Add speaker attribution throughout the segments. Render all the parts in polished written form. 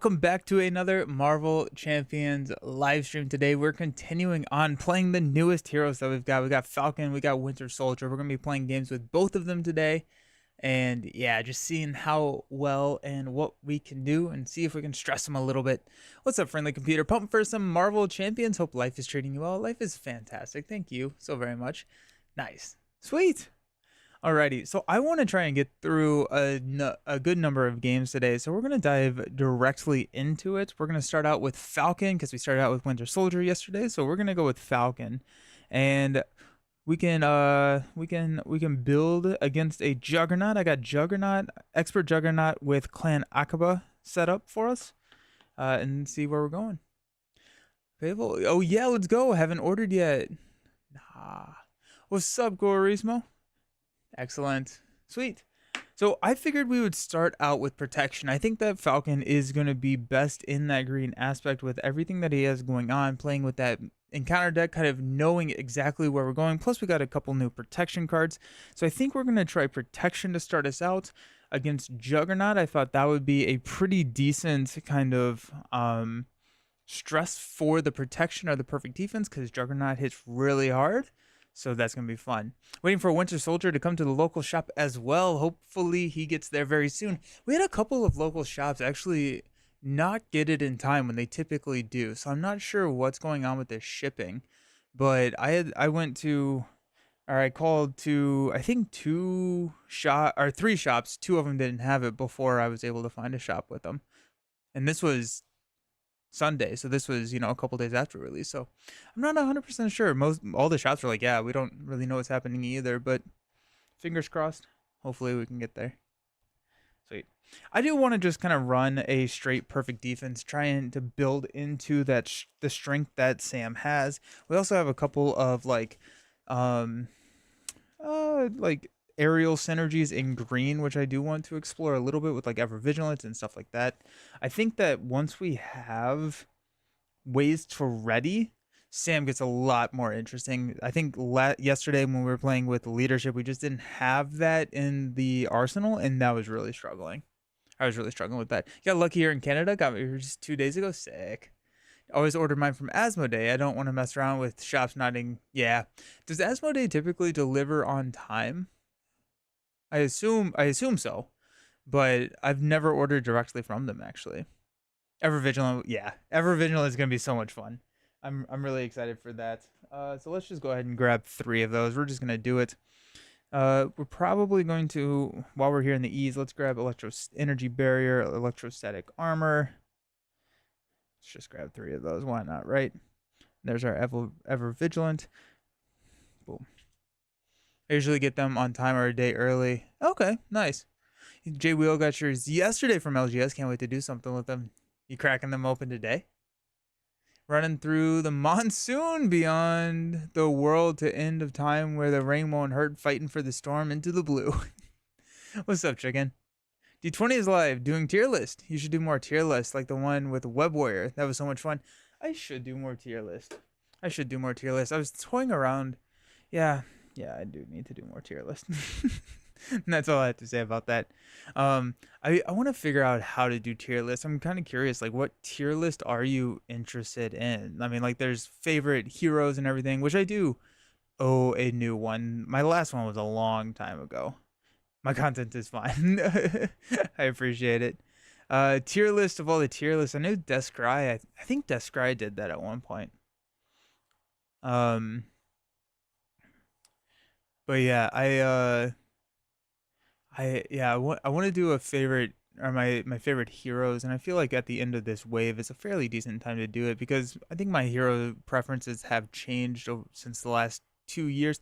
Speaker 1: welcome back to another Marvel Champions live stream. Today we're continuing on playing the newest heroes that we've got. We got Falcon, we got Winter Soldier. We're going to be playing games with both of them today. And yeah, just seeing how well and what we can do and see if we can stress them a little bit. What's up, friendly computer? Pumping for some Marvel Champions. Hope life is treating you well. Life is fantastic. Thank you so very much. Nice. Sweet. Alrighty, so I want to try and get through a good number of games today, so we're going to dive directly into it. We're going to start out with Falcon, because we started out with Winter Soldier yesterday, so we're going to go with Falcon. And we can build against a Juggernaut. I got Juggernaut, Expert Juggernaut with Clan Akaba set up for us, and see where we're going. Fable, oh yeah, let's go. Haven't ordered yet. Nah. What's up, Gorismo? Excellent. Sweet. So I figured we would start out with protection. I think that Falcon is going to be best in that green aspect with everything that he has going on, playing with that encounter deck, kind of knowing exactly where we're going. Plus we got a couple new protection cards. So I think we're going to try protection to start us out against Juggernaut. I thought that would be a pretty decent kind of stress for the protection or the perfect defense, because Juggernaut hits really hard. So that's going to be fun. Waiting for Winter Soldier to come to the local shop as well. Hopefully he gets there very soon. We had a couple of local shops actually not get it in time when they typically do. So I'm not sure what's going on with this shipping. But I called to, I think three shops. Two of them didn't have it before I was able to find a shop with them. And this was Sunday, so this was, a couple days after release. So I'm not 100% sure. All the shops are like, yeah, we don't really know what's happening either, but fingers crossed. Hopefully we can get there. Sweet. I do want to just kind of run a straight perfect defense, trying to build into the strength that Sam has. We also have a couple of like aerial synergies in green, which I do want to explore a little bit with like Ever Vigilance and stuff like that. I think that once we have ways to ready, Sam gets a lot more interesting. I think yesterday when we were playing with leadership, we just didn't have that in the arsenal, and that was really struggling. I was really struggling with that. Got lucky here in Canada. Got me here just 2 days ago. Sick. Always order mine from Asmodee. I don't want to mess around with shops nodding. Yeah. Does Asmodee typically deliver on time? I assume so, but I've never ordered directly from them actually. Ever Vigilant, yeah. Ever Vigilant is gonna be so much fun. I'm really excited for that. So let's just go ahead and grab 3 of those. We're just gonna do it. We're probably going to, while we're here in the E's, let's grab Energy Barrier, Electrostatic Armor. Let's just grab 3 of those. Why not, right? There's our Ever Vigilant. Boom. I usually get them on time or a day early. Okay, nice. Jay Wheel got yours yesterday from LGS. Can't wait to do something with them. You cracking them open today? Running through the monsoon beyond the world to end of time where the rain won't hurt, fighting for the storm into the blue. What's up, chicken? D20 is live, doing tier list. You should do more tier lists like the one with Web Warrior. That was so much fun. I should do more tier lists. I was toying around. Yeah, I do need to do more tier lists. And that's all I have to say about that. I want to figure out how to do tier lists. I'm kind of curious, like, what tier list are you interested in? I mean, like, there's favorite heroes and everything, which I do owe a new one. My last one was a long time ago. My content is fine. I appreciate it. Tier list of all the tier lists. I knew Descry. I think Descry did that at one point. But yeah, I want to do a favorite, or my favorite heroes, and I feel like at the end of this wave is a fairly decent time to do it, because I think my hero preferences have changed since the last 2 years.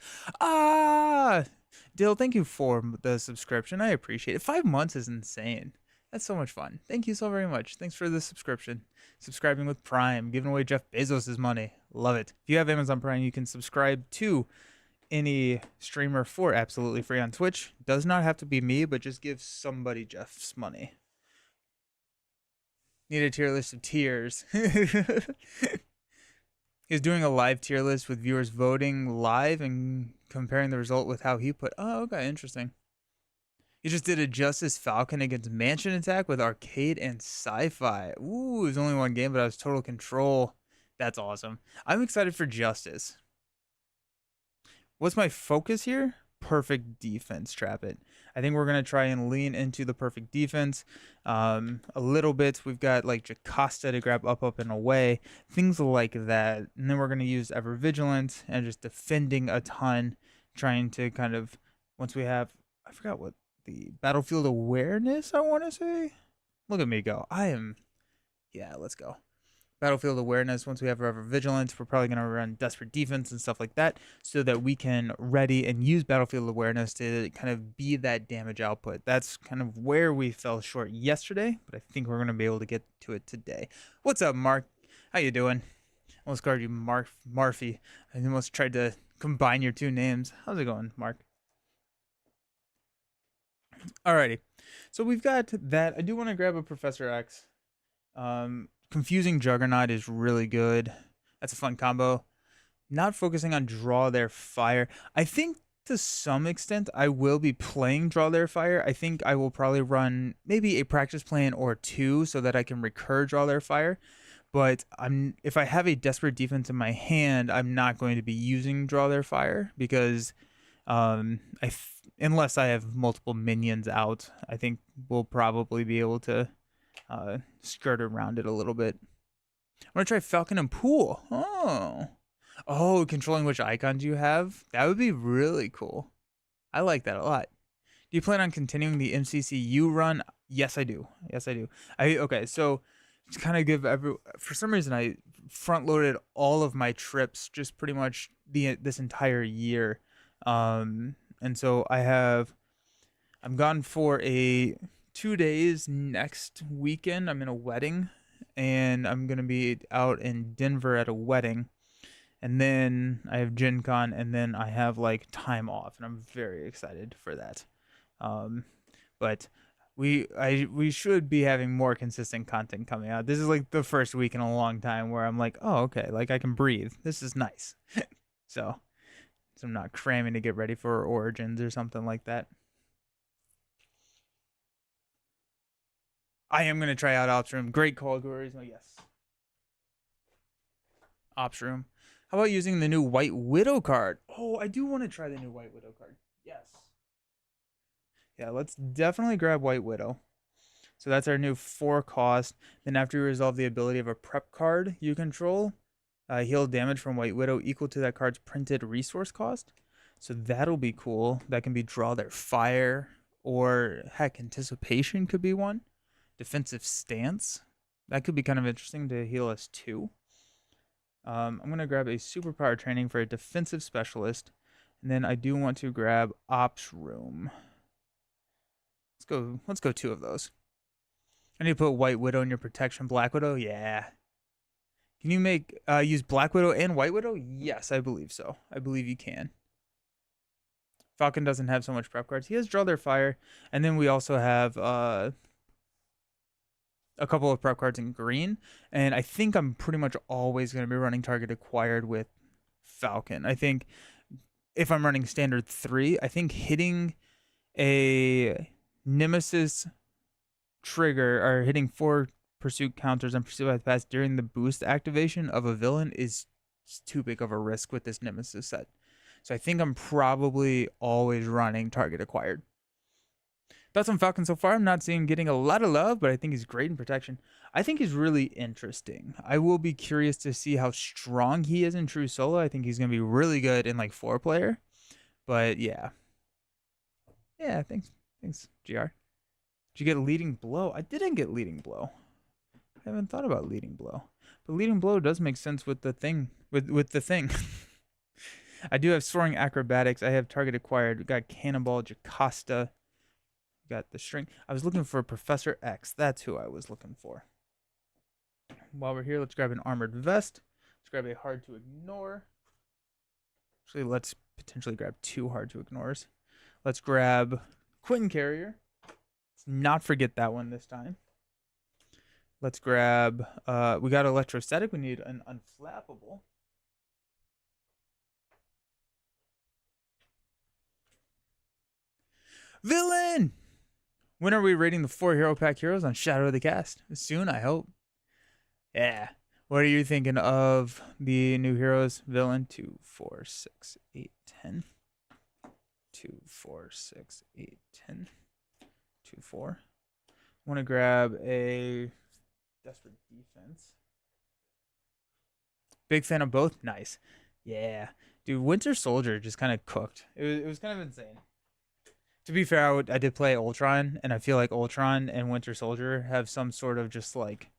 Speaker 1: Dill, thank you for the subscription. I appreciate it. 5 months is insane. That's so much fun. Thank you so very much. Thanks for the subscription. Subscribing with Prime, giving away Jeff Bezos' money. Love it. If you have Amazon Prime, you can subscribe to any streamer for absolutely free on Twitch. Does not have to be me, but just give somebody Jeff's money. Need a tier list of tiers. He's doing a live tier list with viewers voting live and comparing the result with how he put. Oh, okay, interesting. He just did a Justice Falcon against Mansion Attack with Arcade and Sci-Fi. Ooh, it was only one game, but I was Total Control. That's awesome. I'm excited for Justice. What's my focus here? Perfect defense, trap it. I think we're going to try and lean into the perfect defense a little bit. We've got like Jocasta to grab up, and away, things like that. And then we're going to use Ever Vigilant and just defending a ton, trying to kind of, once we have, I forgot what the Battlefield Awareness, I want to say. Look at me go. Yeah, let's go. Battlefield Awareness. Once we have Ever Vigilance, we're probably going to run Desperate Defense and stuff like that so that we can ready and use Battlefield Awareness to kind of be that damage output. That's kind of where we fell short yesterday, but I think we're going to be able to get to it today. What's up, Mark? How you doing? I almost called you Marfy. I almost tried to combine your two names. How's it going, Mark? Alrighty. So we've got that. I do want to grab a Professor X. Confusing Juggernaut is really good. That's a fun combo. Not focusing on Draw Their Fire. I think to some extent I will be playing Draw Their Fire. I think I will probably run maybe a practice plan or two so that I can recur Draw Their Fire. But if I have a Desperate Defense in my hand, I'm not going to be using Draw Their Fire because unless I have multiple minions out, I think we'll probably be able to skirt around it a little bit. I'm gonna try Falcon and Pool. Oh, controlling which icons you have. That would be really cool. I like that a lot. Do you plan on continuing the MCCU run? Yes, I do. Okay, so to kind of give for some reason I front loaded all of my trips just pretty much this entire year, and so I'm gone for 2 days next weekend. I'm in a wedding, and I'm gonna be out in Denver at a wedding, and then I have Gen Con, and then I have like time off, and I'm very excited for that. But we should be having more consistent content coming out. This is like the first week in a long time where I'm like, oh, okay, like I can breathe. This is nice. so I'm not cramming to get ready for Origins or something like that. I am gonna try out Ops Room. Great call, Gurizmo. Yes. Ops Room. How about using the new White Widow card? Oh, I do want to try the new White Widow card. Yes. Yeah, let's definitely grab White Widow. So that's our new 4 cost. Then after you resolve the ability of a prep card you control, heal damage from White Widow equal to that card's printed resource cost. So that'll be cool. That can be Draw Their Fire, or heck, Anticipation could be one. Defensive Stance. That could be kind of interesting to heal us too. I'm going to grab a superpower training for a defensive specialist. And then I do want to grab Ops Room. Let's go 2 of those. I need to put White Widow in your protection. Black Widow? Yeah. Can you use Black Widow and White Widow? Yes, I believe so. I believe you can. Falcon doesn't have so much prep cards. He has Draw Their Fire. And then we also have a couple of prep cards in green. And I think I'm pretty much always going to be running target acquired with Falcon. I think if I'm running standard 3, I think hitting a Nemesis trigger or hitting 4 pursuit counters and pursuit by the pass during the boost activation of a villain is too big of a risk with this Nemesis set. So I think I'm probably always running target acquired. Thoughts on Falcon so far? I'm not seeing getting a lot of love, but I think he's great in protection. I think he's really interesting. I will be curious to see how strong he is in true solo. I think he's going to be really good in like 4-player. But yeah. Yeah, thanks, GR. Did you get a Leading Blow? I didn't get Leading Blow. I haven't thought about Leading Blow. But Leading Blow does make sense with the thing. With the thing. I do have Soaring Acrobatics. I have Target Acquired. We got Cannonball, Jocasta. Got the string. I was looking for Professor X. That's who I was looking for. While we're here, let's grab an Armored Vest. Let's grab a Hard to Ignore. Actually, let's potentially grab 2 Hard to Ignores. Let's grab Quentin Carrier. Let's not forget that one this time. Let's grab, we got Electrostatic. We need an Unflappable. Villain! When are we rating the 4 hero pack heroes on Shadow of the Cast? Soon, I hope. Yeah. What are you thinking of the new heroes? Villain 2, 4, 6, 8, 10. 2, 4, 6, 8, 10. 2, 4. I want to grab a Desperate Defense. Big fan of both? Nice. Yeah. Dude, Winter Soldier just kind of cooked. It was kind of insane. To be fair, I did play Ultron, and I feel like Ultron and Winter Soldier have some sort of just like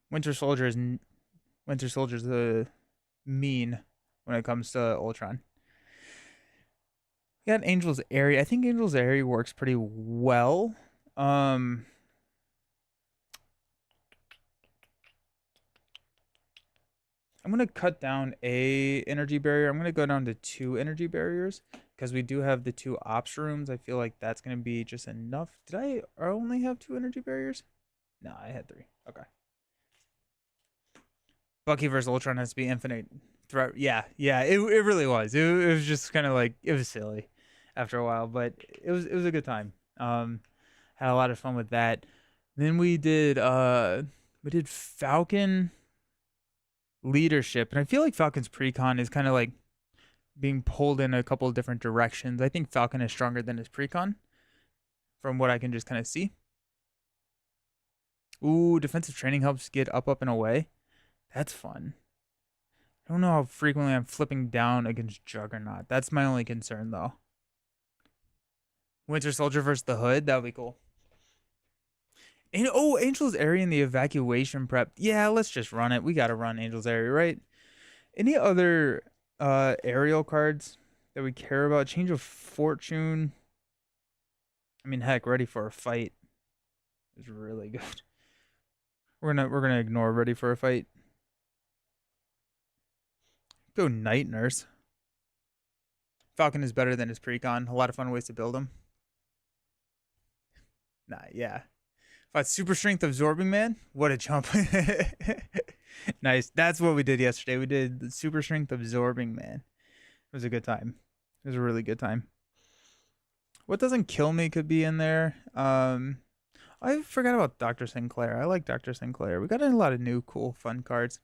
Speaker 1: Winter Soldier's the mean when it comes to Ultron. We got Angel's Airy. I think Angel's Airy works pretty well. I'm gonna cut down a energy barrier. I'm gonna go down to 2 energy barriers because we do have the 2 ops rooms. I feel like that's gonna be just enough. Did I only have 2 energy barriers? No, I had 3. Okay. Bucky versus Ultron has to be infinite threat. Yeah, it really was. It was just kind of like, it was silly after a while, but it was a good time. Had a lot of fun with that. Then we did Falcon leadership, and I feel like Falcon's precon is kind of like being pulled in a couple of different directions. I think Falcon is stronger than his precon from what I can just kind of see. Ooh, defensive training helps get up, and away. That's fun. I don't know how frequently I'm flipping down against Juggernaut. That's my only concern, though. Winter Soldier versus the Hood. That would be cool. And, oh, Angel's Airy in the evacuation prep. Yeah, let's just run it. We got to run Angel's Airy, right? Any other aerial cards that we care about? Change of Fortune. I mean, heck, Ready for a Fight is really good. We're gonna ignore Ready for a Fight. Go Night Nurse. Falcon is better than his precon. A lot of fun ways to build him. Nah, yeah. Fought Super Strength Absorbing Man. What a jump. Nice. That's what we did yesterday. We did the Super Strength Absorbing Man. It was a good time. It was a really good time. What doesn't kill me could be in there. I forgot about Dr. Sinclair. I like Dr. Sinclair. We got a lot of new, cool, fun cards.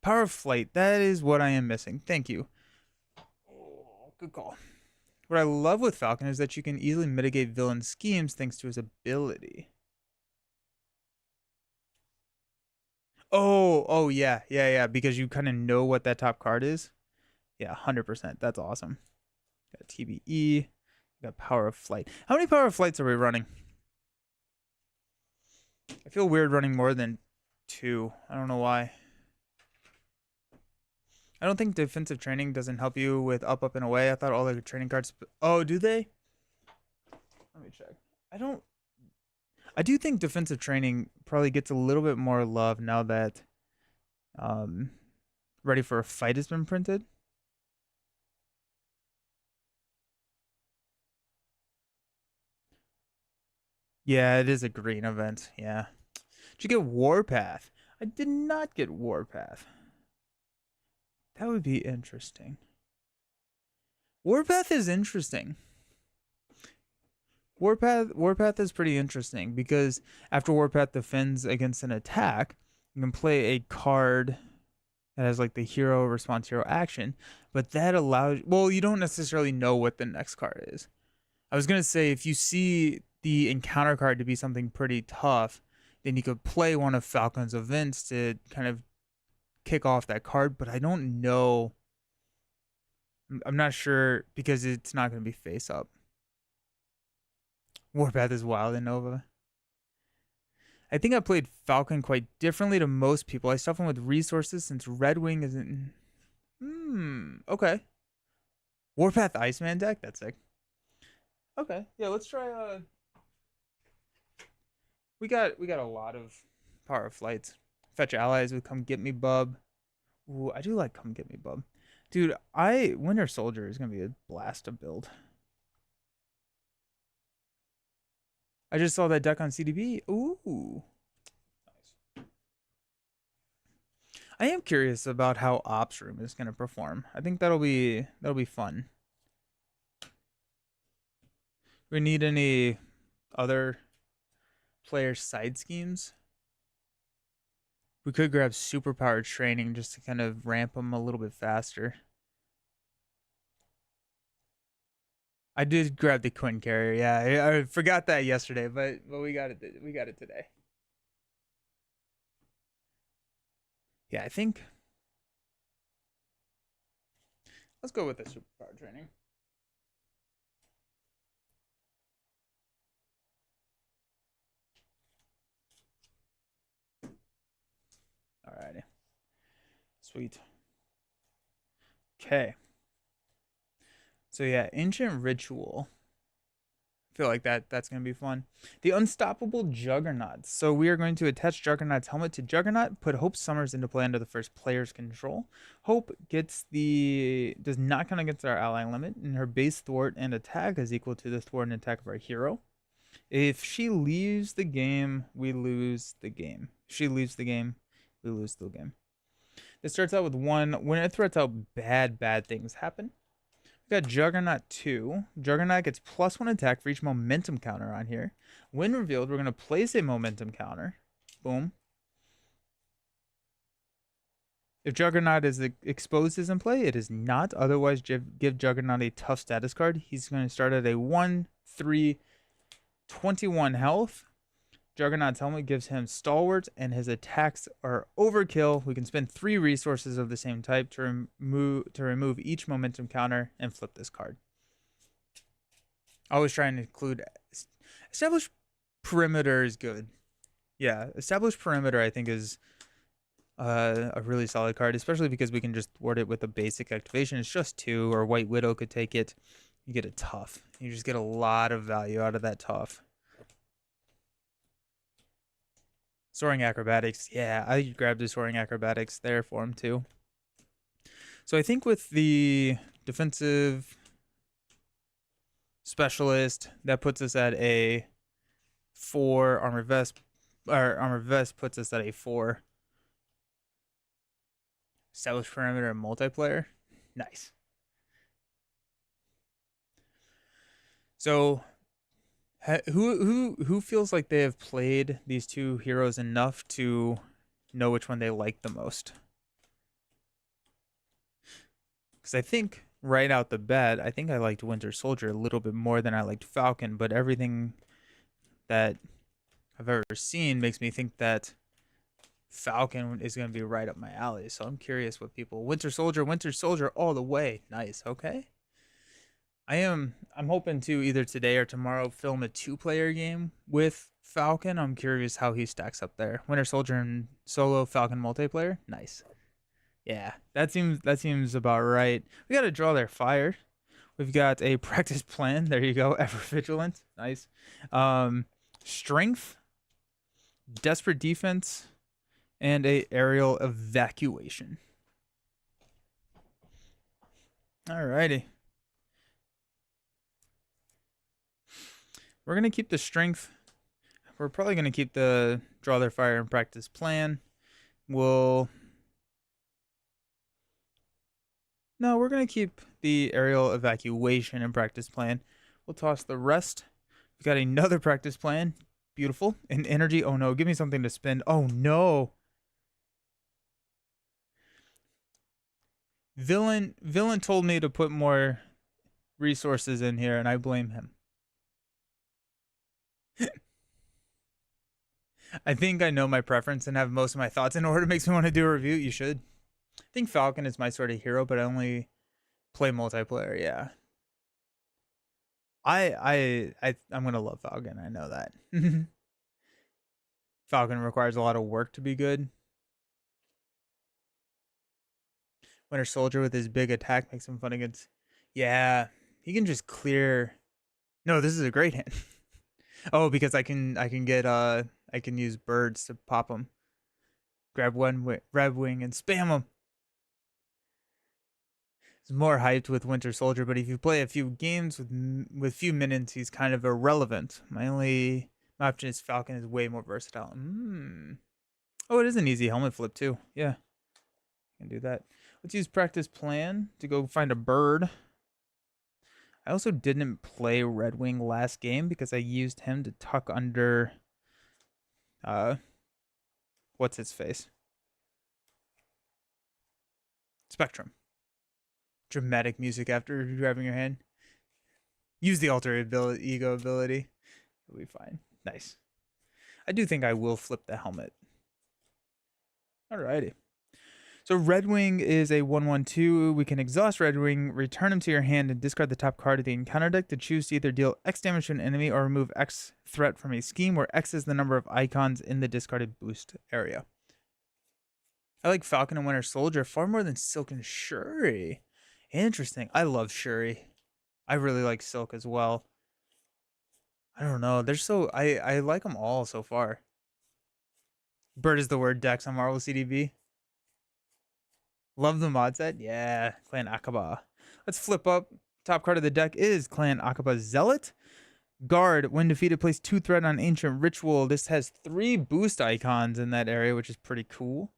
Speaker 1: Power of Flight. That is what I am missing. Thank you. Oh, good call. What I love with Falcon is that you can easily mitigate villain schemes thanks to his ability. Oh, yeah. Because you kind of know what that top card is. Yeah, 100%. That's awesome. Got TBE. Got Power of Flight. How many Power of Flights are we running? I feel weird running more than 2. I don't know why. I don't think defensive training doesn't help you with up, and away. I thought all the training cards... Oh, do they? Let me check. I do think defensive training probably gets a little bit more love now that Ready for a Fight has been printed. Yeah, it is a green event. Yeah. Did you get Warpath? I did not get Warpath. That would be interesting. Warpath is interesting. Warpath is pretty interesting because after Warpath defends against an attack, you can play a card that has like the hero response hero action, but that allows, well, you don't necessarily know what the next card is. I was going to say if you see the encounter card to be something pretty tough, then you could play one of Falcon's events to kind of kick off that card, but I don't know. I'm not sure because it's not going to be face up. Warpath is wild in Nova. I think I played Falcon quite differently to most people. I stuff him with resources since Red Wing isn't... okay. Warpath Iceman deck? That's sick. Okay, yeah, let's try... We got a lot of Power of Flights. Fetch allies with Come Get Me Bub. Ooh, I do like Come Get Me Bub. Dude, Winter Soldier is going to be a blast to build. I just saw that deck on CDB. Ooh. Nice. I am curious about how Ops Room is going to perform. I think that'll be fun. We need any other players' side schemes. We could grab superpowered training just to kind of ramp them a little bit faster. I did grab the Quinn carrier. Yeah, I forgot that yesterday, but we got it. We got it today. Yeah, I think let's go with the superpower training. Alrighty, sweet. Okay. So yeah, ancient ritual. I feel like that's gonna be fun. The unstoppable Juggernaut. So we are going to attach Juggernaut's helmet to Juggernaut. Put Hope Summers into play under the first player's control. Hope does not count against our ally limit, and her base thwart and attack is equal to the thwart and attack of our hero. If she leaves the game, we lose the game. If she leaves the game, we lose the game. This starts out with 1. When it threats out bad things happen. We got Juggernaut 2. Juggernaut gets +1 attack for each momentum counter on here. When revealed, we're going to place a momentum counter. Boom. If Juggernaut is exposed is in play, it is not. Otherwise, give Juggernaut a tough status card. He's going to start at a 1, 3, 21 health. Juggernaut's helmet gives him stalwart, and his attacks are overkill. We can spend 3 resources of the same type to remove each momentum counter and flip this card. Always trying to include established perimeter is good. Yeah, established perimeter I think is a really solid card, especially because we can just thwart it with a basic activation. It's just 2, or White Widow could take it. You get a tough. You just get a lot of value out of that tough. Soaring Acrobatics. Yeah, I grabbed the Soaring Acrobatics there for him too. So I think with the defensive specialist, that puts us at a 4. Armor vest puts us at a 4. Established perimeter and multiplayer. Nice. So who feels like they have played these 2 heroes enough to know which one they like the most? Because I think right out the bat, I think I liked Winter Soldier a little bit more than I liked Falcon, but everything that I've ever seen makes me think that Falcon is going to be right up my alley. So I'm curious what people... Winter Soldier all the way. Nice. Okay. I'm hoping to either today or tomorrow film a 2-player game with Falcon. I'm curious how he stacks up there. Winter Soldier and solo, Falcon multiplayer. Nice. Yeah, that seems about right. We got to draw their fire. We've got a practice plan. There you go. Ever vigilant. Nice. Strength, desperate defense, and a aerial evacuation. Alrighty. We're gonna keep the strength. We're probably gonna keep the draw their fire and practice plan. We're gonna keep the aerial evacuation and practice plan. We'll toss the rest. We've got another practice plan. Beautiful. And energy. Oh no, give me something to spend. Oh no. Villain told me to put more resources in here, and I blame him. I think I know my preference and have most of my thoughts in order. It makes me want to do a review. You should. I think Falcon is my sort of hero, but I only play multiplayer. Yeah. I'm gonna love Falcon. I know that. Falcon requires a lot of work to be good. Winter Soldier with his big attack makes him fun against. Yeah, he can just clear. No, this is a great hand. Oh, because I can use birds to pop them. Grab one Red Wing and spam them. It's more hyped with Winter Soldier, but if you play a few games with few minutes, he's kind of irrelevant. My option is Falcon is way more versatile. Oh, it is an easy helmet flip too. Yeah, I can do that. Let's use practice plan to go find a bird. I also didn't play Red Wing last game because I used him to tuck under uh what's his face? Spectrum. Dramatic music after grabbing your hand. Use the alter ego ability. It'll be fine. Nice. I do think I will flip the helmet. Alrighty. So Red Wing is a 1/1/2. We can exhaust Red Wing, return him to your hand, and discard the top card of the encounter deck to choose to either deal X damage to an enemy or remove X threat from a scheme where X is the number of icons in the discarded boost area. I like Falcon and Winter Soldier far more than Silk and Shuri. Interesting. I love Shuri. I really like Silk as well. I don't know. They're so I like them all so far. Bird is the word decks on Marvel CDB. Love the mod set. Yeah, Clan Akaba. Let's flip up. Top card of the deck is Clan Akaba Zealot. Guard, when defeated, place 2 threat on Ancient Ritual. This has 3 boost icons in that area, which is pretty cool.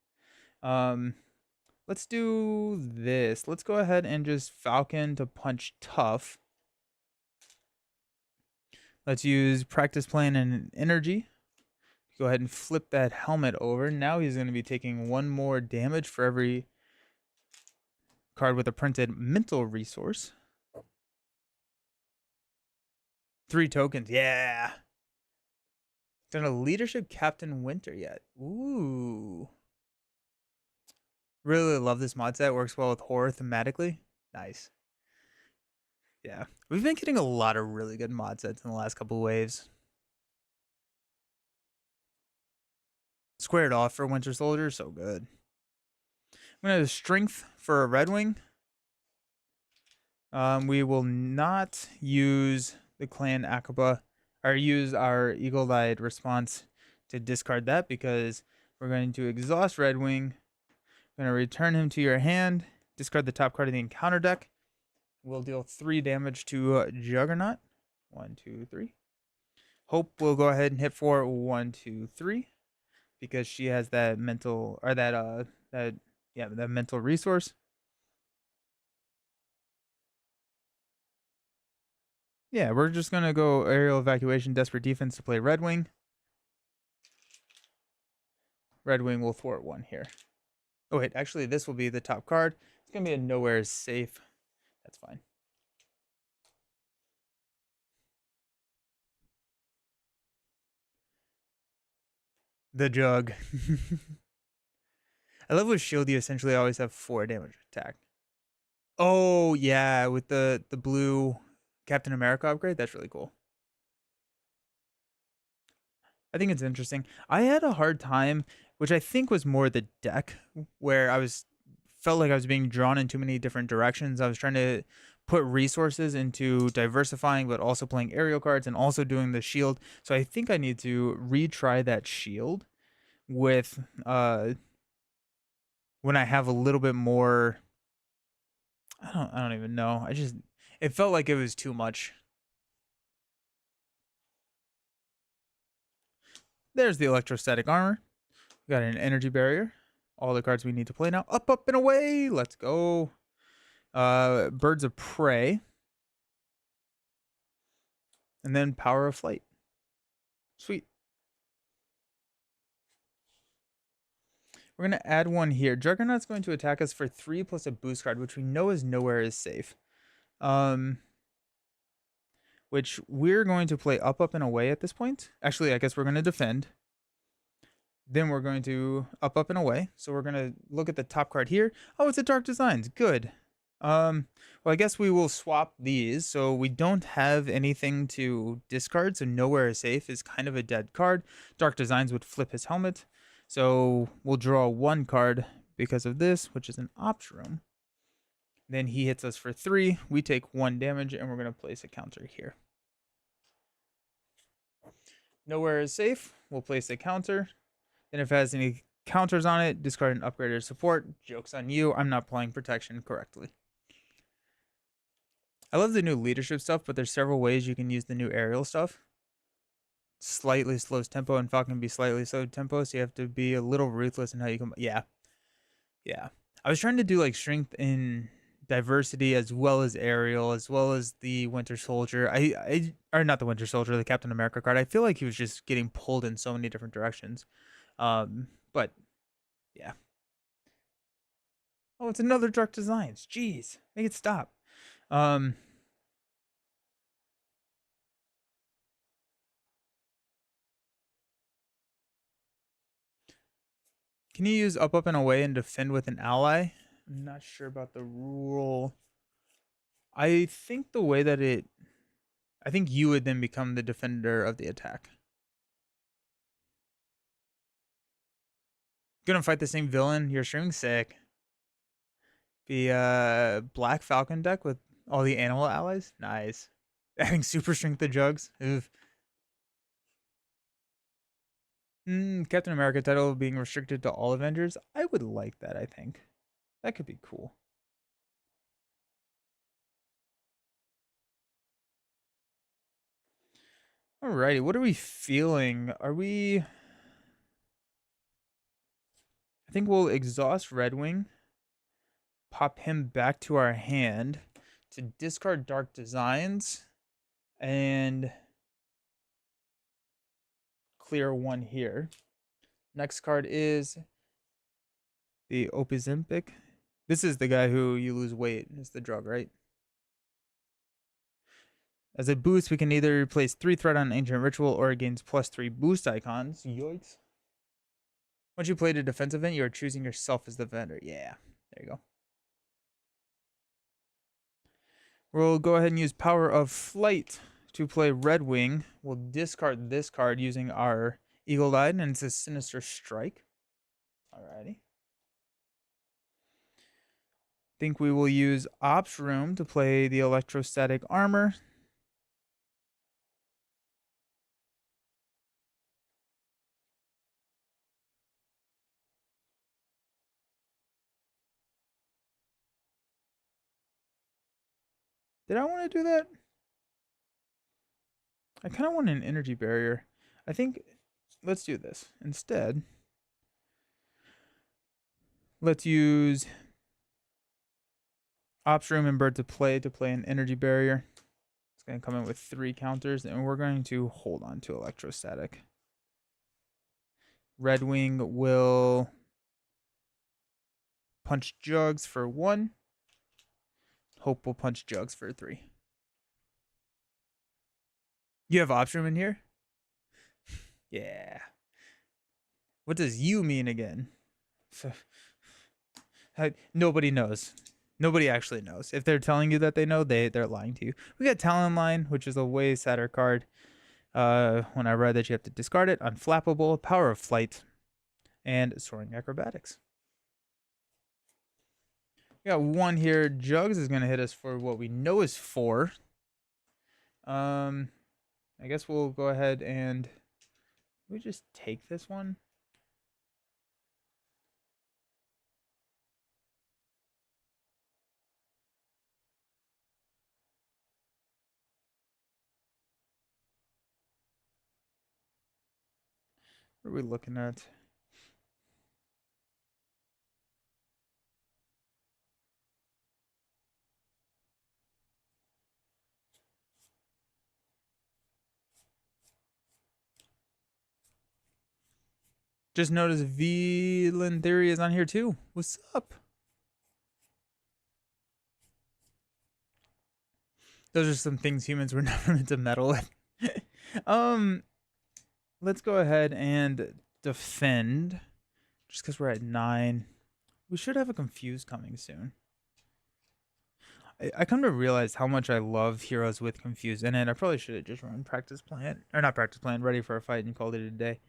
Speaker 1: Let's do this. Let's go ahead and just Falcon to punch tough. Let's use Practice Plan and Energy. Go ahead and flip that helmet over. Now he's going to be taking 1 more damage for every card with a printed mental resource. 3 tokens. Yeah. Done a leadership Captain Winter yet. Ooh. Really love this mod set. Works well with horror thematically. Nice. Yeah. We've been getting a lot of really good mod sets in the last couple of waves. Squared off for Winter Soldier. So good. I'm going to have Strength for a Red Wing. We will not use the Clan Akaba or use our Eagle-Eyed Response to discard that because we're going to exhaust Red Wing. We're going to return him to your hand. Discard the top card of the encounter deck. We'll deal 3 damage to Juggernaut. 1, 2, 3. Hope will go ahead and hit for 1, 2, 3 because she has that mental or that mental resource. Yeah, we're just gonna go Aerial Evacuation, Desperate Defense to play Red Wing. Red Wing will thwart 1 here. Oh wait, actually this will be the top card. It's gonna be a Nowhere is Safe. That's fine. The Jug. I love with Shield you essentially always have 4 damage attack. Oh yeah, with the blue Captain America upgrade, that's really cool. I think it's interesting. I had a hard time, which I think was more the deck, where felt like I was being drawn in too many different directions. I was trying to put resources into diversifying, but also playing aerial cards and also doing the shield. So I think I need to retry that shield with when I have a little bit more. I don't even know. It felt like it was too much. There's the electrostatic armor. We got an energy barrier. All the cards we need to play now. Up, up, and away. Let's go. Birds of Prey. And then Power of Flight. Sweet. We're going to add 1 here. Juggernaut's going to attack us for 3 plus a boost card, which we know is Nowhere is Safe. Which we're going to play up, up, and away at this point. Actually, I guess we're going to defend. Then we're going to up, up, and away. So we're going to look at the top card here. Oh, it's a Dark Designs. Good. Well, I guess we will swap these. So we don't have anything to discard. So Nowhere is Safe is kind of a dead card. Dark Designs would flip his helmet. So we'll draw 1 card because of this, which is an Ops Room. Then he hits us for 3. We take 1 damage, and we're going to place a counter here. Nowhere is Safe. We'll place a counter. Then if it has any counters on it, discard an upgrade or support. Joke's on you. I'm not playing protection correctly. I love the new leadership stuff, but there's several ways you can use the new aerial stuff. Slightly slows tempo, and Falcon can be slightly slowed tempo, so you have to be a little ruthless in how you can. Yeah. I was trying to do like strength in diversity as well as aerial, as well as the Winter Soldier. Or not the Winter Soldier, the Captain America card. I feel like he was just getting pulled in so many different directions. But yeah. Oh, it's another Dark Designs. Jeez, make it stop. Um, can you use up, and away and defend with an ally? I'm not sure about the rule. I think the way that I think you would then become the defender of the attack. Gonna fight the same villain. You're streaming sick. The Black Falcon deck with all the animal allies. Nice. Adding super strength to jugs. Oof. Captain America title being restricted to all Avengers. I would like that, I think. That could be cool. Alrighty, what are we feeling? Are we... I think we'll exhaust Red Wing. Pop him back to our hand to discard Dark Designs. And clear one here. Next card is the Opizimpic. This is the guy who you lose weight. It's the drug, right? As a boost, we can either replace 3 threat on Ancient Ritual or it gains +3 boost icons. Yoinks. Once you play a defense event, you are choosing yourself as the vendor. Yeah, there you go. We'll go ahead and use Power of Flight to play Red Wing. We'll discard this card using our Eagle Eye, and it's a Sinister Strike. Alrighty. Think we will use Ops Room to play the Electrostatic Armor. Did I want to do that? I kind of want an energy barrier. I think let's do this. Instead, let's use Ops Room and Bird to play an energy barrier. It's going to come in with 3 counters, and we're going to hold on to Electrostatic. Red Wing will punch Jugs for 1. Hope will punch Jugs for 3. You have Ops Room in here? Yeah. What does you mean again? Nobody knows. Nobody actually knows. If they're telling you that they know, they're lying to you. We got Talon Line, which is a way sadder card. When I read that you have to discard it, Unflappable, Power of Flight, and Soaring Acrobatics. We got 1 here. Jugs is going to hit us for what we know is 4. I guess we'll go ahead and we just take this one. What are we looking at? Just noticed Villain Theory is on here too. What's up? Those are some things humans were never meant to meddle with. Let's go ahead and defend. Just because we're at 9. We should have a Confuse coming soon. I come to realize how much I love heroes with Confuse in it. I probably should have just run Practice Plan. Or not Practice Plan, Ready for a Fight and called it a day.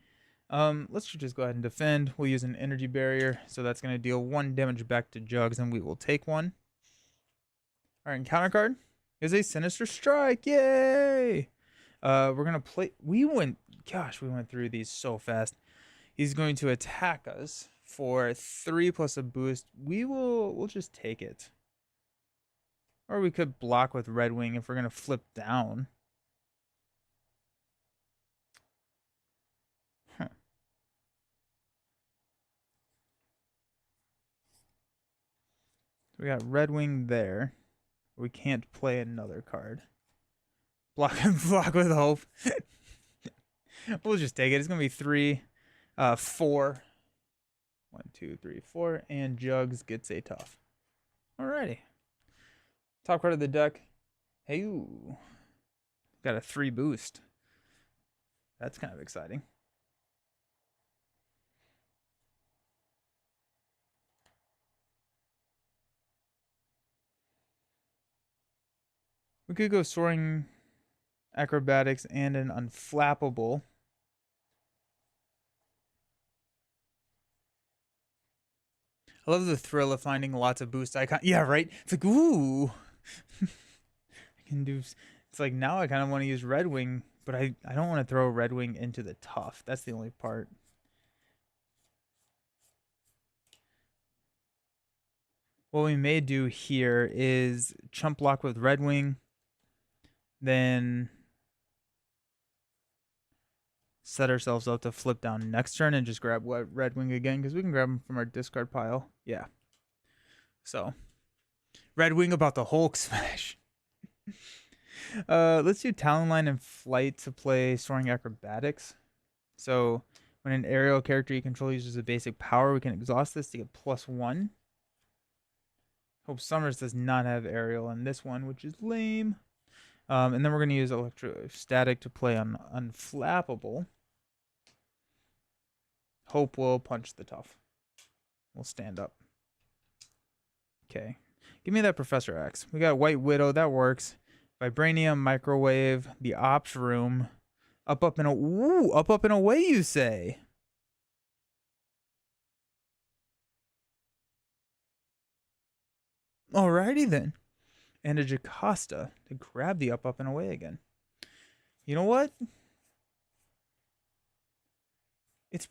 Speaker 1: Let's just go ahead and defend. We'll use an energy barrier. So that's going to deal 1 damage back to Jugs, and we will take 1. Our encounter card is a Sinister Strike. Yay! We're going to play... we went through these so fast. He's going to attack us for 3 plus a boost. We'll just take it. Or we could block with Red Wing if we're going to flip down. Huh. we got Red Wing there. We can't play another card. Block with hope. We'll just take it. It's gonna be 3, 4. 1, 2, 3, 4, and Jugs gets a tough. Alrighty. Top card of the deck. Hey, ooh. Got a 3 boost. That's kind of exciting. We could go Soaring Acrobatics and an Unflappable. I love the thrill of finding lots of boost icons. Yeah, right? It's like, ooh. I can do... It's like, now I kind of want to use Red Wing, but I don't want to throw Red Wing into the tough. That's the only part. What we may do here is chump block with Red Wing, then set ourselves up to flip down next turn and just grab Red Wing again, because we can grab him from our discard pile. Yeah. So, Red Wing about the Hulk smash. Let's do Talonline and Flight to play Soaring Acrobatics. So, when an aerial character you control uses a basic power, we can exhaust this to get +1. Hope Summers does not have aerial in this one, which is lame. And then we're going to use Electrostatic to play on Unflappable. Hope will punch the tough. We'll stand up. Okay. Give me that Professor X. We got White Widow. That works. Vibranium, Microwave, the Ops Room. Up, and away, you say? Alrighty then. And a Jocasta to grab the up, and away again. You know what? It's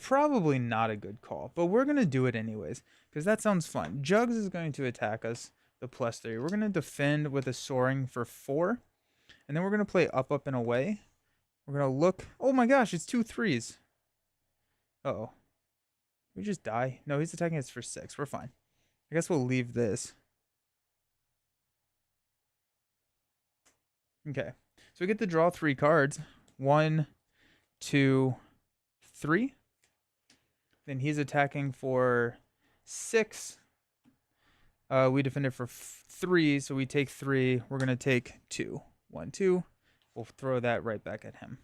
Speaker 1: probably not a good call, but we're going to do it anyways, because that sounds fun. Jugs is going to attack us, the +3. We're going to defend with a Soaring for 4, and then we're going to play up, and away. We're going to look. Oh my gosh, it's 2 3s. Uh-oh. We just die? No, he's attacking us for 6. We're fine. I guess we'll leave this. Okay. So we get to draw 3 cards. 1, 2, 3. Then he's attacking for 6. We defended for 3, so we take 3. We're going to take 2. 1, 2. We'll throw that right back at him.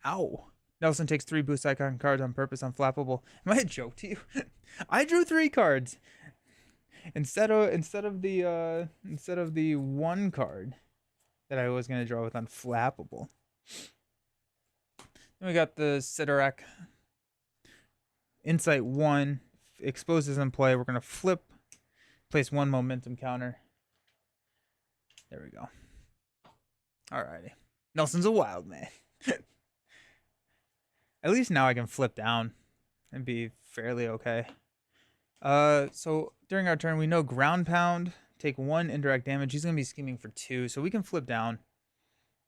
Speaker 1: Ow. Nelson takes 3 boost icon cards on purpose, Unflappable. Am I a joke to you? I drew 3 cards. Instead of the 1 card that I was going to draw with Unflappable. Then we got the Sidorak. Insight 1 exposes in play. We're going to flip, place 1 momentum counter. There we go. Alrighty. Nelson's a wild man. At least now I can flip down and be fairly okay. So during our turn, we know Ground Pound, take 1 indirect damage. He's going to be scheming for 2, so we can flip down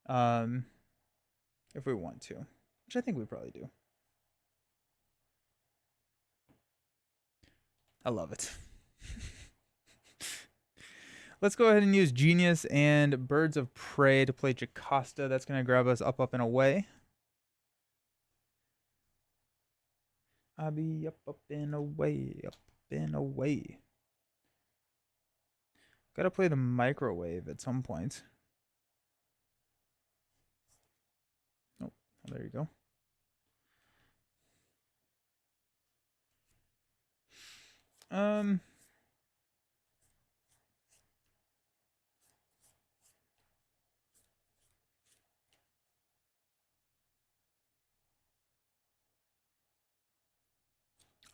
Speaker 1: if we want to, which I think we probably do. I love it. Let's go ahead and use Genius and Birds of Prey to play Jocasta. That's going to grab us up, and away. I'll be up, and away, up, and away. Gotta play the Microwave at some point. Oh, there you go.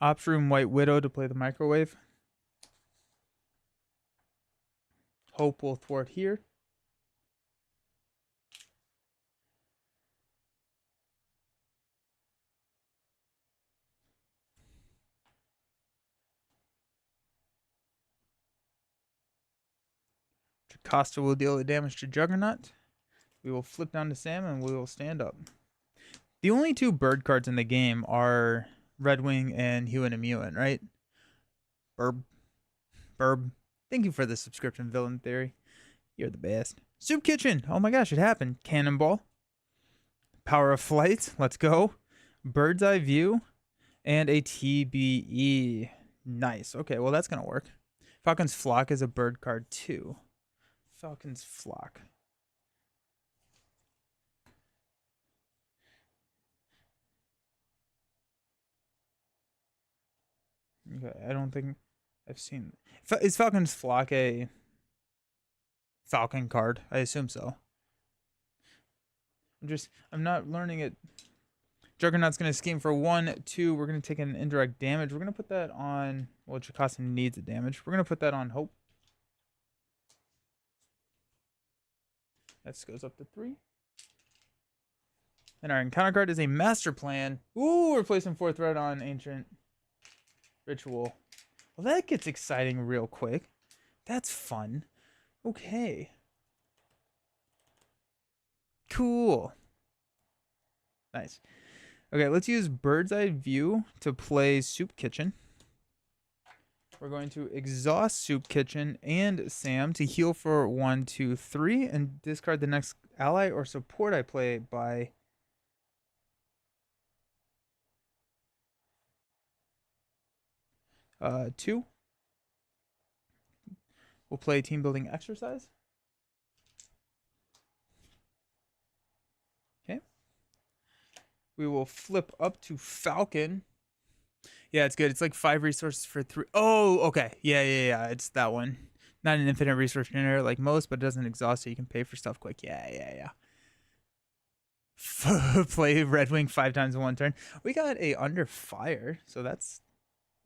Speaker 1: Ops Room White Widow to play the Microwave. Hope will thwart here. Jocasta will deal the damage to Juggernaut. We will flip down to Sam and we will stand up. The only 2 bird cards in the game are Red Wing and Hue and Immune, right? Burb. Burb. Thank you for the subscription, Villain Theory. You're the best. Soup Kitchen. Oh my gosh, it happened. Cannonball. Power of Flight. Let's go. Bird's Eye View. And a TBE. Nice. Okay, well, that's going to work. Falcon's Flock is a bird card, too. Falcon's Flock. Okay, I don't think I've seen... Is Falcon's Flock a Falcon card? I assume so. I'm not learning it. Juggernaut's going to scheme for 1, 2. We're going to take an indirect damage. We're going to put that on... Well, Jocasta needs a damage. We're going to put that on Hope. That goes up to 3. And our encounter card is a Master Plan. Ooh, we're placing 4th Red on Ancient Ritual. Well, that gets exciting real quick. That's fun. Okay. Cool. Nice. Okay, let's use Bird's Eye View to play Soup Kitchen. We're going to exhaust Soup Kitchen and Sam to heal for 1, 2, 3, and discard the next ally or support I play by 2. We'll play Team Building Exercise. Okay. We will flip up to Falcon. Yeah, it's good. It's like 5 resources for 3. Oh, okay. Yeah. It's that one. Not an infinite resource generator like most, but it doesn't exhaust, so you can pay for stuff quick. Yeah. Play Red Wing 5 times in 1 turn. We got a Under Fire, so that's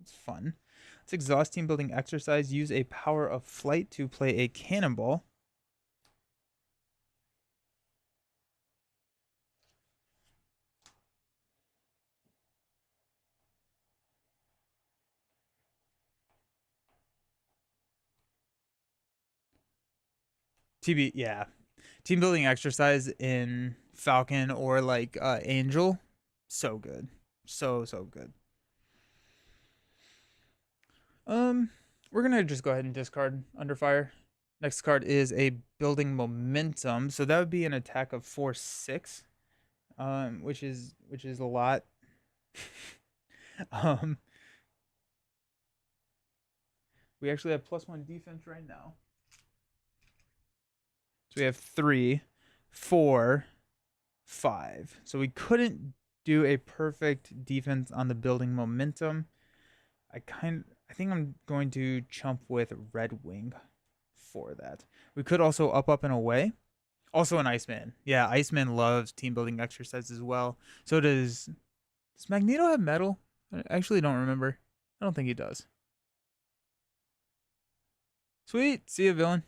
Speaker 1: fun. Let's exhaust Team Building Exercise. Use a Power of Flight to play a Cannonball. Yeah. Team Building Exercise in Falcon or like Angel. So good. So good. We're gonna just go ahead and discard Under Fire. Next card is a Building Momentum, so that would be an attack of 4/6, which is a lot. We actually have +1 defense right now, so we have 3, 4, 5. So we couldn't do a perfect defense on the Building Momentum. I think I'm going to chump with Red Wing for that. We could also up and away. Also an Iceman. Yeah, Iceman loves Team Building Exercise as well. So does Magneto have metal? I actually don't remember. I don't think he does. Sweet. See you, villain.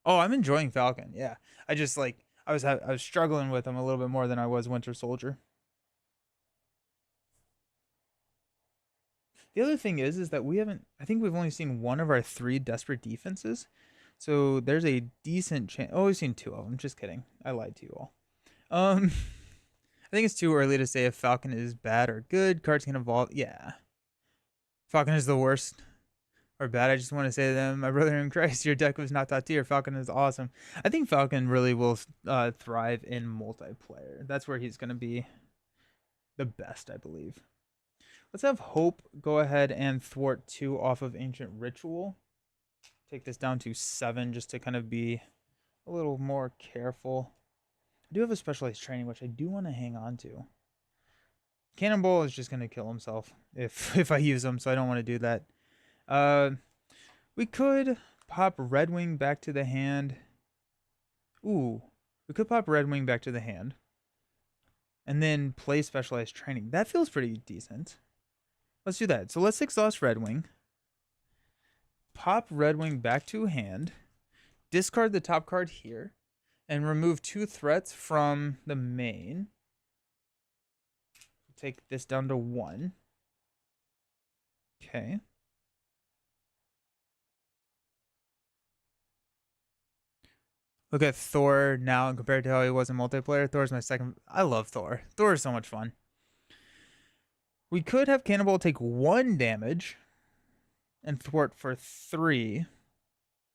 Speaker 1: Oh, I'm enjoying Falcon. Yeah. I just like I was struggling with him a little bit more than I was Winter Soldier. The other thing is that I think we've only seen 1 of our 3 desperate defenses. So there's a decent chance. Oh, we've seen 2 of them. Just kidding. I lied to you all. I think it's too early to say if Falcon is bad or good. Cards can evolve. Yeah. Falcon is the worst or bad. I just want to say to them, my brother in Christ, your deck was not top tier. Falcon is awesome. I think Falcon really will thrive in multiplayer. That's where he's going to be the best, I believe. Let's have Hope go ahead and thwart 2 off of Ancient Ritual. Take this down to 7 just to kind of be a little more careful. I do have a specialized training, which I do want to hang on to. Cannonball is just going to kill himself if I use him, so I don't want to do that. We could pop Red Wing back to the hand. Ooh, we could pop Red Wing back to the hand. And then play specialized training. That feels pretty decent. Let's do that. So let's exhaust Red Wing. Pop Red Wing back to hand. Discard the top card here. And remove 2 threats from the main. Take this down to 1. Okay. Look at Thor now compared to how he was in multiplayer. Thor's my second. I love Thor. Thor is so much fun. We could have Cannonball take 1 damage. and thwart for 3.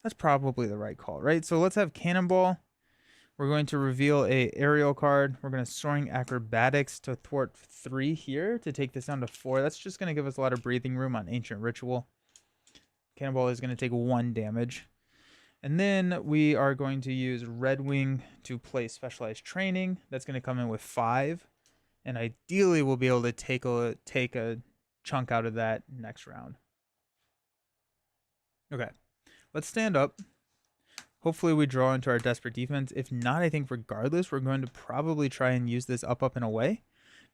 Speaker 1: That's probably the right call, right? So let's have Cannonball. We're going to reveal a aerial card. We're going to Soaring Acrobatics to thwart 3 here to take this down to 4. That's just going to give us a lot of breathing room on Ancient Ritual. Cannonball is going to take 1 damage. And then we are going to use Red Wing to play Specialized Training. That's going to come in with 5. And ideally we'll be able to take a chunk out of that next round. Okay, let's stand up. Hopefully we draw into our Desperate Defense. If not, I think regardless, we're going to probably try and use this up, and away.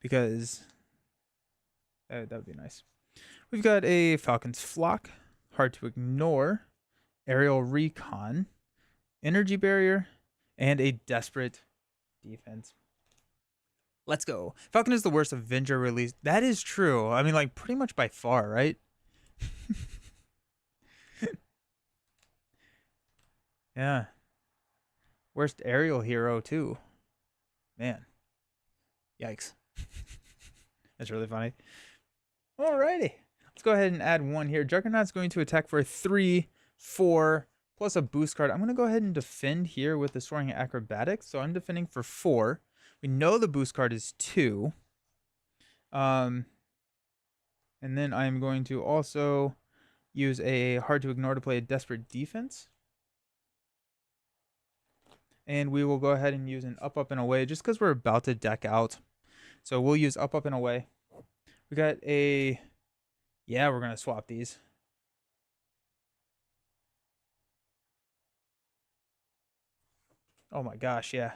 Speaker 1: Because that would be nice. We've got a Falcon's Flock. Hard to Ignore. Aerial Recon. Energy Barrier. And a Desperate Defense. Let's go. Falcon is the worst Avenger release. That is true. I mean, like, pretty much by far, right? Yeah. Worst aerial hero, too. Man. Yikes. That's really funny. Alrighty. Let's go ahead and add 1 here. Juggernaut's going to attack for 3, 4, plus a boost card. I'm going to go ahead and defend here with the Soaring Acrobatics. So I'm defending for 4. We know the boost card is 2. And then I'm going to also use a Hard to Ignore to play a Desperate Defense. And we will go ahead and use an up, and away just because we're about to deck out. So we'll use up, and away. We got a... Yeah, we're going to swap these. Oh my gosh, yeah.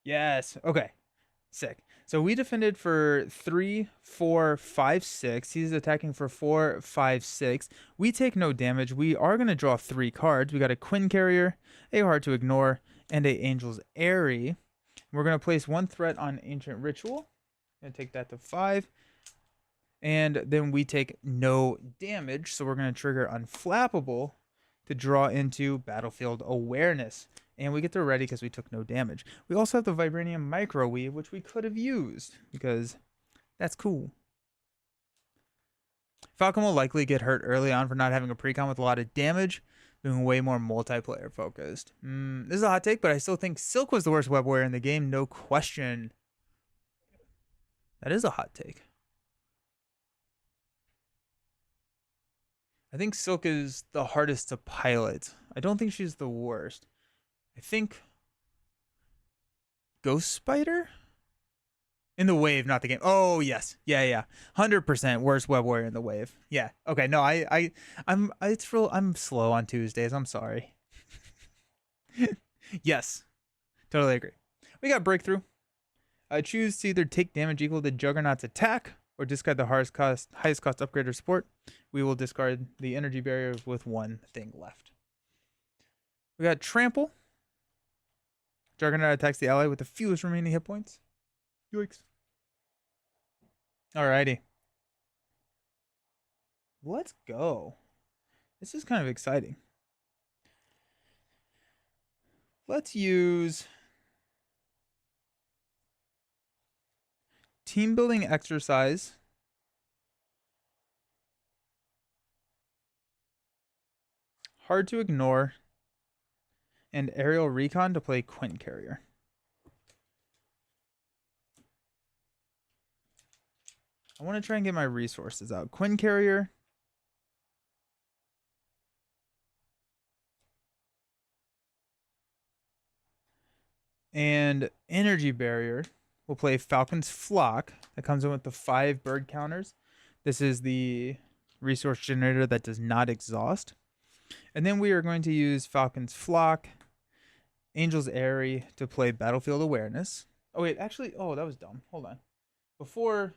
Speaker 1: Yes. Okay. Sick. So we defended for 3, 4, 5, 6. He's attacking for 4, 5, 6. We take no damage. We are going to draw 3 cards. We got a Quinn Carrier, a Hard to Ignore, and a Angel's Airy. We're going to place 1 threat on Ancient Ritual. Going to take that to 5. And then we take no damage. So we're going to trigger Unflappable to draw into Battlefield Awareness. And we get to ready because we took no damage. We also have the Vibranium Microweave, which we could have used because that's cool. Falcon will likely get hurt early on for not having a precon with a lot of damage, being way more multiplayer focused. This is a hot take, but I still think Silk was the worst web warrior in the game, no question. That is a hot take. I think Silk is the hardest to pilot. I don't think she's the worst. I think Ghost Spider? In the wave, not the game. Oh, yes. Yeah. 100% worst web warrior in the wave. Yeah. Okay, no, I'm slow on Tuesdays. I'm sorry. Yes. Totally agree. We got Breakthrough. I choose to either take damage equal to Juggernaut's attack or discard the highest cost upgrade or support. We will discard the energy barrier with 1 thing left. We got Trample. Juggernaut attacks the ally with the fewest remaining hit points. Yikes. Alrighty. Let's go. This is kind of exciting. Let's use Team Building Exercise. Hard to Ignore. And Aerial Recon to play Quinn Carrier. I want to try and get my resources out. Quinn Carrier. And Energy Barrier. We'll play Falcon's Flock. That comes in with the 5 bird counters. This is the resource generator that does not exhaust. And then we are going to use Falcon's Flock, Angel's Airy to play Battlefield Awareness. Oh, wait, actually, oh, that was dumb. Hold on. Before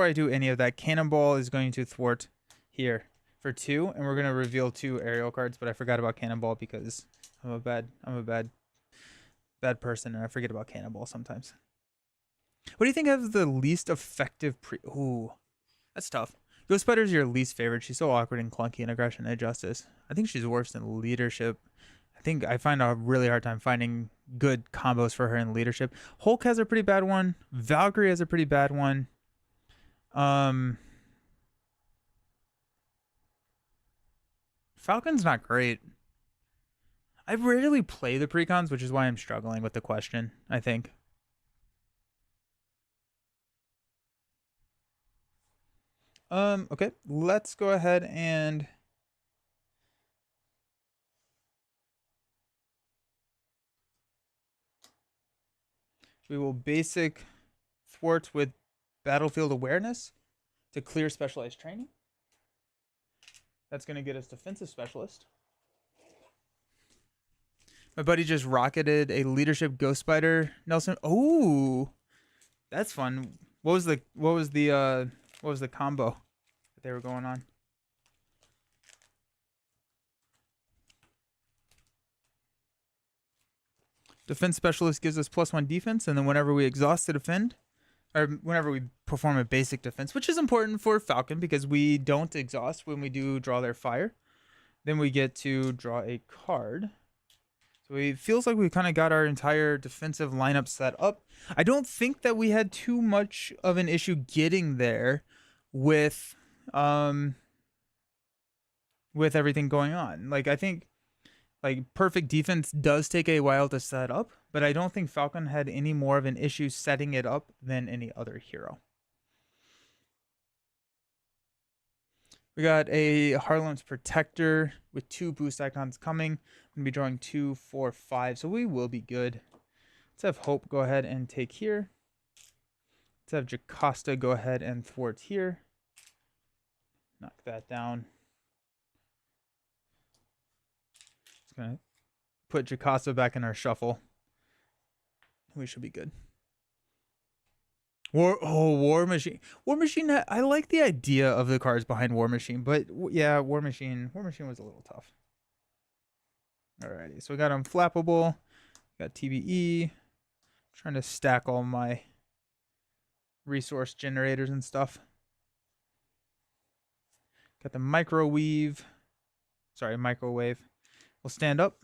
Speaker 1: I do any of that, Cannonball is going to thwart here for 2, and we're going to reveal 2 aerial cards, but I forgot about Cannonball because I'm a bad person, and I forget about Cannonball sometimes. What do you think of the least effective Ooh, that's tough. Ghost Spider is your least favorite. She's so awkward and clunky in Aggression and Justice. I think she's worse in Leadership. I think I find a really hard time finding good combos for her in Leadership. Hulk has a pretty bad one. Valkyrie has a pretty bad one. Falcon's not great. I rarely play the precons, which is why I'm struggling with the question, I think. Okay, let's go ahead and we will basic thwart with battlefield awareness to clear specialized training. That's going to get us defensive specialist. My buddy just rocketed a leadership ghost spider, Nelson. Oh, that's fun. What was the combo that they were going on? Defense specialist gives us +1 defense, and then whenever we exhaust to defend, or whenever we perform a basic defense, which is important for Falcon because we don't exhaust when we do draw their fire, then we get to draw a card. So it feels like we kind of got our entire defensive lineup set up. I don't think that we had too much of an issue getting there with everything going on. Like I think like perfect defense does take a while to set up, but I don't think Falcon had any more of an issue setting it up than any other hero. We got a Harlem's Protector with 2 boost icons coming. I'm going to be drawing 2, 4, 5, so we will be good. Let's have Hope go ahead and take here. Let's have Jocasta go ahead and thwart here. Knock that down. Just going to put Jocasta back in our shuffle. We should be good. War Machine. War Machine, I like the idea of the cards behind War Machine, but yeah, War Machine was a little tough. Alrighty, so we got Unflappable, got TBE. Trying to stack all my resource generators and stuff. Got the Microwave. We'll stand up.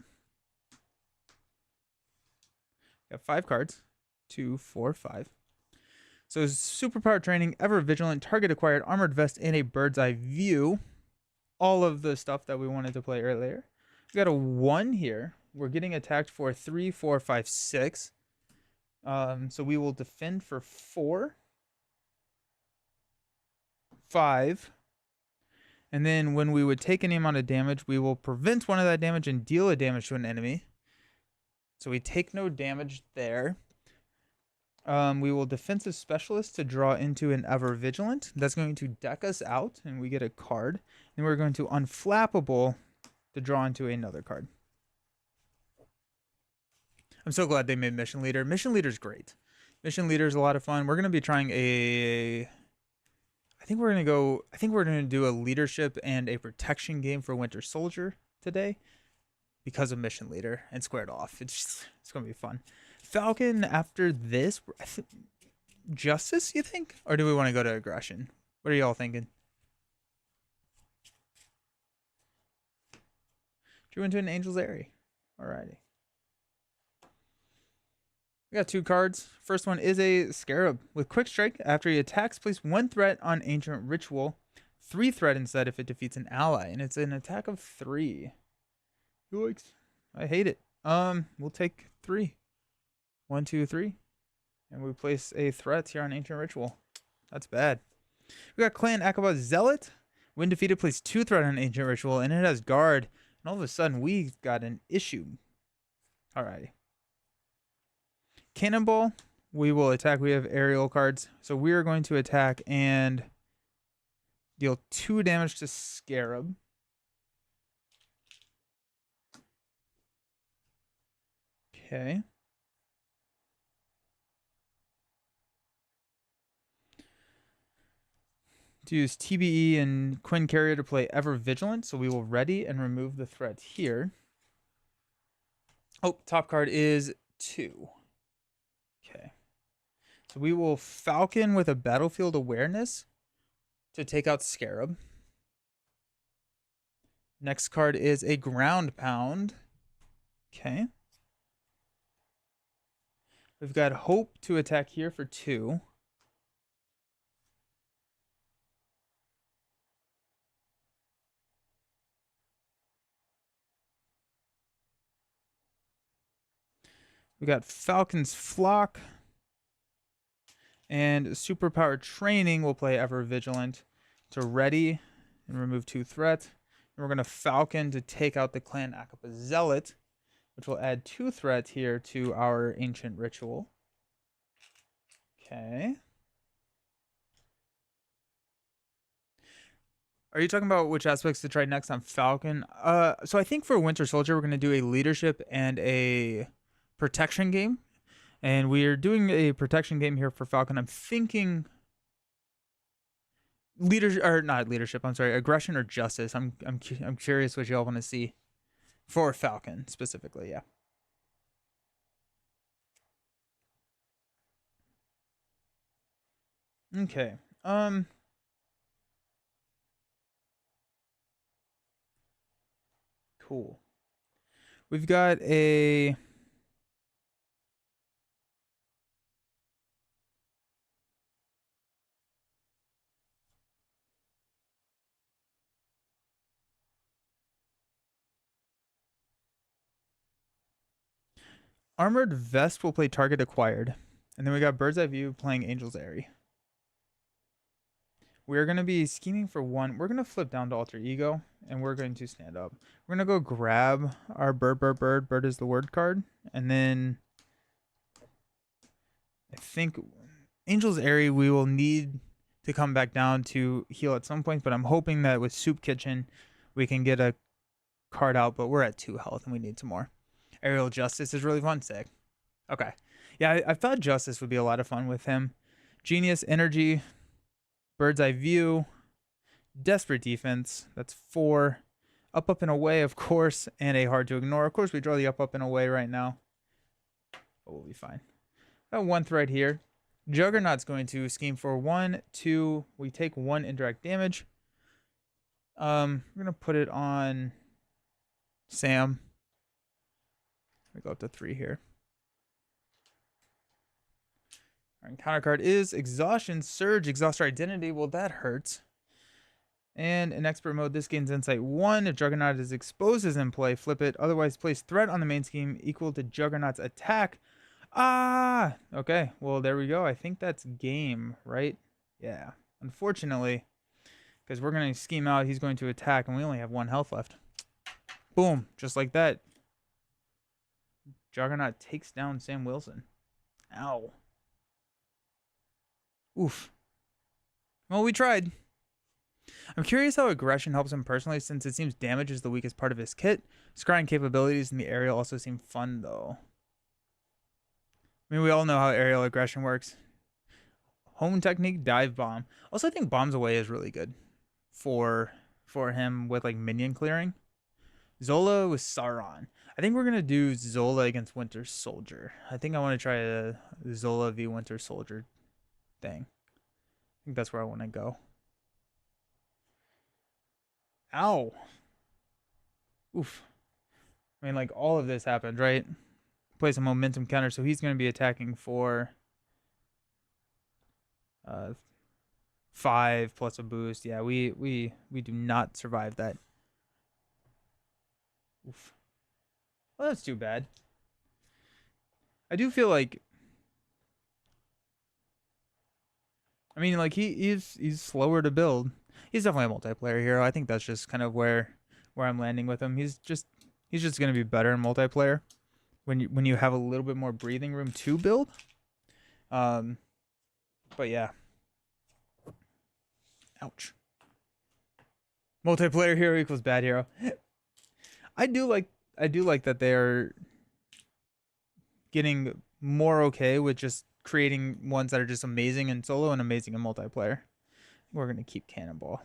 Speaker 1: Got 5 cards. 2, 4, 5. So superpower training, ever vigilant, target acquired, armored vest, and a bird's eye view. All of the stuff that we wanted to play earlier. We got a 1 here. We're getting attacked for 3, 4, 5, 6. So we will defend for 4, 5. And then when we would take any amount of damage, we will prevent 1 of that damage and deal a damage to an enemy. So we take no damage there. We will defensive specialist to draw into an ever vigilant. That's going to deck us out, and we get a card. And we're going to unflappable to draw into another card. I'm so glad they made Mission Leader. Mission Leader's great. Mission Leader's a lot of fun. We're going to be trying I think we're going to do a leadership and a protection game for Winter Soldier today because of Mission Leader and squared off. It's going to be fun. Falcon after this, Justice, you think? Or do we want to go to Aggression? What are y'all thinking? Drew into an Angel's Airy. Alrighty. We got 2 cards. First one is a Scarab. With Quick Strike, after he attacks, place 1 threat on Ancient Ritual. 3 threat instead if it defeats an ally. And it's an attack of 3. Yikes. I hate it. We'll take 3. 1, 2, 3. And we place a threat here on Ancient Ritual. That's bad. We got Clan Akaba Zealot. When defeated, place 2 threat on Ancient Ritual, and it has Guard. And all of a sudden, we got an issue. Alrighty. Cannonball. We will attack. We have aerial cards. So we are going to attack and deal 2 damage to Scarab. Okay. To use TBE and Quinn Carrier to play Ever Vigilant, so we will ready and remove the threat here. Oh, top card is 2. Okay. So we will Falcon with a Battlefield Awareness to take out Scarab. Next card is a Ground Pound. Okay. We've got Hope to attack here for 2. We got Falcon's Flock. And Superpower Training will play Ever Vigilant to ready and remove 2 threats. And we're going to Falcon to take out the Clan Akapa Zealot, which will add 2 threats here to our Ancient Ritual. Okay. Are you talking about which aspects to try next on Falcon? So I think for Winter Soldier, we're going to do a leadership and a protection game. And we are doing a protection game here for Falcon. I'm thinking leadership, or not leadership, I'm sorry, aggression or justice. I'm curious what y'all want to see for Falcon specifically, yeah. Okay. Cool. We've got a Armored Vest will play target acquired. And then we got Bird's Eye View playing Angel's Airy. We're going to be scheming for 1. We're going to flip down to Alter Ego, and we're going to stand up. We're going to go grab our Bird. Bird is the word card. And then I think Angel's Airy we will need to come back down to heal at some point, but I'm hoping that with Soup Kitchen we can get a card out, but we're at 2 health and we need some more. Aerial Justice is really fun. Sick. Okay. Yeah, I thought Justice would be a lot of fun with him. Genius Energy, Bird's Eye View, Desperate Defense. That's 4. Up and Away, of course, and a Hard to Ignore. Of course, we draw the up and away right now, but we'll be fine. Got 1 thread here. Juggernaut's going to scheme for 1, 2. We take 1 indirect damage. We're gonna put it on Sam. We go up to 3 here. Our encounter card is Exhaustion Surge, Exhauster Identity. Well, that hurts. And in expert mode, this gains insight 1. If Juggernaut is exposed as in play, flip it. Otherwise, place threat on the main scheme equal to Juggernaut's attack. Ah! Okay, well, there we go. I think that's game, right? Yeah. Unfortunately, because we're going to scheme out, he's going to attack, and we only have 1 health left. Boom. Just like that. Juggernaut takes down Sam Wilson. Ow. Oof. Well, we tried. I'm curious how aggression helps him personally, since it seems damage is the weakest part of his kit. Scrying capabilities in the aerial also seem fun, though. I mean, we all know how aerial aggression works. Home technique, dive bomb. Also, I think bombs away is really good for him with like minion clearing. Zola with Sauron. I think we're gonna do Zola against Winter Soldier. I think I want to try a Zola v Winter Soldier thing. I think that's where I want to go. Ow. Oof. I mean, like, all of this happened, right? Plays a momentum counter, so he's going to be attacking for 5 plus a boost. Yeah, we do not survive that. Oof. Well, that's too bad. I do feel like, I mean, like, he's slower to build. He's definitely a multiplayer hero. I think that's just kind of where I'm landing with him. He's just going to be better in multiplayer when you have a little bit more breathing room to build. But yeah. Ouch. Multiplayer hero equals bad hero. I do like that they're getting more okay with just creating ones that are just amazing in solo and amazing in multiplayer. We're gonna keep Cannonball.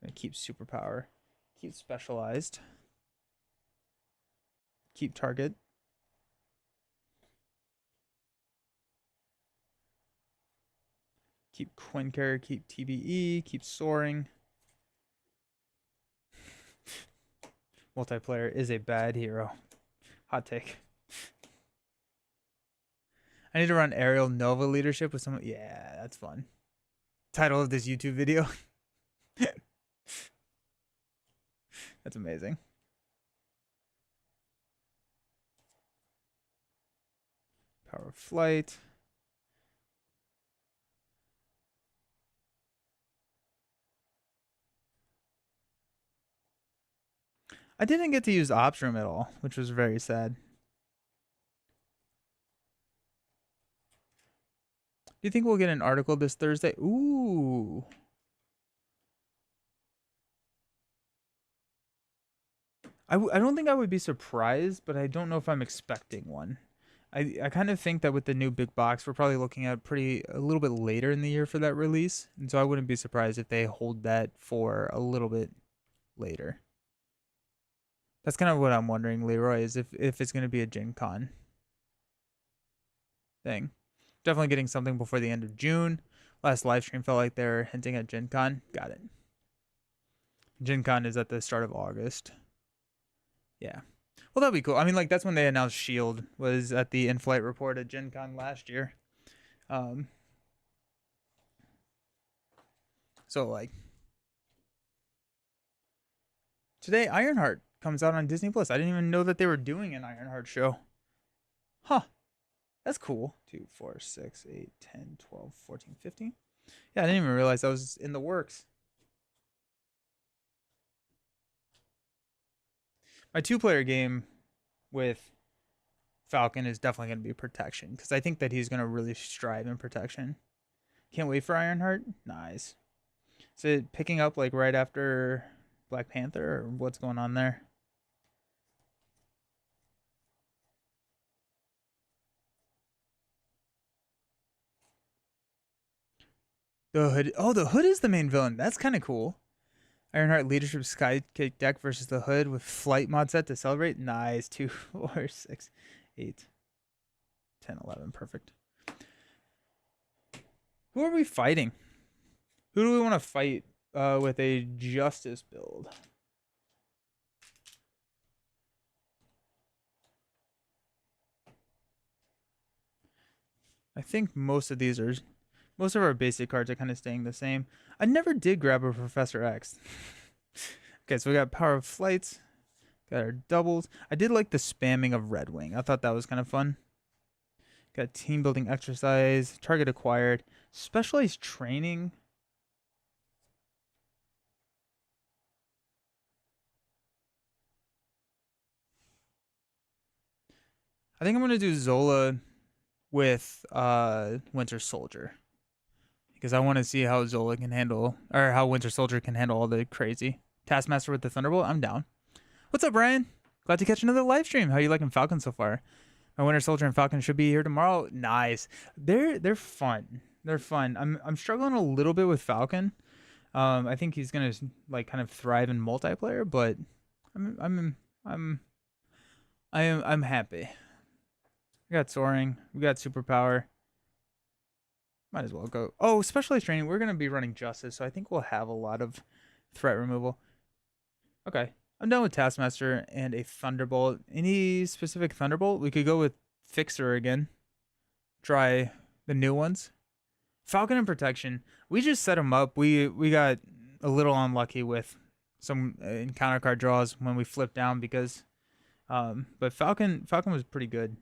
Speaker 1: We're gonna keep Superpower. Keep Specialized. Keep Target. Keep Quinker. Keep TBE. Keep Soaring. Multiplayer is a bad hero. Hot take. I need to run aerial Nova leadership with someone. Yeah, that's fun. Title of this YouTube video. That's amazing. flight. I didn't get to use Ops Room at all, which was very sad. Do you think we'll get an article this Thursday? Ooh. I don't think I would be surprised, but I don't know if I'm expecting one. I kind of think that with the new big box, we're probably looking at a little bit later in the year for that release. And so I wouldn't be surprised if they hold that for a little bit later. That's kind of what I'm wondering, Leroy, is if it's going to be a Gen Con thing. Definitely getting something before the end of June. Last live stream felt like they're hinting at Gen Con. Got it. Gen Con is at the start of August. Yeah. Well, that'd be cool. I mean, like, that's when they announced S.H.I.E.L.D. was at the in-flight report at Gen Con last year. So, like, today Ironheart comes out on Disney Plus. I didn't even know that they were doing an Ironheart show. Huh. That's cool. 2, 4, 6, 8, 10, 12, 14, 15. Yeah, I didn't even realize that was in the works. My 2-player game with Falcon is definitely going to be Protection, because I think that he's going to really strive in Protection. Can't wait for Ironheart. Nice. Is it picking up like right after Black Panther, or what's going on there? The Hood. Oh, the Hood is the main villain. That's kind of cool. Ironheart Leadership Skykick deck versus the Hood with Flight mod set to celebrate. Nice. 2, 4, 6, 8, 10, 11. Perfect. Who are we fighting? Who do we want to fight with a Justice build? I think most of our basic cards are kind of staying the same. I never did grab a Professor X. Okay, so we got Power of Flights. Got our doubles. I did like the spamming of Red Wing. I thought that was kind of fun. Got team building exercise, target acquired, specialized training. I think I'm gonna do Zola with Winter Soldier, because I want to see how Zola can handle, or how Winter Soldier can handle all the crazy. Taskmaster with the Thunderbolt. I'm down. What's up, Brian? Glad to catch another live stream. How you liking Falcon so far? My Winter Soldier and Falcon should be here tomorrow. Nice. They're fun. They're fun. I'm struggling a little bit with Falcon. I think he's gonna like kind of thrive in multiplayer, but I'm happy. We got soaring. We got superpower. Might as well go. Oh, specialized training. We're gonna be running Justice, so I think we'll have a lot of threat removal. Okay. I'm done with Taskmaster and a Thunderbolt. Any specific Thunderbolt? We could go with Fixer again. Try the new ones. Falcon and Protection. We just set them up. We got a little unlucky with some encounter card draws when we flipped down because but Falcon was pretty good.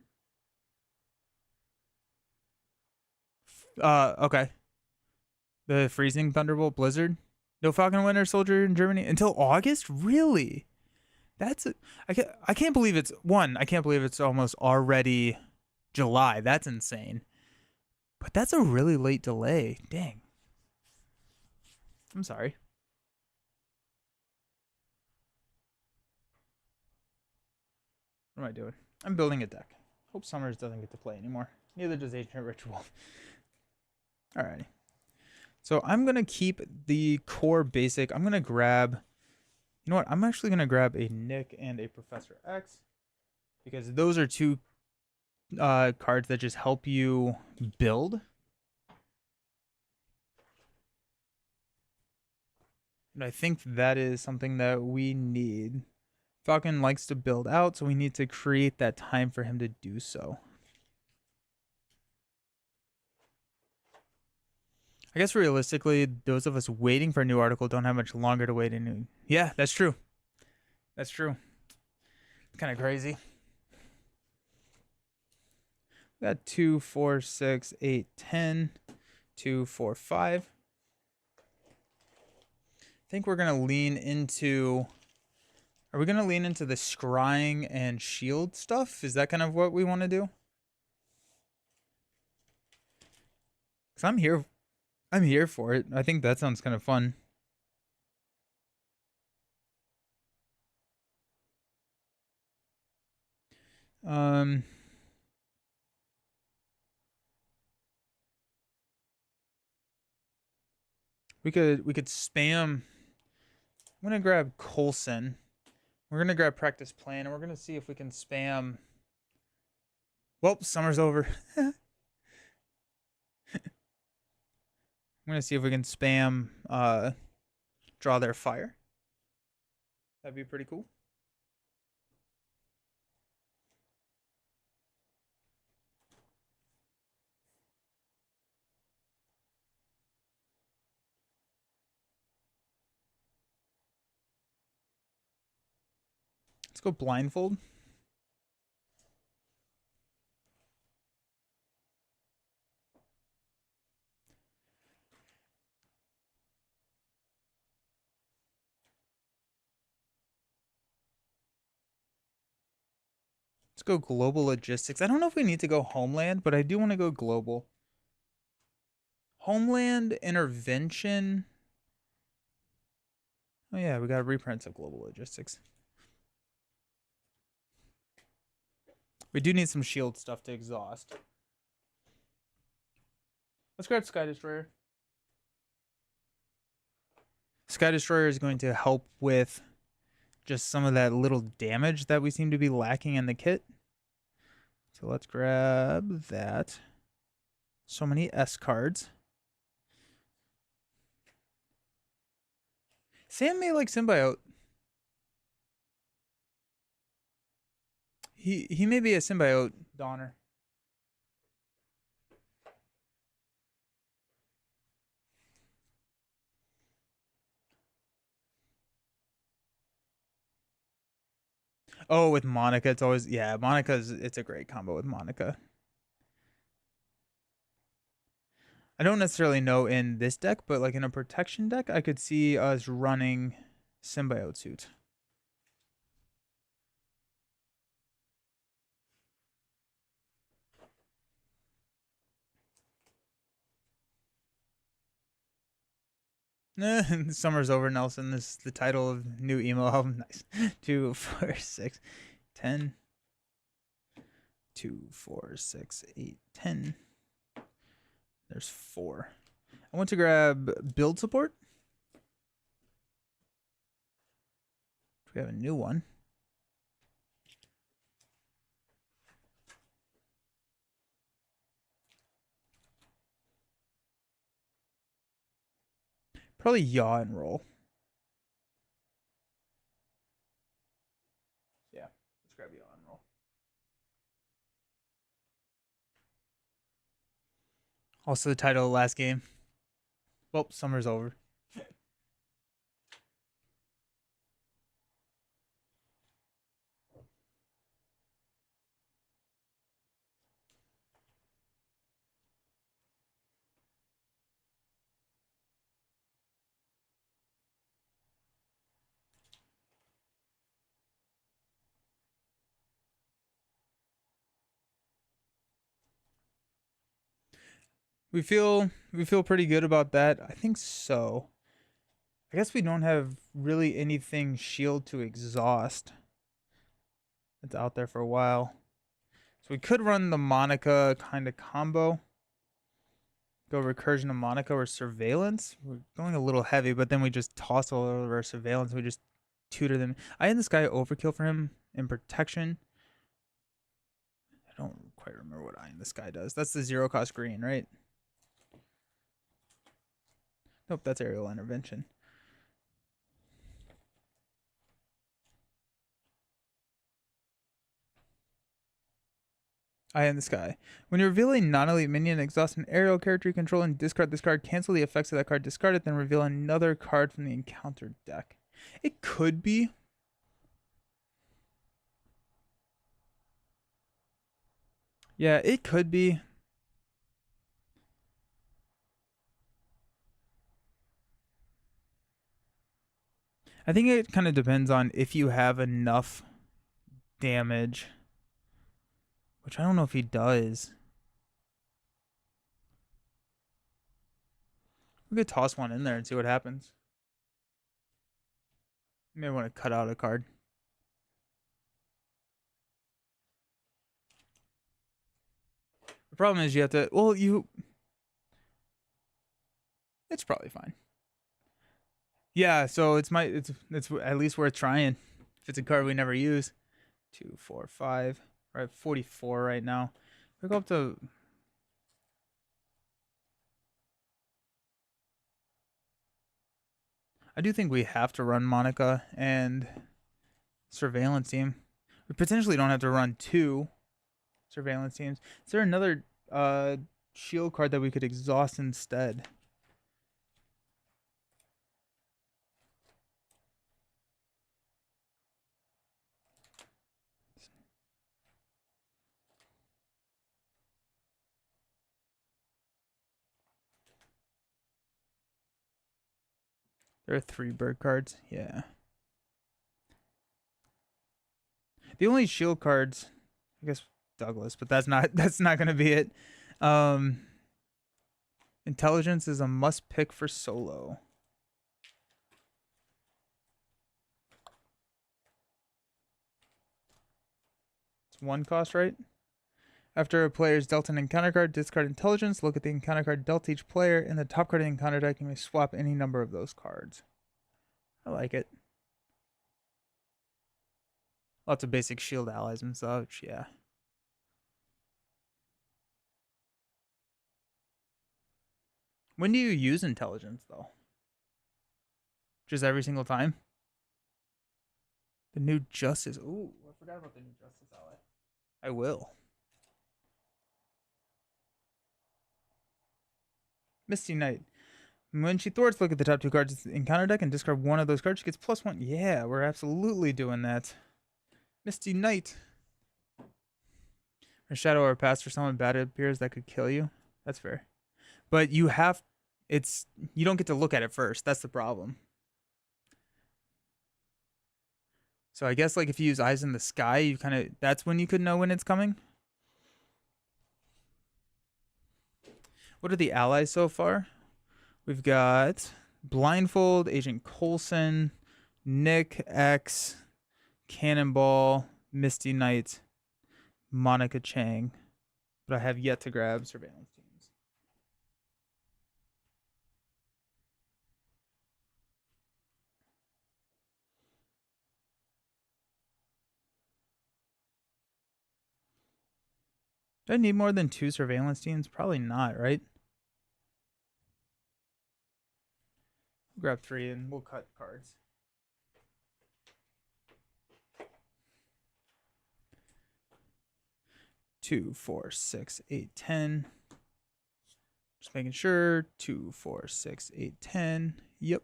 Speaker 1: Okay. The freezing Thunderbolt Blizzard. No Falcon Winter Soldier in Germany until August? Really? I can't believe it's I can't believe it's almost already July. That's insane. But that's a really late delay. Dang. I'm sorry. What am I doing? I'm building a deck. Hope Summers doesn't get to play anymore. Neither does Ancient Ritual. Alrighty. So I'm going to keep the core basic. I'm going to grab... You know what? I'm actually going to grab a Nick and a Professor X, because those are two cards that just help you build. And I think that is something that we need. Falcon likes to build out, so we need to create that time for him to do so. I guess realistically, those of us waiting for a new article don't have much longer to wait. Yeah, that's true. That's true. It's kind of crazy. We got 2, 4, 6, 8, 10, 2, 4, 5. I think we're going to lean into... Are we going to lean into the scrying and shield stuff? Is that kind of what we want to do? Because I'm here for it. I think that sounds kind of fun. We could spam. I'm gonna grab Coulson. We're gonna grab practice plan, and we're gonna see if we can spam. Well, summer's over. I'm gonna see if we can spam draw their fire. That'd be pretty cool. Let's go blindfold. Let's go global logistics. I don't know if we need to go homeland, but I do want to go global. Homeland intervention. Oh yeah, we got reprints of global logistics. We do need some shield stuff to exhaust. Let's grab Sky Destroyer. Sky Destroyer is going to help with just some of that little damage that we seem to be lacking in the kit. So let's grab that. So many S cards. Sam may like Symbiote. He may be a Symbiote Donner. Oh, with Monica, it's always it's a great combo with Monica. I don't necessarily know in this deck, but like in a protection deck, I could see us running Symbiote Suit. Summer's over, Nelson. This is the title of new emo album. Nice. 2, 4, 6, 10. 2, 4, 6, 8, 10. There's 4. I want to grab build support. We have a new one. Probably yaw and roll. Yeah, let's grab yaw and roll. Also the title of the last game. Well, summer's over. We feel pretty good about that. I think so. I guess we don't have really anything shield to exhaust. It's out there for a while. So we could run the Monica kind of combo. Go recursion of Monica or surveillance. We're going a little heavy, but then we just toss all of our surveillance. We just tutor them. I had this guy overkill for him in protection. I don't quite remember what Eye in the Sky does. That's the 0 cost green, right? Nope, that's aerial intervention. Eye in the Sky. When you're revealing non-elite minion, exhaust an aerial character you control and discard this card. Cancel the effects of that card. Discard it, then reveal another card from the encounter deck. It could be. Yeah, it could be. I think it kind of depends on if you have enough damage, which I don't know if he does. We could toss one in there and see what happens. You may want to cut out a card. The problem is you have to. Well, it's probably fine. Yeah, so it's at least worth trying. If it's a card we never use. 2, 4, 5. We're at 44 right now. We go up to. I do think we have to run Monica and Surveillance Team. We potentially don't have to run 2 Surveillance Teams. Is there another shield card that we could exhaust instead? There are 3 bird cards. Yeah. The only shield cards, I guess Douglas, but that's not gonna be it. Intelligence is a must pick for solo. It's 1 cost, right? After a player is dealt an encounter card, discard intelligence, look at the encounter card dealt to each player, and the top card of the encounter deck, you may swap any number of those cards. I like it. Lots of basic shield allies and such, yeah. When do you use intelligence, though? Just every single time? The new Justice. Ooh, I forgot about the new Justice ally. I will. Misty Knight. When she thwarts, look at the top 2 cards in encounter deck and discard one of those cards. She gets +1. Yeah, we're absolutely doing that. Misty Knight. A shadow or pass for someone bad appears that could kill you. That's fair. But you don't get to look at it first. That's the problem. So I guess like if you use Eyes in the Sky, that's when you could know when it's coming. What are the allies so far? We've got Blindfold, Agent Coulson, Nick X, Cannonball, Misty Knight, Monica Chang. But I have yet to grab Surveillance Teams. Do I need more than 2 Surveillance Teams? Probably not, right? We'll grab 3 and we'll cut cards. Two, 4, 6, 8, 10. Just making sure. 2, 4, 6, 8, 10. Yep.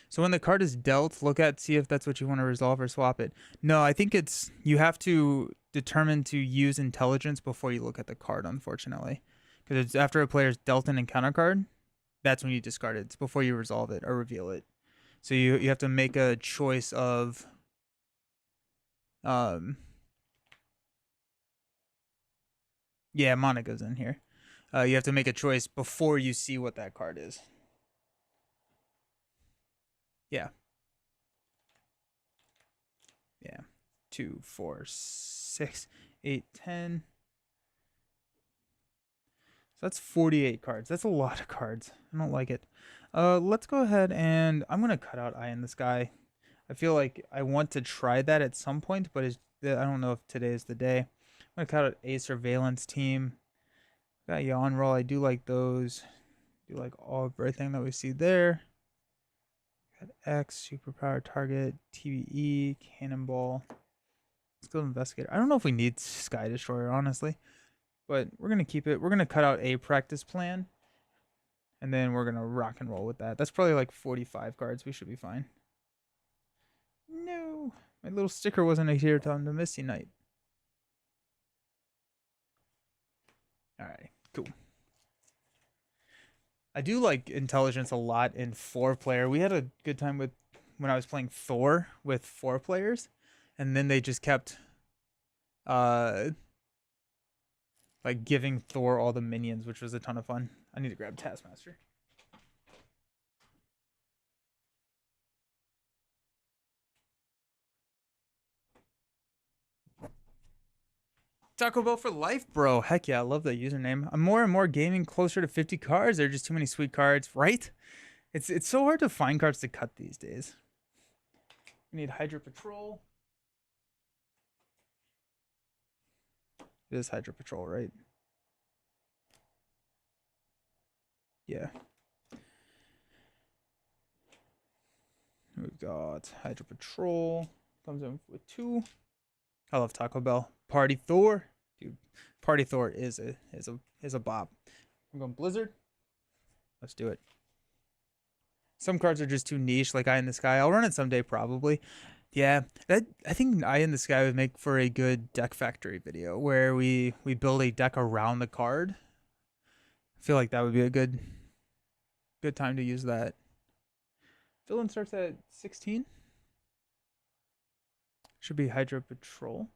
Speaker 1: So when the card is dealt, see if that's what you want to resolve or swap it. No, I think you have to determine to use intelligence before you look at the card, unfortunately. Because it's after a player's dealt an encounter card, that's when you discard it. It's before you resolve it or reveal it. So you have to make a choice of yeah, Monica's in here. You have to make a choice before you see what that card is. Yeah. Yeah. 2, 4, 6, 8, 10. So that's 48 cards. That's a lot of cards. I don't like it. Let's go ahead and I'm going to cut out Eye in the Sky. I feel like I want to try that at some point, but I don't know if today is the day. I'm going to cut out a Surveillance Team. Got Yawn Roll. I do like those. Do like everything that we see there. Got X, Superpower Target, TVE, Cannonball. Let's go Investigator. I don't know if we need Sky Destroyer, honestly. But we're going to keep it. We're going to cut out a practice plan. And then we're going to rock and roll with that. That's probably like 45 cards. We should be fine. No. My little sticker wasn't adhered on the Misty Knight. All right, cool. I do like intelligence a lot in 4-player. We had a good time with when I was playing Thor with 4 players, and then they just kept uh like giving Thor all the minions, which was a ton of fun. I need to grab Taskmaster. Taco Bell for life, bro. Heck yeah, I love that username. I'm more and more gaming closer to 50 cards. There are just too many sweet cards, right? It's so hard to find cards to cut these days. We need Hydra Patrol. It is Hydra Patrol, right? Yeah. We've got Hydra Patrol. Comes in with 2. I love Taco Bell. Party Thor. Dude, Party Thor is a bop. I'm going Blizzard. Let's do it. Some cards are just too niche, like Eye in the Sky. I'll run it someday, probably. Yeah, I think Eye in the Sky would make for a good deck factory video where we build a deck around the card. I feel like that would be a good time to use that. Villain starts at 16. Should be Hydra Patrol.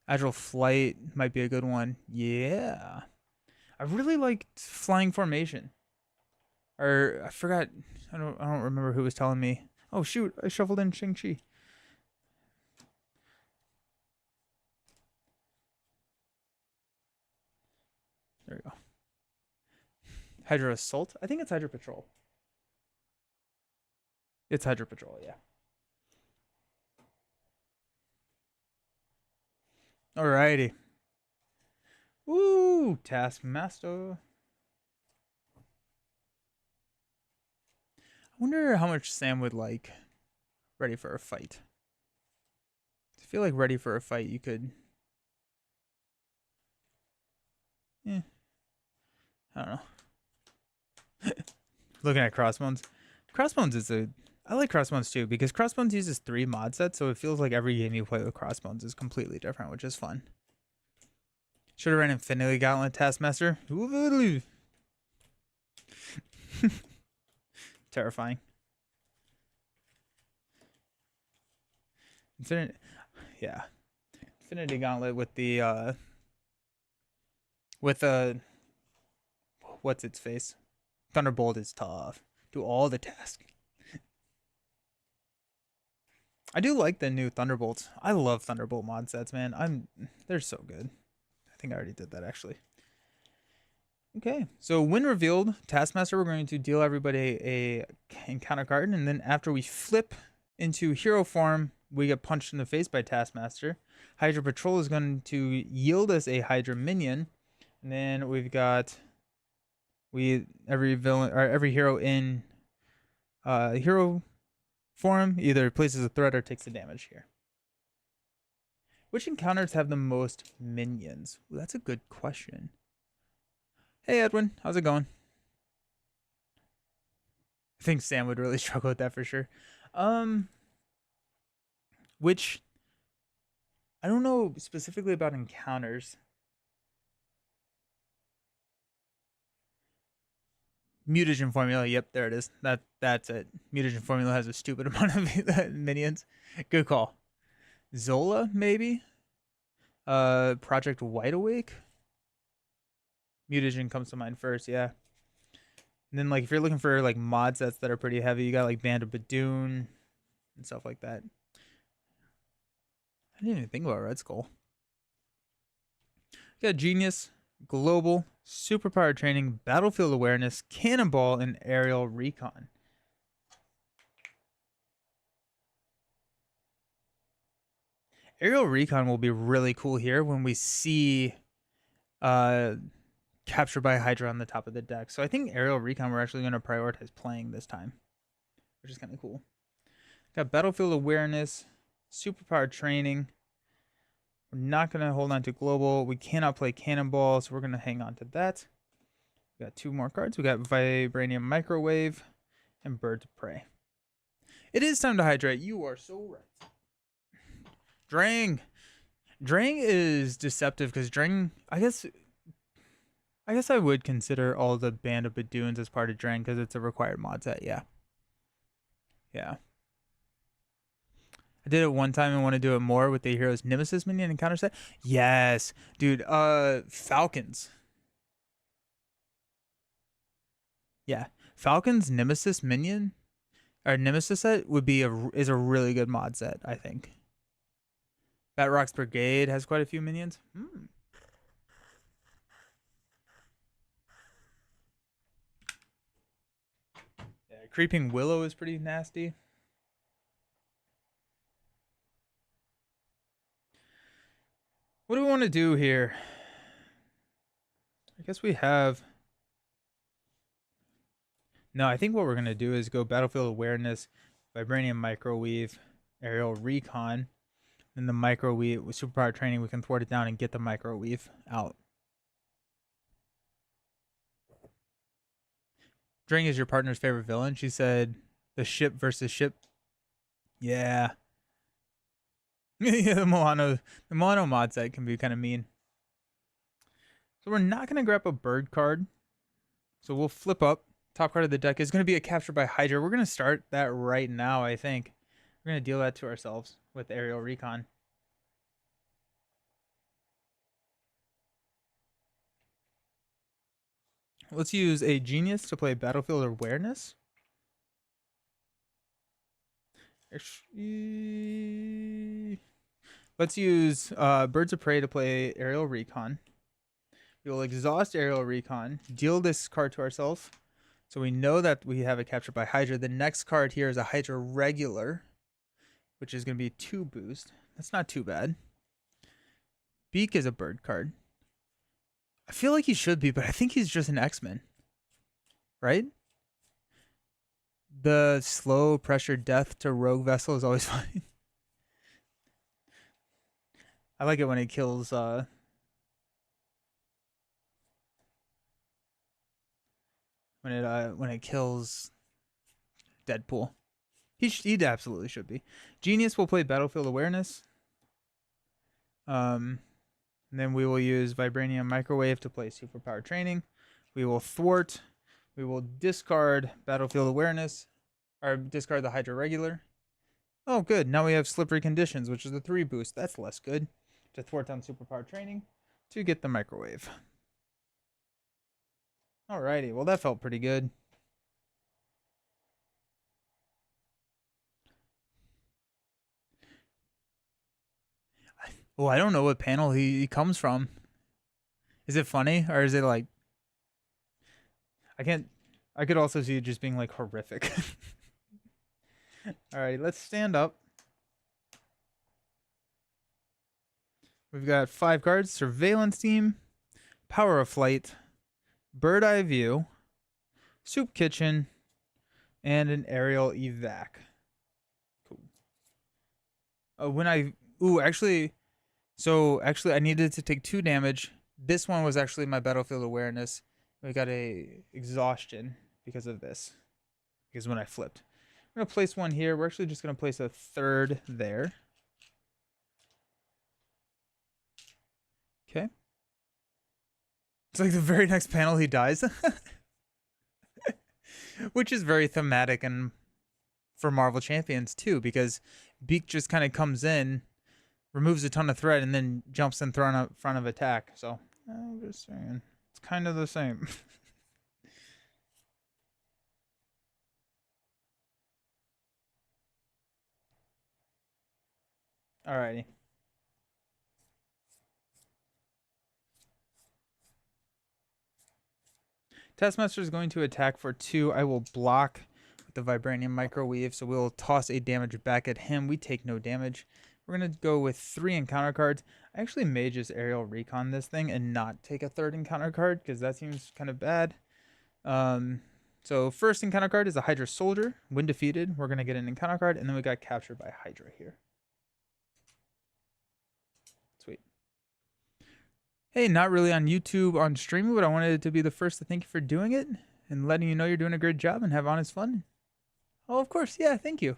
Speaker 1: Agile Flight might be a good one. Yeah. I really liked Flying Formation. Or I forgot. I don't remember who was telling me. Oh shoot! I shuffled in Shang-Chi. There we go. Hydra Assault. I think it's Hydra Patrol. It's Hydra Patrol. Yeah. Alrighty. Woo! Taskmaster. I wonder how much Sam would like Ready for a Fight. I feel like Ready for a Fight you could... I don't know. Looking at Crossbones. Crossbones is a... I like Crossbones too, because Crossbones uses 3 mod sets, so it feels like every game you play with Crossbones is completely different, which is fun. Should have ran Infinity Gauntlet Taskmaster. Terrifying. Yeah. Infinity Gauntlet with the what's its face? Thunderbolt is tough. Do all the tasks. I do like the new Thunderbolts. I love Thunderbolt mod sets, man. They're so good. I think I already did that actually. Okay, so when revealed, Taskmaster, we're going to deal everybody a encounter card, and then after we flip into hero form, we get punched in the face by Taskmaster. Hydra Patrol is going to yield us a Hydra minion, and then we've got every villain or every hero in hero form either places a threat or takes the damage here. Which encounters have the most minions? Ooh, that's a good question. Hey Edwin, how's it going? I think Sam would really struggle with that for sure. Which I don't know specifically about encounters. Mutagen formula, yep, there it is. That's it. Mutagen formula has a stupid amount of minions. Good call. Zola, maybe? Project Wide Awake? Mutagen comes to mind first, yeah. And then like if you're looking for like mod sets that are pretty heavy, you got like Band of Badoon and stuff like that. I didn't even think about Red Skull. You got Genius, Global, Superpower Training, Battlefield Awareness, Cannonball, and Aerial Recon. Aerial Recon will be really cool here when we see Captured by Hydra on the top of the deck. So I think Aerial Recon we're actually going to prioritize playing this time, which is kind of cool. Got Battlefield Awareness, Superpower Training. We're not going to hold on to Global. We cannot play Cannonball, so we're going to hang on to that. We got 2 more cards. We got Vibranium Microwave and Bird of Prey. It is time to hydrate. You are so right. Drang. Drang is deceptive because Drang, I guess I would consider all the Band of Badoons as part of Drang because it's a required mod set. Yeah, yeah. I did it one time and want to do it more with the Heroes Nemesis minion and counter set. Yes, dude. Falcons. Yeah, Falcons Nemesis minion or Nemesis set would be is a really good mod set. I think. Batrock's Brigade has quite a few minions. Yeah, Creeping Willow is pretty nasty. What do we want to do here? I guess we have. No, I think what we're gonna do is go Battlefield Awareness, Vibranium Microwave, Aerial Recon, and the Microwave with Superpower Training. We can thwart it down and get the Microwave out. Dring is your partner's favorite villain. She said the ship versus ship. Yeah. Yeah, the Moano mod set can be kind of mean. So we're not gonna grab a bird card. So we'll flip up. Top card of the deck is gonna be a Capture by Hydra. We're gonna start that right now, I think. We're gonna deal that to ourselves with Aerial Recon. Let's use a Genius to play Battlefield Awareness. Let's use Birds of Prey to play Aerial Recon. We will exhaust Aerial Recon, deal this card to ourselves. So we know that we have a Capture by Hydra. The next card here is a Hydra Regular, which is going to be 2 boost. That's not too bad. Beak is a bird card. I feel like he should be, but I think he's just an X-Men. Right? The slow pressure death to Rogue Vessel is always fine. I like it when it kills when it kills Deadpool. He absolutely should be. Genius will play Battlefield Awareness. And then we will use Vibranium Microwave to play Superpower Training. We will thwart. We will discard Battlefield Awareness, or discard the Hydra Regular. Oh, good. Now we have Slippery Conditions, which is a 3 boost. That's less good. To thwart on Superpower Training to get the Microwave. Alrighty, well that felt pretty good. Oh, I don't know what panel he comes from. Is it funny or is it like I could also see it just being like horrific. Alright, let's stand up. We've got 5 cards: Surveillance Team, Power of Flight, Bird Eye View, Soup Kitchen, and an Aerial Evac. Cool. Actually, I needed to take 2 damage. This one was actually my Battlefield Awareness. We got a Exhaustion because of this. Because when I flipped. I'm going to place 1 here. We're actually just going to place a 3rd there. Okay. It's like the very next panel he dies. Which is very thematic and for Marvel Champions too, because Beak just kind of comes in, removes a ton of threat, and then jumps in front of attack. So I'm just saying, it's kind of the same. Alrighty. Taskmaster is going to attack for 2. I will block with the Vibranium Microwave, so we'll toss a damage back at him. We take no damage. We're going to go with 3 encounter cards. I actually may just Aerial Recon this thing and not take a 3rd encounter card because that seems kind of bad. So first encounter card is a Hydra Soldier. When defeated, we're going to get an encounter card, and then we got Captured by Hydra here. Sweet. Hey, not really on YouTube on stream, but I wanted to be the first to thank you for doing it and letting you know you're doing a great job and have honest fun. Oh, of course. Yeah, thank you.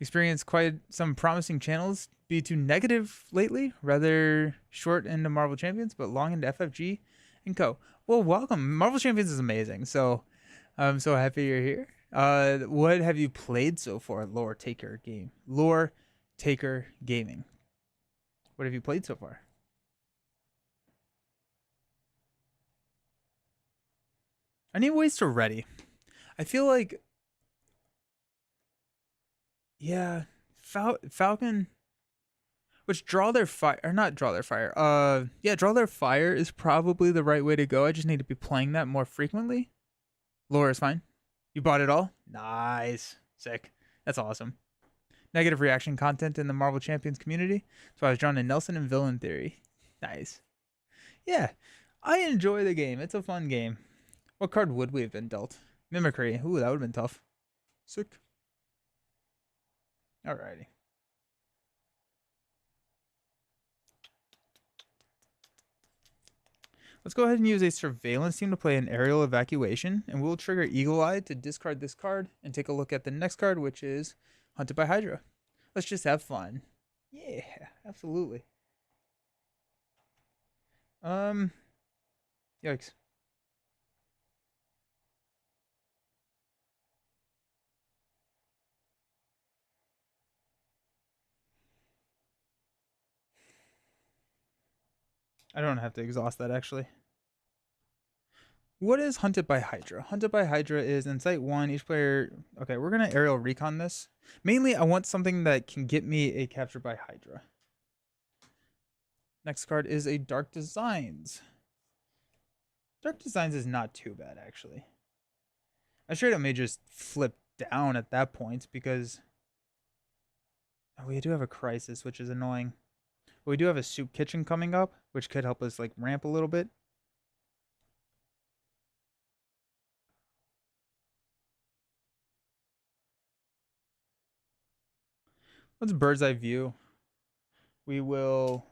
Speaker 1: Experienced quite some promising channels. B2 negative lately, rather short into Marvel Champions, but long into FFG and Co. Well, welcome. Marvel Champions is amazing, so I'm so happy you're here. What have you played so far? Lore Taker game. Lore Taker Gaming. What have you played so far? I need ways to ready. I feel like, yeah, Falcon, which draw their fire or not draw their fire. Yeah, draw their fire is probably the right way to go. I just need to be playing that more frequently. Lore is fine. You bought it all? Nice. Sick. That's awesome. Negative reaction content in the Marvel Champions community. So I was drawn to Nelson and Villain Theory. Nice. Yeah, I enjoy the game. It's a fun game. What card would we have been dealt? Mimicry. Ooh, that would have been tough. Sick. Alrighty. Let's go ahead and use a surveillance team to play an aerial evacuation, and we'll trigger Eagle Eye to discard this card and take a look at the next card, which is Hunted by Hydra. Let's just have fun. Yeah, absolutely. Yikes. I don't have to exhaust that actually. What is Hunted by Hydra? Hunted by Hydra is in Site 1, each player... Okay, we're going to aerial recon this. Mainly, I want something that can get me a Captured by Hydra. Next card is a Dark Designs. Dark Designs is not too bad, actually. I straight up may just flip down at that point because... Oh, we do have a Crisis, which is annoying. But we do have a Soup Kitchen coming up, which could help us like ramp a little bit. Let's Bird's Eye View. We will...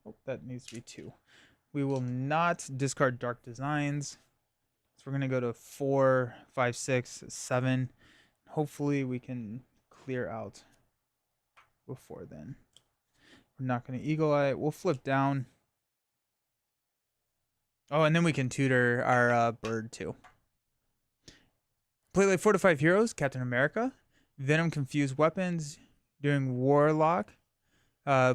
Speaker 1: Oh, that needs to be 2. We will not discard Dark Designs. So we're going to go to 4, 5, 6, 7. Hopefully we can clear out before then. We're not going to Eagle Eye. We'll flip down. Oh, and then we can tutor our bird too. Play like 4 to 5 heroes. Captain America. Venom Confused Weapons. Doing Warlock.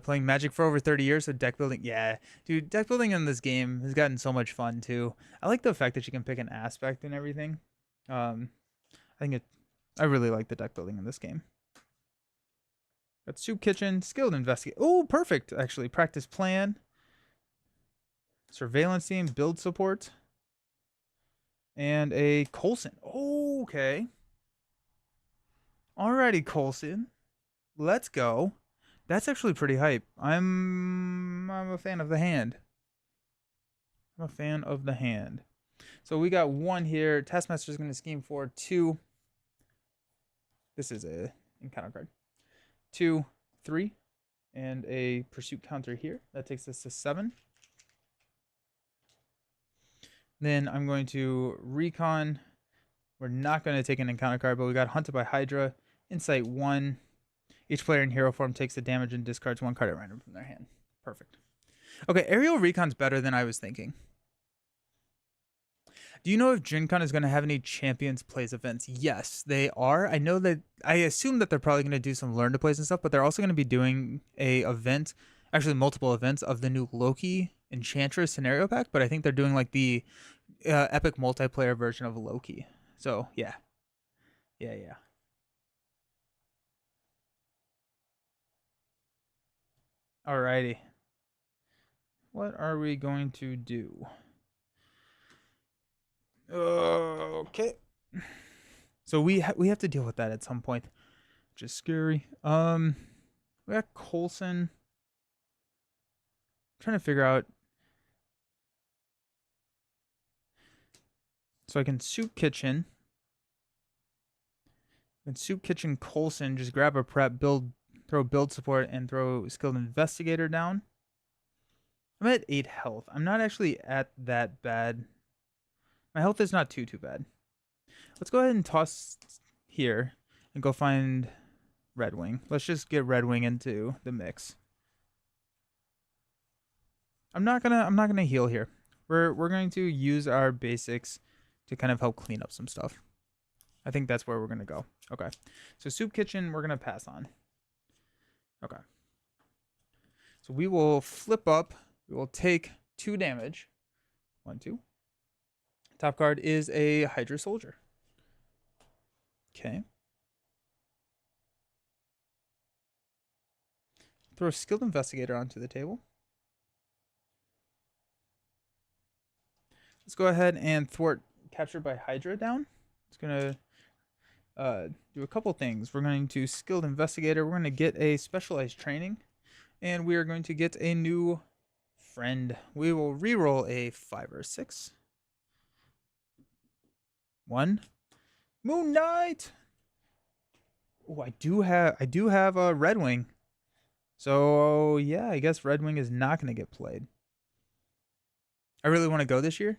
Speaker 1: Playing Magic for over 30 years, so deck building. Yeah, dude, deck building in this game has gotten so much fun too. I like the fact that you can pick an aspect and everything. I really like the deck building in this game. Got Soup Kitchen, Skilled Investigate. Oh, perfect, actually. Practice Plan. Surveillance Team, Build Support. And a Coulson. Oh, okay. Alrighty, Coulson. Let's go. That's actually pretty hype. I'm a fan of the hand. I'm a fan of the hand. So we got 1 here. Taskmaster is going to scheme for 2. This is a encounter card. 2, 3, and a pursuit counter here. That takes us to 7. Then I'm going to recon. We're not going to take an encounter card, but we got Hunted by Hydra. Insight 1. Each player in hero form takes the damage and discards 1 card at random from their hand. Perfect. Okay, aerial recon's better than I was thinking. Do you know if Gen Con is going to have any Champions Plays events? Yes, they are. I know that... I assume that they're probably going to do some Learn to Plays and stuff, but they're also going to be doing a event, actually multiple events, of the new Loki Enchantress scenario pack, but I think they're doing like the epic multiplayer version of Loki. So, yeah. Yeah. Alrighty. What are we going to do? Okay. So we have to deal with that at some point, which is scary. We got Coulson. I'm trying to figure out. So I can Soup Kitchen. And Soup Kitchen Coulson, just grab a prep, throw Build Support, and throw Skilled Investigator down. I'm at 8 health. I'm not actually at that bad. My health is not too bad. Let's go ahead and toss here and go find Red Wing. Let's just get Red Wing into the mix. I'm not gonna heal here. We're going to use our basics to kind of help clean up some stuff. I think that's where we're gonna go. Okay. So Soup Kitchen we're gonna pass on. Okay. So we will flip up. We will take 2 damage. 1, 2. Top card is a Hydra Soldier. Okay. Throw a Skilled Investigator onto the table. Let's go ahead and thwart Captured by Hydra down. It's going to do a couple things. We're going to Skilled Investigator. We're going to get a Specialized Training. And we are going to get a new friend. We will reroll a 5 or 6. 1. Moon Knight. Oh, I do have a Red Wing. So yeah, I guess Red Wing is not going to get played. I really want to go this year.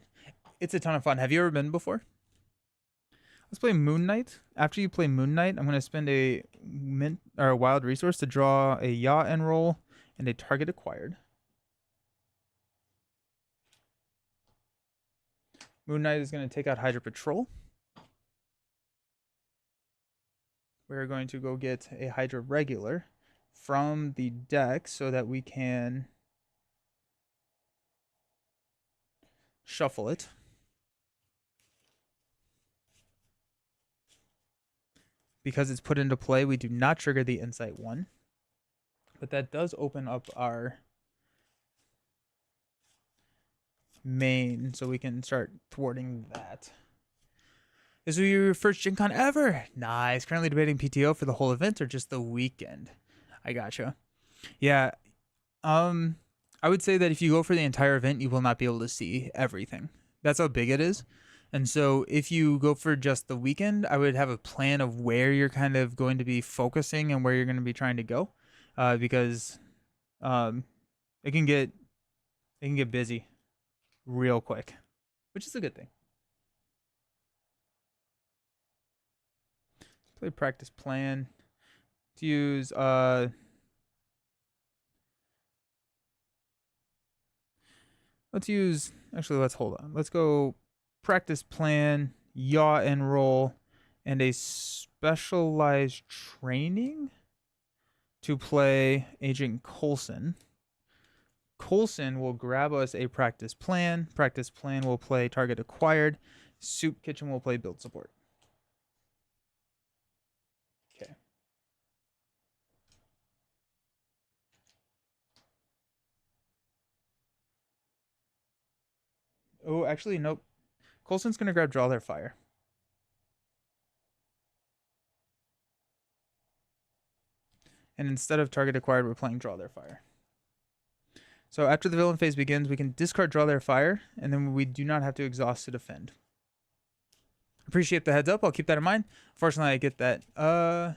Speaker 1: It's a ton of fun. Have you ever been before? Let's play Moon Knight. After you play Moon Knight, I'm going to spend a wild resource to draw a Yaw and roll and a target acquired. Moon Knight is going to take out Hydra Patrol. We're going to go get a Hydra Regular from the deck so that we can shuffle it. Because it's put into play, we do not trigger the Insight 1. But that does open up our main, so we can start thwarting that. This will be your first Gen Con ever. Nice. Currently debating PTO for the whole event or just the weekend. I gotcha. Yeah. I would say that if you go for the entire event, you will not be able to see everything. That's how big it is. And so if you go for just the weekend, I would have a plan of where you're kind of going to be focusing and where you're going to be trying to go. Because it can get busy real quick, which is a good thing. Play practice plan to use let's hold on. Let's go practice plan, Yaw and roll, and a specialized training to play Agent Coulson. Coulson will grab us a practice plan. Practice plan will play target acquired. Soup Kitchen will play build support. Okay. Oh, actually, nope. Coulson's going to grab Draw Their Fire. And instead of target acquired, we're playing Draw Their Fire. So after the villain phase begins, we can discard Draw Their Fire, and then we do not have to exhaust to defend. Appreciate the heads up. I'll keep that in mind. Fortunately, I get that. The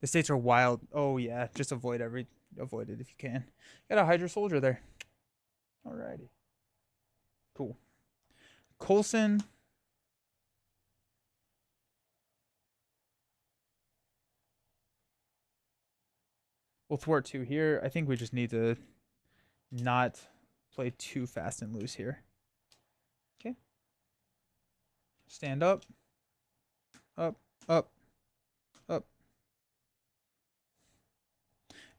Speaker 1: states are wild. Oh yeah, just avoid it if you can. Got a Hydra Soldier there. Alrighty. Cool. Coulson. We'll thwart 2 here. I think we just need to not play too fast and loose here. Okay. Stand up. Up. Up. Up.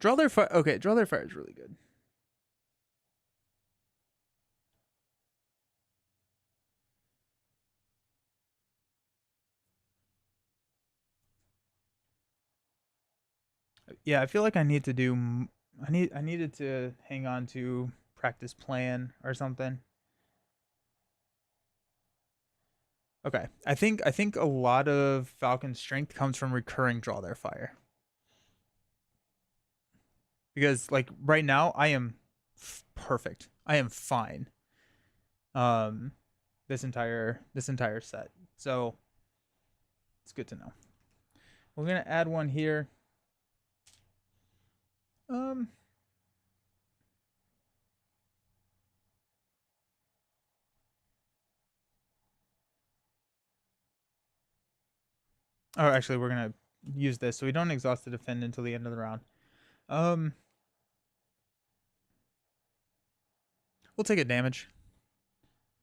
Speaker 1: Draw Their Fire. Okay, Draw Their Fire is really good. Yeah, I feel like I need to do. I needed to hang on to practice plan or something. Okay, I think a lot of Falcon's strength comes from recurring Draw Their Fire. Because like right now, I am perfect. I am fine. This entire set. So it's good to know. We're gonna add one here. Oh, actually, we're gonna use this so we don't exhaust the defend until the end of the round. We'll take a damage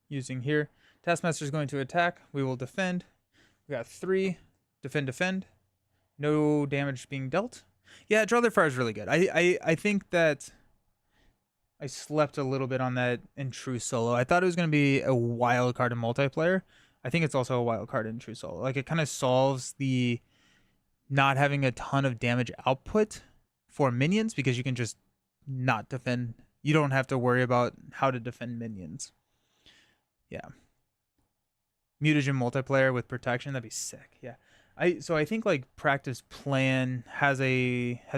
Speaker 1: using here. Taskmaster is going to attack. We will defend. We got 3. Defend. No damage being dealt. Yeah, Draw Their Fire is really good. I think that I slept a little bit on that in True Solo. I thought it was going to be a wild card in multiplayer. I think it's also a wild card in True Solo. Like, it kind of solves the not having a ton of damage output for minions because you can just not defend. You don't have to worry about how to defend minions. Yeah. Mutagen multiplayer with protection, that'd be sick. Yeah. I think like Practice Plan has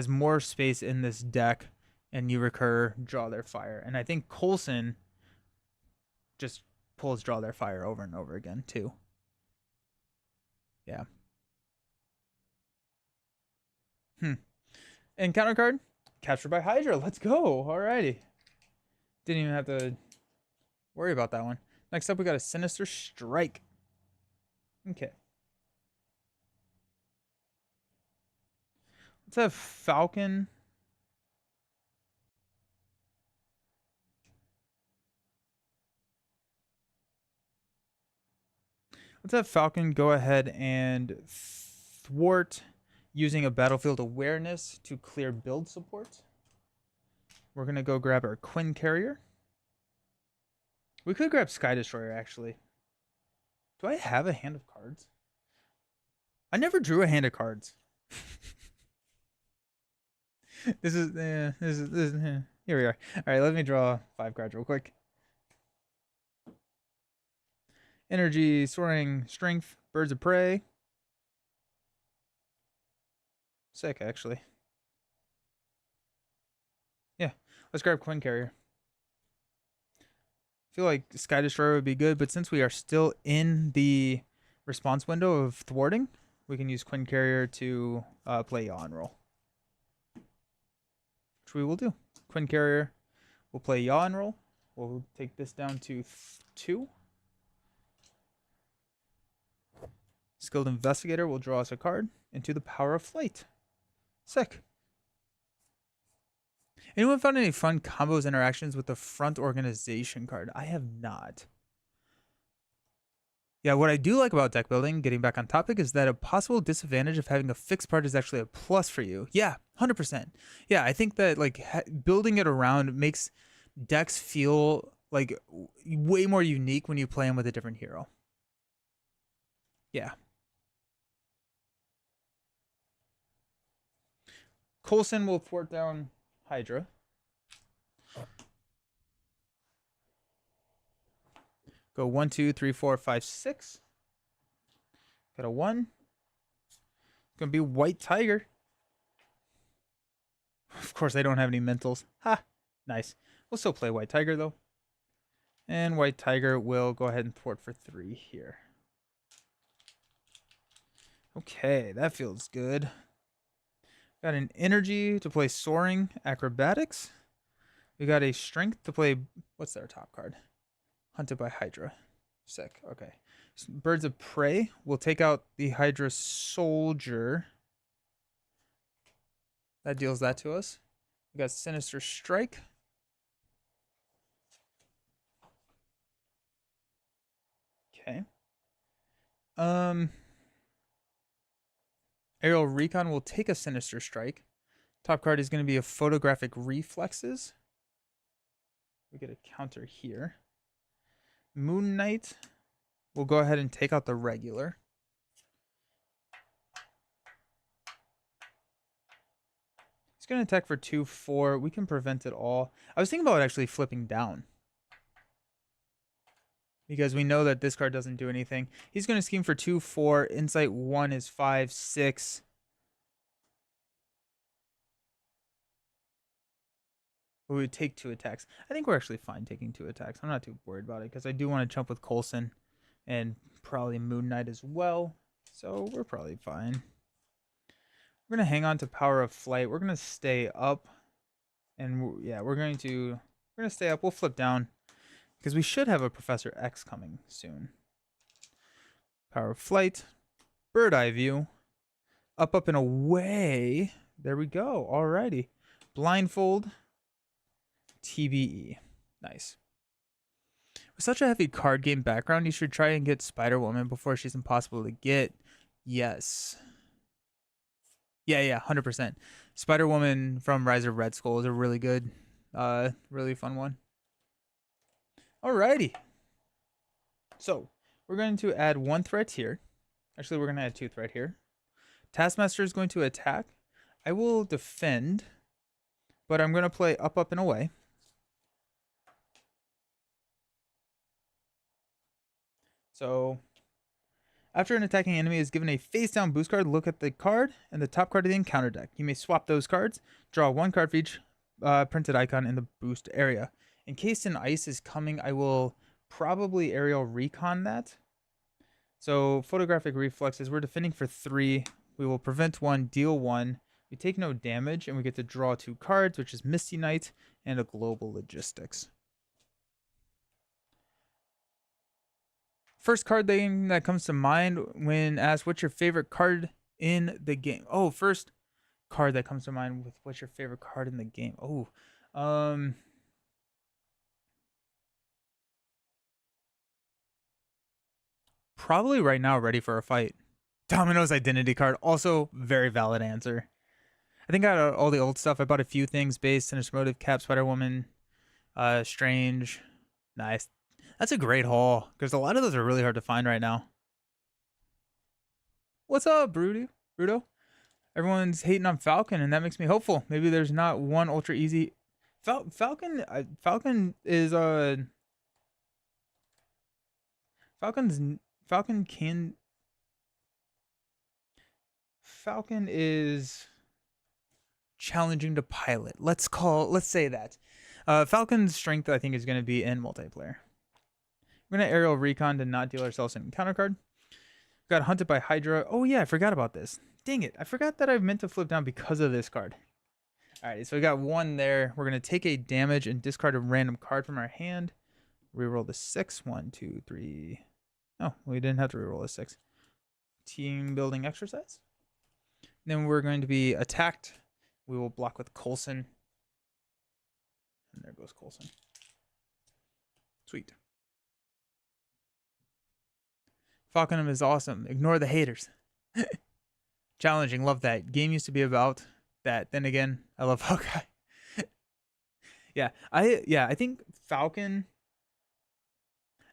Speaker 1: more space in this deck, and you recur Draw Their Fire. And I think Coulson just pulls Draw Their Fire over and over again too. Yeah. And counter card, Captured by Hydra. Let's go. Alrighty. Didn't even have to worry about that one. Next up, we got a Sinister Strike. Okay. Let's have Falcon. Let's have Falcon go ahead and thwart using a battlefield awareness to clear build support. We're going to go grab our Quinn Carrier. We could grab Sky Destroyer, actually. Do I have a hand of cards? I never drew a hand of cards. This is here we are. All right, let me draw 5 cards real quick. Energy, Soaring, Strength, Birds of Prey. Sick, actually. Yeah, let's grab Quinn Carrier. I feel like Sky Destroyer would be good, but since we are still in the response window of thwarting, we can use Quinn Carrier to play Yaw and Roll. Which we will do. Quinn Carrier will play Yaw and Roll. We'll take this down to 2. Skilled Investigator will draw us a card into the Power of Flight. Sick. Anyone found any fun combos interactions with the Front Organization card? I have not. Yeah, what I do like about deck building, getting back on topic, is that a possible disadvantage of having a fixed part is actually a plus for you. Yeah, 100%. Yeah, I think that like building it around makes decks feel like way more unique when you play them with a different hero. Yeah. Coulson will thwart down Hydra. Go 1, 2, 3, 4, 5, 6. Got a 1. Gonna be White Tiger. Of course, I don't have any mentals. Ha! Nice. We'll still play White Tiger, though. And White Tiger will go ahead and thwart for 3 here. Okay, that feels good. Got an Energy to play Soaring Acrobatics. We got a Strength to play... What's their top card? Hunted by Hydra. Sick. Okay. Birds of Prey. We'll take out the Hydra Soldier. That deals that to us. We got Sinister Strike. Okay. Aerial Recon will take a Sinister Strike. Top card is going to be a Photographic Reflexes. We get a counter here. Moon Knight will go ahead and take out the regular. He's going to attack for 2/4. We can prevent it all. I was thinking about actually flipping down, because we know that this card doesn't do anything. He's going to scheme for 2/4. Insight 1 is 5, 6. We would take 2 attacks. I think we're actually fine taking 2 attacks. I'm not too worried about it because I do want to jump with Coulson and probably Moon Knight as well. So we're probably fine. We're going to hang on to Power of Flight. We're going to stay up. And yeah, we're going to stay up. We'll flip down because we should have a Professor X coming soon. Power of Flight. Bird Eye View. Up, up, and away. There we go. Alrighty. Blindfold. TBE. Nice. With such a heavy card game background, you should try and get Spider-Woman before she's impossible to get. Yes. Yeah, 100%. Spider-Woman from Rise of Red Skull is a really good, really fun one. Alrighty. So, we're going to add 1 threat here. Actually, we're going to add 2 threat here. Taskmaster is going to attack. I will defend, but I'm going to play up, up, and away. So, after an attacking enemy is given a face-down boost card, look at the card and the top card of the encounter deck. You may swap those cards, draw 1 card for each printed icon in the boost area. In case an ice is coming, I will probably aerial recon that. So, photographic reflexes, we're defending for 3. We will prevent 1, deal 1. We take no damage, and we get to draw 2 cards, which is Misty Knight and a Global Logistics. First card thing that comes to mind when asked what's your favorite card in the game. Oh, first card that comes to mind with what's your favorite card in the game. Oh, probably right now, Ready for a Fight. Domino's Identity card, also very valid answer. I think I got all the old stuff. I bought a few things: Base, Sinister Motive, Cap, Spider-Woman, Strange. Nice. That's a great haul, because a lot of those are really hard to find right now. What's up, Bruto? Everyone's hating on Falcon, and that makes me hopeful. Maybe there's not one ultra easy. Falcon is Falcon is challenging to pilot. Let's say that. Falcon's strength, I think, is going to be in multiplayer. We're going to aerial recon to not deal ourselves an encounter card. Got hunted by Hydra. Oh yeah, I forgot about this. Dang it. I forgot that I meant to flip down because of this card. Alright, so we got 1 there. We're going to take a damage and discard a random card from our hand. Reroll the 6. 1, 2, 3. Oh, we didn't have to reroll a 6. Team building exercise. Then we're going to be attacked. We will block with Coulson. And there goes Coulson. Sweet. Falconum is awesome. Ignore the haters. Challenging. Love that. Game used to be about that. Then again, I love Hawkeye. I think Falcon.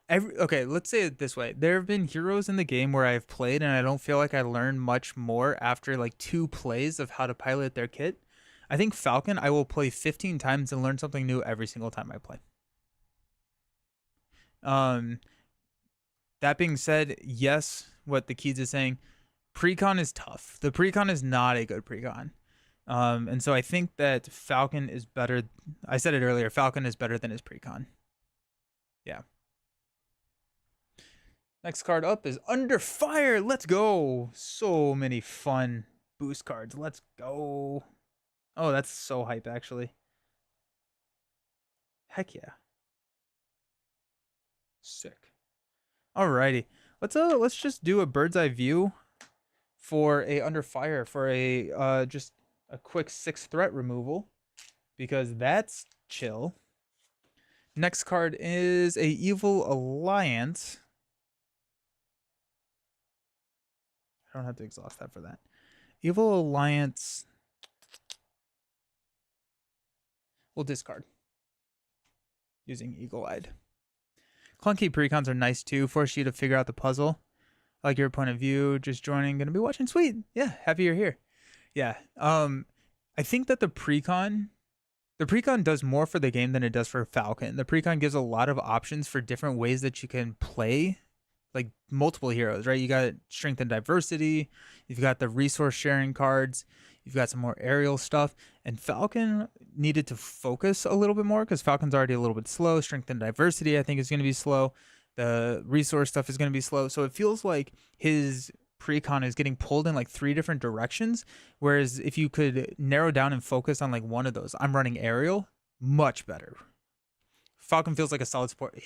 Speaker 1: Okay, let's say it this way. There have been heroes in the game where I've played and I don't feel like I learned much more after like 2 plays of how to pilot their kit. I think Falcon, I will play 15 times and learn something new every single time I play. That being said, yes, what the Keys is saying, precon is tough. The precon is not a good precon. And so I think that Falcon is better. I said it earlier, Falcon is better than his precon. Yeah. Next card up is Under Fire. Let's go. So many fun boost cards. Let's go. Oh, that's so hype, actually. Heck yeah. Sick. Alrighty. Let's just do a bird's eye view for a Under Fire for a just a quick 6 threat removal, because that's chill. Next card is a Evil Alliance. I don't have to exhaust that for that. Evil Alliance. We'll discard using Eagle-Eyed. Clunky precons are nice too. Force you to figure out the puzzle. I like your point of view. Just joining. Gonna be watching. Sweet. Yeah. Happy you're here. Yeah. I think that the precon does more for the game than it does for Falcon. The precon gives a lot of options for different ways that you can play, like multiple heroes, right? You got strength and diversity. You've got the resource sharing cards. You've got some more aerial stuff. And Falcon needed to focus a little bit more because Falcon's already a little bit slow. Strength and diversity, I think, is going to be slow. The resource stuff is going to be slow. So it feels like his precon is getting pulled in like 3 different directions. Whereas if you could narrow down and focus on like one of those, I'm running aerial, much better. Falcon feels like a solid support. Yeah.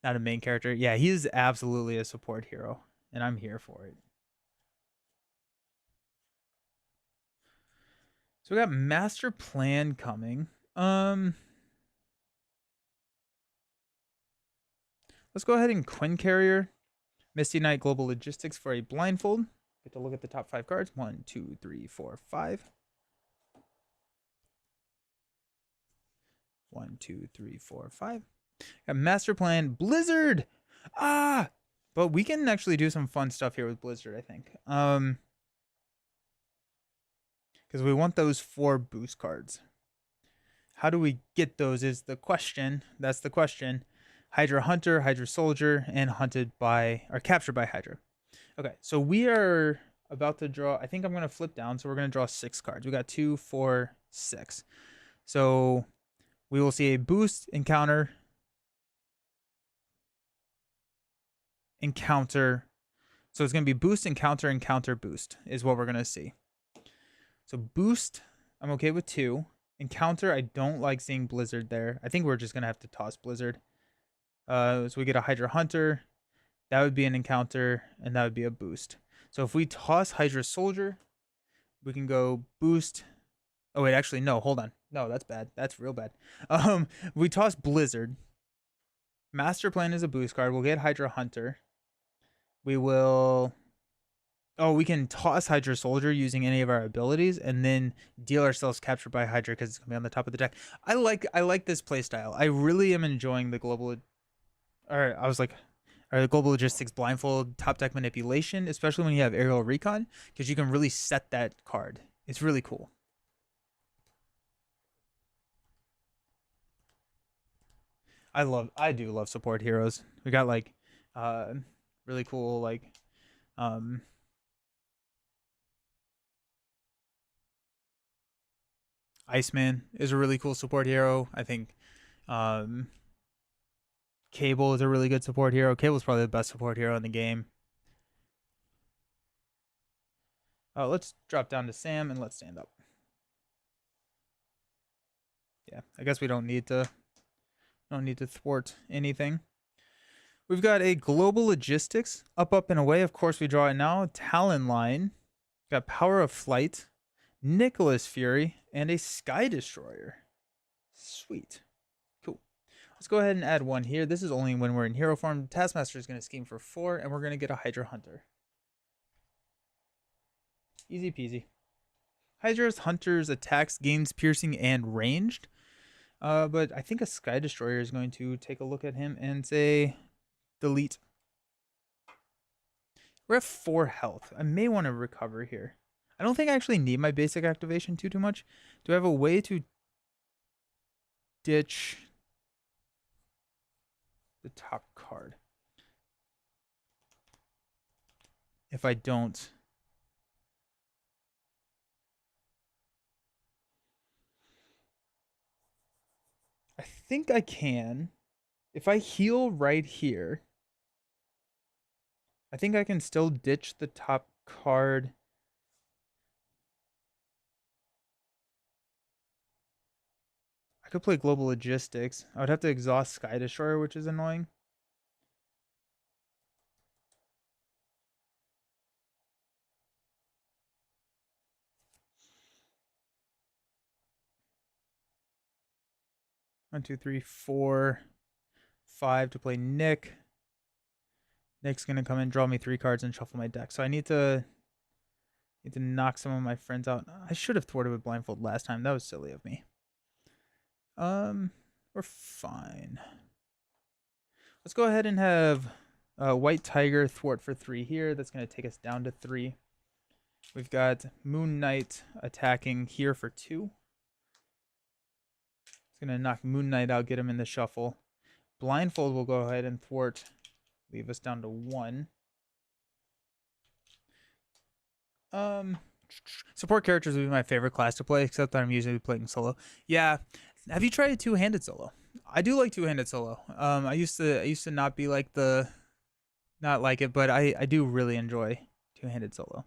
Speaker 1: Not a main character. Yeah, he's absolutely a support hero. And I'm here for it. So we got Master Plan coming. Let's go ahead and Quinn Carrier, Misty Knight Global Logistics for a blindfold. Get to look at the top 5 cards. 1, 2, 3, 4, 5. 1, 2, 3, 4, 5. Got Master Plan Blizzard. But we can actually do some fun stuff here with Blizzard, I think. Because we want those 4 boost cards. How do we get those is the question. That's the question. Hydra Hunter, Hydra Soldier, and hunted by, or captured by Hydra. Okay, so we are about to draw, I think I'm going to flip down, so we're going to draw 6 cards. We got 2, 4, 6. So we will see a boost, encounter, encounter. So it's going to be boost, encounter, encounter, boost is what we're going to see. So boost, I'm okay with 2. Encounter, I don't like seeing Blizzard there. I think we're just going to have to toss Blizzard. So we get a Hydra Hunter. That would be an encounter, and that would be a boost. So if we toss Hydra Soldier, we can go boost. Oh, wait, actually, no, hold on. No, that's bad. That's real bad. We toss Blizzard. Master Plan is a boost card. We'll get Hydra Hunter. We will... Oh, we can toss Hydra Soldier using any of our abilities and then deal ourselves captured by Hydra because it's going to be on the top of the deck. I like this playstyle. I really am enjoying the global... Or I was like... Or the Global Logistics Blindfold top deck manipulation, especially when you have Aerial Recon, because you can really set that card. It's really cool. I do love support heroes. We got like really cool like Iceman is a really cool support hero. I think Cable is a really good support hero. Cable's probably the best support hero in the game. Let's drop down to Sam and let's stand up. Yeah, I guess we don't need to thwart anything. We've got a Global Logistics, up, and away. Of course, we draw it now. Talon Line. Got Power of Flight, Nicholas Fury, and a Sky Destroyer. Sweet. Cool. Let's go ahead and add 1 here. This is only when we're in hero form. Taskmaster is going to scheme for 4, and we're going to get a Hydra Hunter. Easy peasy. Hydra's Hunter's attacks, gains piercing, and ranged. But I think a Sky Destroyer is going to take a look at him and say, delete. We're at 4 health. I may want to recover here. I don't think I actually need my basic activation too much. Do I have a way to ditch the top card? If I don't... I think I can. If I heal right here, I think I can still ditch the top card. I could play Global Logistics. I would have to exhaust Sky Destroyer, which is annoying. One, two, three, 4, 5 to play Nick. Nick's gonna come in, draw me 3 cards, and shuffle my deck. So I need to knock some of my friends out. I should have thwarted with blindfold last time. That was silly of me. We're fine. Let's go ahead and have White Tiger thwart for 3 here. That's gonna take us down to 3. We've got Moon Knight attacking here for 2. It's gonna knock Moon Knight out, get him in the shuffle. Blindfold will go ahead and thwart, leave us down to 1. Support characters would be my favorite class to play, except that I'm usually playing solo. Yeah, have you tried two-handed solo? I do like two-handed solo. I used to not be like not like it, but I do really enjoy two-handed solo.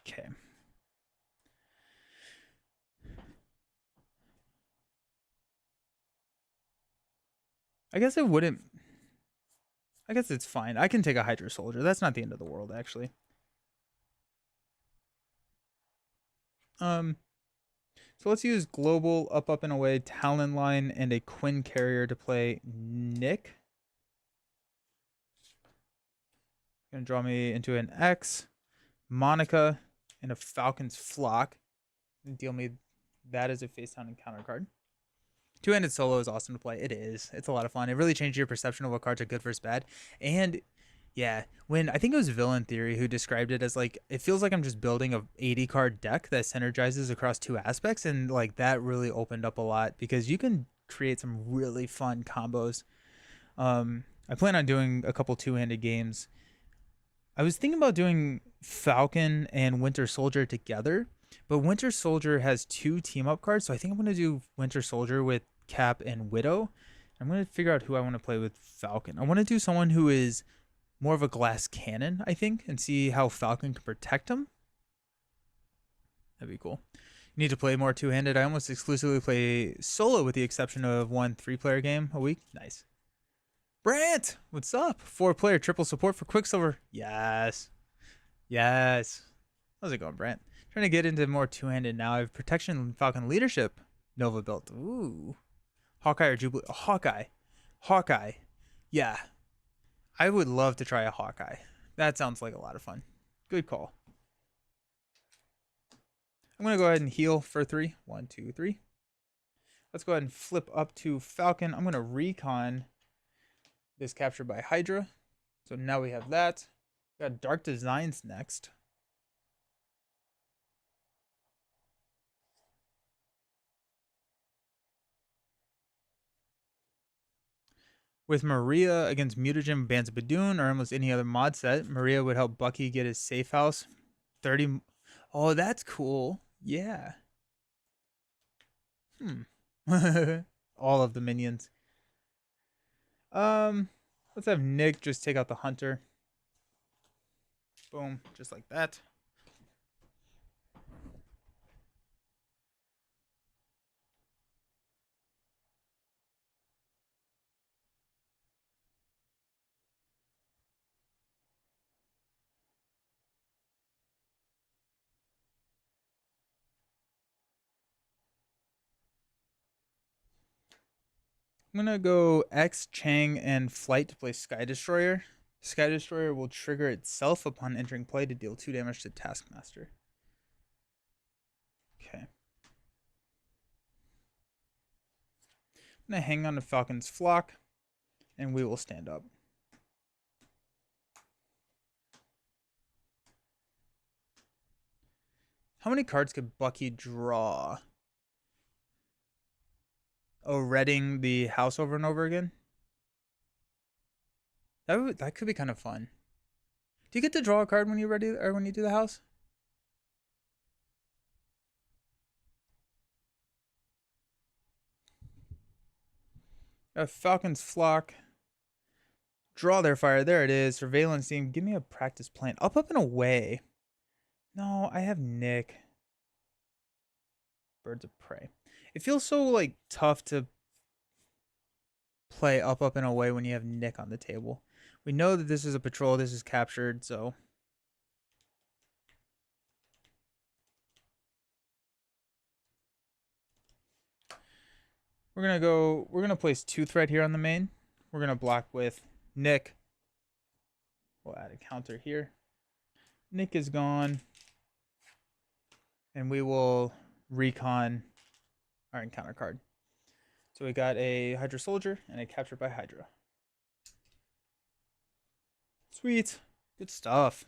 Speaker 1: Okay. I guess it wouldn't. I guess it's fine. I can take a Hydra Soldier. That's not the end of the world, actually. So let's use global up and away Talon line and a Quinn carrier to play Nick. Gonna draw me into an X, Monica, and a Falcon's Flock. And deal me that as a face down encounter card. Two-handed solo is awesome to play. It is. It's a lot of fun. It really changes your perception of what cards are good versus bad. And yeah, when I think it was Villain Theory who described it as like, it feels like I'm just building a 80 card deck that synergizes across two aspects, and like that really opened up a lot because you can create some really fun combos. I plan on doing a couple two-handed games. I was thinking about doing Falcon and Winter Soldier together, but Winter Soldier has two team up cards, so I think I'm gonna do Winter Soldier with Cap and Widow. I'm gonna figure out who I want to play with Falcon. I want to do someone who is more of a glass cannon, I think, and see how Falcon can protect him. That'd be cool. You need to play more two-handed. I almost exclusively play solo with the exception of 1 3-player game a week. Nice. Brant, what's up? 4-player triple support for Quicksilver. Yes. Yes. How's it going, Brant? Trying to get into more two-handed now. I have Protection Falcon Leadership Nova built. Ooh. Hawkeye or Jubilee? Hawkeye. Hawkeye. Yeah. I would love to try a Hawkeye. That sounds like a lot of fun. Good call. I'm going to go ahead and heal for 3. 1, 2, 3. Let's go ahead and flip up to Falcon. I'm going to recon this captured by Hydra. So now we have that. We got Dark Designs next. With Maria against Mutagen, Bands of Badoon, or almost any other mod set, Maria would help Bucky get his safe house. 30. Oh, that's cool. Yeah. All of the minions. Let's have Nick just take out the Hunter. Boom, just like that. I'm going to go X, Chang, and Flight to play Sky Destroyer. Sky Destroyer will trigger itself upon entering play to deal 2 damage to Taskmaster. Okay. I'm going to hang on to Falcon's Flock, and we will stand up. How many cards could Bucky draw? Oh, reading the house over and over again? That could be kind of fun. Do you get to draw a card when you ready or when you do the house? Falcon's Flock. Draw their fire. There it is. Surveillance team. Give me a practice plan. Up and away. No, I have Nick. Birds of Prey. It feels so like tough to play up and away when you have Nick on the table. We know that this is a patrol. This is captured, so we're gonna place 2 threat here on the main. We're gonna block with Nick. We'll add a counter here. Nick is gone. And we will recon our encounter card. So we got a Hydra Soldier and a Captured by Hydra. Sweet. Good stuff.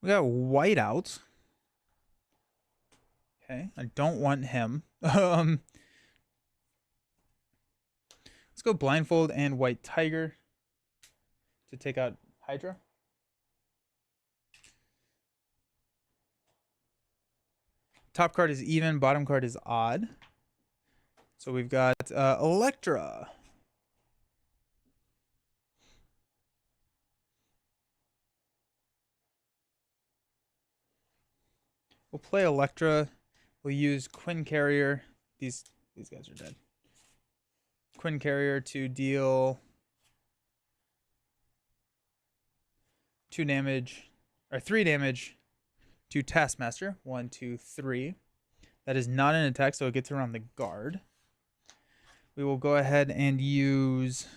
Speaker 1: We got Whiteout. Okay, I don't want him. Let's go Blindfold and White Tiger to take out Hydra. Top card is even, bottom card is odd. So we've got Electra. We'll play Electra. We'll use Quinn Carrier. These guys are dead. Quinn Carrier to deal 2 damage, or 3 damage to Taskmaster. 1, 2, 3. That is not an attack, so it gets around the guard. We will go ahead and use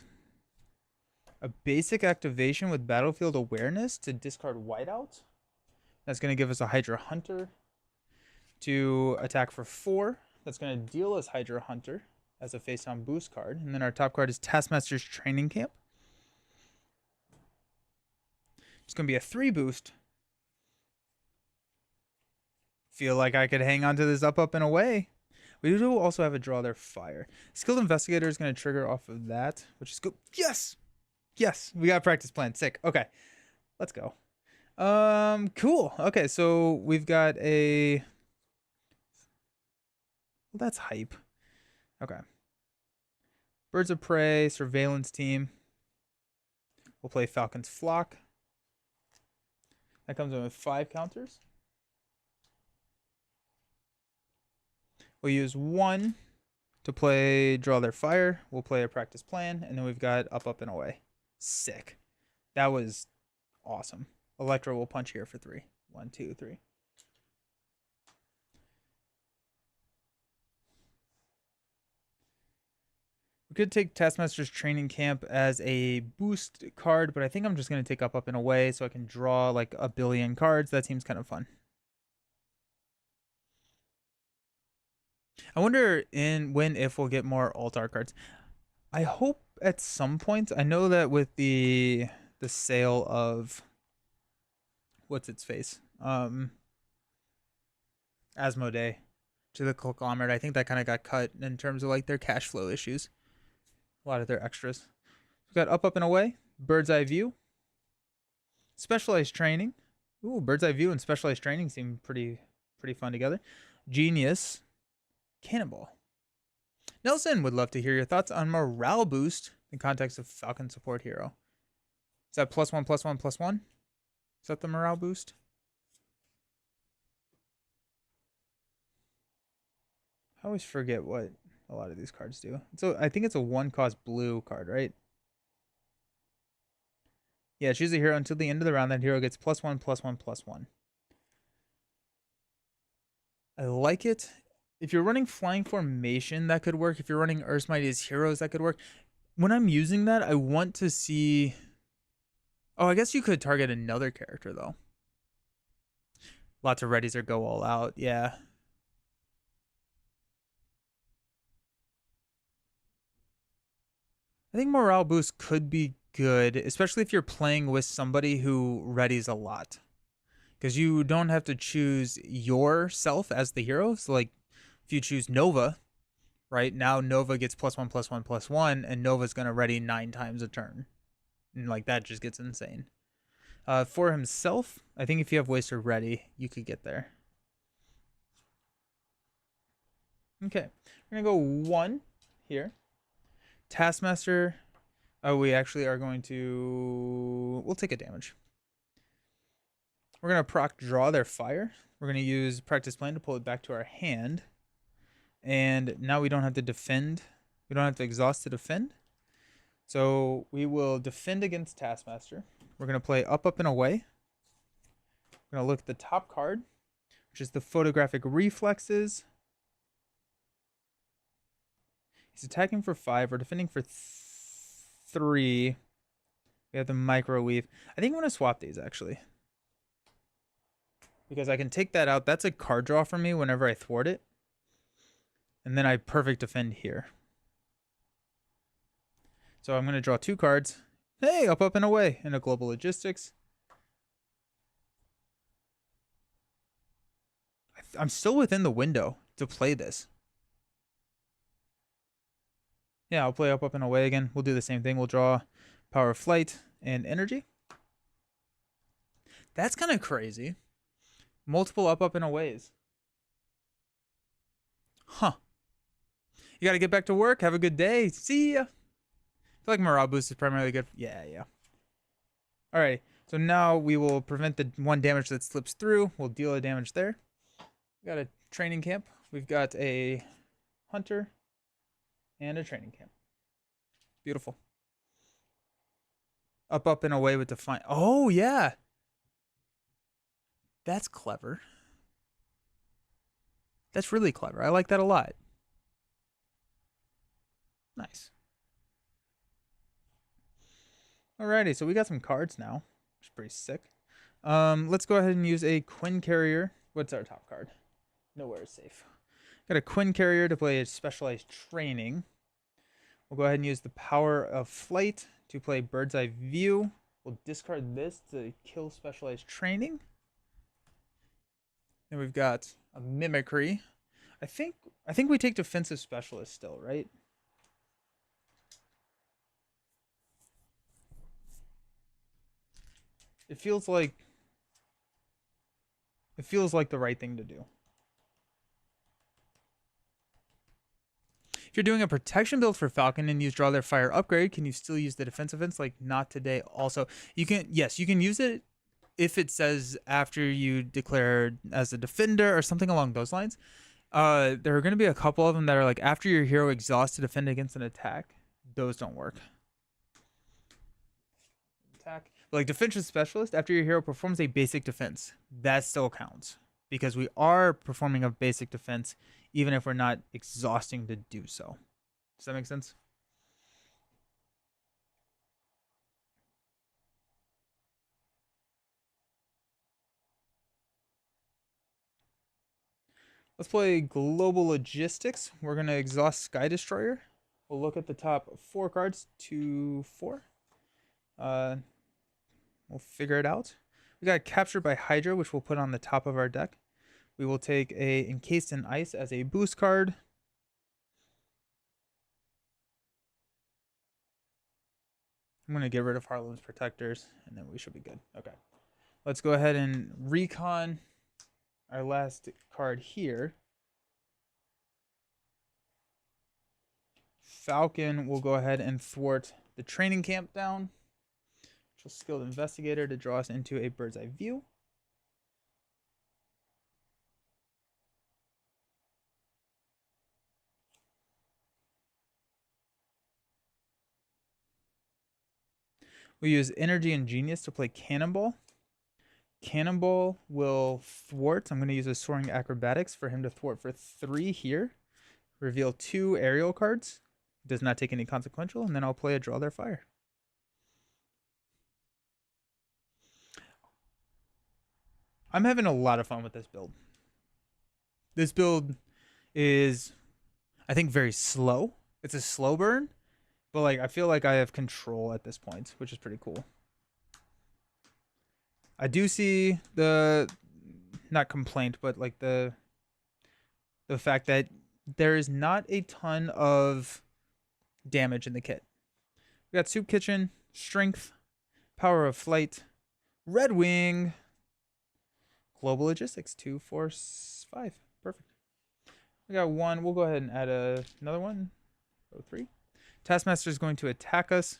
Speaker 1: a basic activation with Battlefield Awareness to discard Whiteout. That's going to give us a Hydra Hunter to attack for 4. That's going to deal us Hydra Hunter as a face-down boost card. And then our top card is Taskmaster's Training Camp. It's going to be a 3 boost. Feel like I could hang on to this up, and away. We do also have a Draw Their Fire. Skilled Investigator is going to trigger off of that, which is good. Yes! Yes! We got a practice plan. Sick. Okay. Let's go. Cool. Okay, so we've got a... Well, that's hype. Okay. Birds of Prey, Surveillance Team. We'll play Falcon's Flock. That comes in with 5 counters. We'll use 1 to play Draw Their Fire. We'll play a practice plan, and then we've got up, and away. Sick. That was awesome. Electro will punch here for 3. 1, 2, 3. We could take Taskmaster's Training Camp as a boost card, but I think I'm just going to take up, and away so I can draw like a billion cards. That seems kind of fun. I wonder if we'll get more Altar cards. I hope at some point. I know that with the sale of what's its face, Asmodee to the conglomerate, I think that kind of got cut in terms of like their cash flow issues. A lot of their extras. We've got up, and away, Bird's Eye View, Specialized Training. Ooh, Bird's Eye View and Specialized Training seem pretty fun together. Genius, Cannonball. Nelson would love to hear your thoughts on morale boost in context of Falcon support hero. Is that +1/+1/+1? Is that the morale boost? I always forget what a lot of these cards do. So I think it's a 1-cost blue card, right? Yeah, choose a hero until the end of the round. That hero gets +1/+1/+1. I like it. If you're running Flying Formation, that could work. If you're running Earth's Mightiest Heroes, that could work. When I'm using that, I want to see... Oh, I guess you could target another character, though. Lots of readies or go all out. Yeah. I think morale boost could be good, especially if you're playing with somebody who readies a lot. Because you don't have to choose yourself as the hero. So, like, if you choose Nova, right, now Nova gets +1/+1/+1, and Nova's going to ready 9 times a turn. And, like, that just gets insane. For himself, I think if you have Waster ready, you could get there. Okay. We're going to go 1 here. Taskmaster. Oh, we actually are going to... We'll take a damage. We're going to proc Draw Their Fire. We're going to use Practice Plan to pull it back to our hand. And now we don't have to defend. We don't have to exhaust to defend. So we will defend against Taskmaster. We're going to play up, and away. We're going to look at the top card, which is the Photographic Reflexes. He's attacking for 5. We're defending for 3. We have the Microweave. I think I'm going to swap these, actually. Because I can take that out. That's a card draw for me whenever I thwart it. And then I perfect defend here. So I'm going to draw 2 cards. Hey, up, and away in a Global Logistics. I'm still within the window to play this. Yeah, I'll play up, and away again. We'll do the same thing. We'll draw Power of Flight and Energy. That's kind of crazy. Multiple up, and aways. Huh. You got to get back to work. Have a good day. See ya. I feel like morale boost is primarily good. Yeah. All right. So now we will prevent the 1 damage that slips through. We'll deal a damage there. We got a Training Camp. We've got a Hunter and a Training Camp. Beautiful. Up, and away with define. Oh, yeah. That's clever. That's really clever. I like that a lot. Nice. Alrighty, so we got some cards now, which is pretty sick. Let's go ahead and use a Quinn Carrier. What's our top card? Nowhere is safe. Got a Quinn Carrier to play a specialized training. We'll go ahead and use the Power of Flight to play Bird's Eye View. We'll discard this to kill specialized training. Then we've got a Mimicry. I think we take defensive specialist still, right? It feels like the right thing to do. If you're doing a protection build for Falcon and use Draw Their Fire upgrade, can you still use the defensive events? Like, not today. Also, you can, yes, you can use it if it says after you declare as a defender or something along those lines. There are going to be a couple of them that are like after your hero exhausts to defend against an attack. Those don't work. Attack. But like defensive specialist, after your hero performs a basic defense, that still counts. Because we are performing a basic defense, even if we're not exhausting to do so. Does that make sense? Let's play Global Logistics. We're going to exhaust Sky Destroyer. We'll look at the top 4 cards, 2, 4. We'll figure it out. We got Captured by Hydra, which we'll put on the top of our deck. We will take a Encased in Ice as a boost card. I'm going to get rid of Harlem's Protectors, and then we should be good. Okay. Let's go ahead and recon our last card here. Falcon will go ahead and thwart the training camp down. Skilled Investigator to draw us into a Bird's Eye View. We use Energy and Genius to play Cannonball. Cannonball will thwart. I'm going to use a Soaring Acrobatics for him to thwart for 3 here. Reveal 2 aerial cards. Does not take any consequential, and then I'll play a Draw Their Fire. I'm having a lot of fun with this build. This build is, I think, very slow. It's a slow burn, but like I feel like I have control at this point, which is pretty cool. I do see the, not complaint, but like the fact that there is not a ton of damage in the kit. We got Soup Kitchen, Strength, Power of Flight, Red Wing, Global Logistics, 2, 4, 5. Perfect. We got 1. We'll go ahead and add another one. 3. Taskmaster is going to attack us.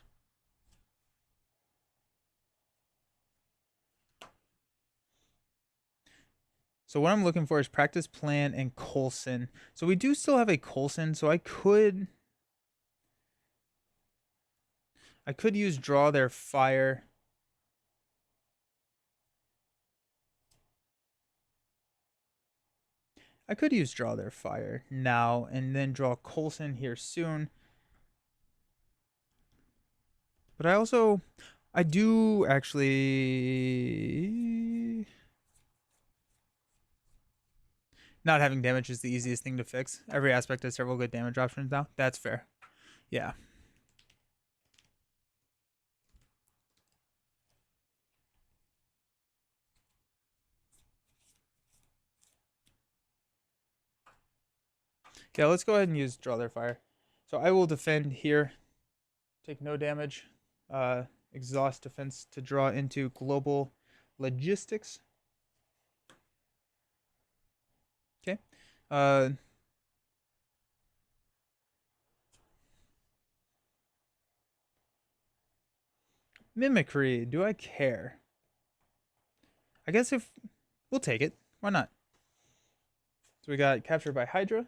Speaker 1: So what I'm looking for is Practice Plan and Coulson. So we do still have a Coulson, so I could use Draw Their Fire. I could use Draw Their Fire now and then draw Coulson here soon. But I do actually... Not having damage is the easiest thing to fix. Every aspect has several good damage options now. That's fair. Yeah. Okay, let's go ahead and use Draw Their Fire. So I will defend here. Take no damage. Exhaust defense to draw into Global Logistics. Okay. Mimicry. Do I care? I guess if we'll take it. Why not? So we got Captured by Hydra.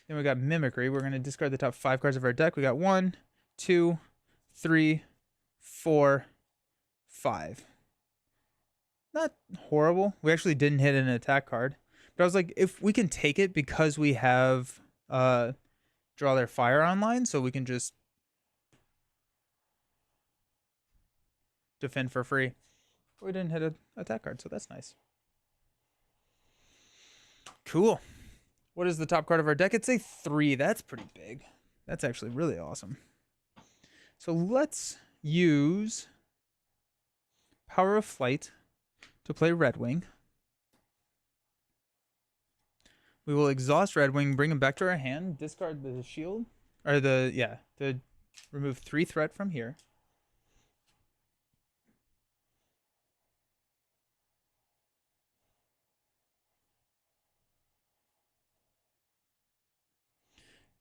Speaker 1: Then we got Mimicry. We're going to discard the top 5 cards of our deck. We got 1, 2, 3, 4, 5. Not horrible. We actually didn't hit an attack card. But I was like, if we can take it because we have Draw Their Fire online, so we can just defend for free. We didn't hit an attack card, so that's nice. Cool. What is the top card of our deck? It's a 3. That's pretty big. That's actually really awesome. So let's use Power of Flight to play Red Wing. We will exhaust Red Wing, bring him back to our hand, discard the shield, or to remove 3 threat from here.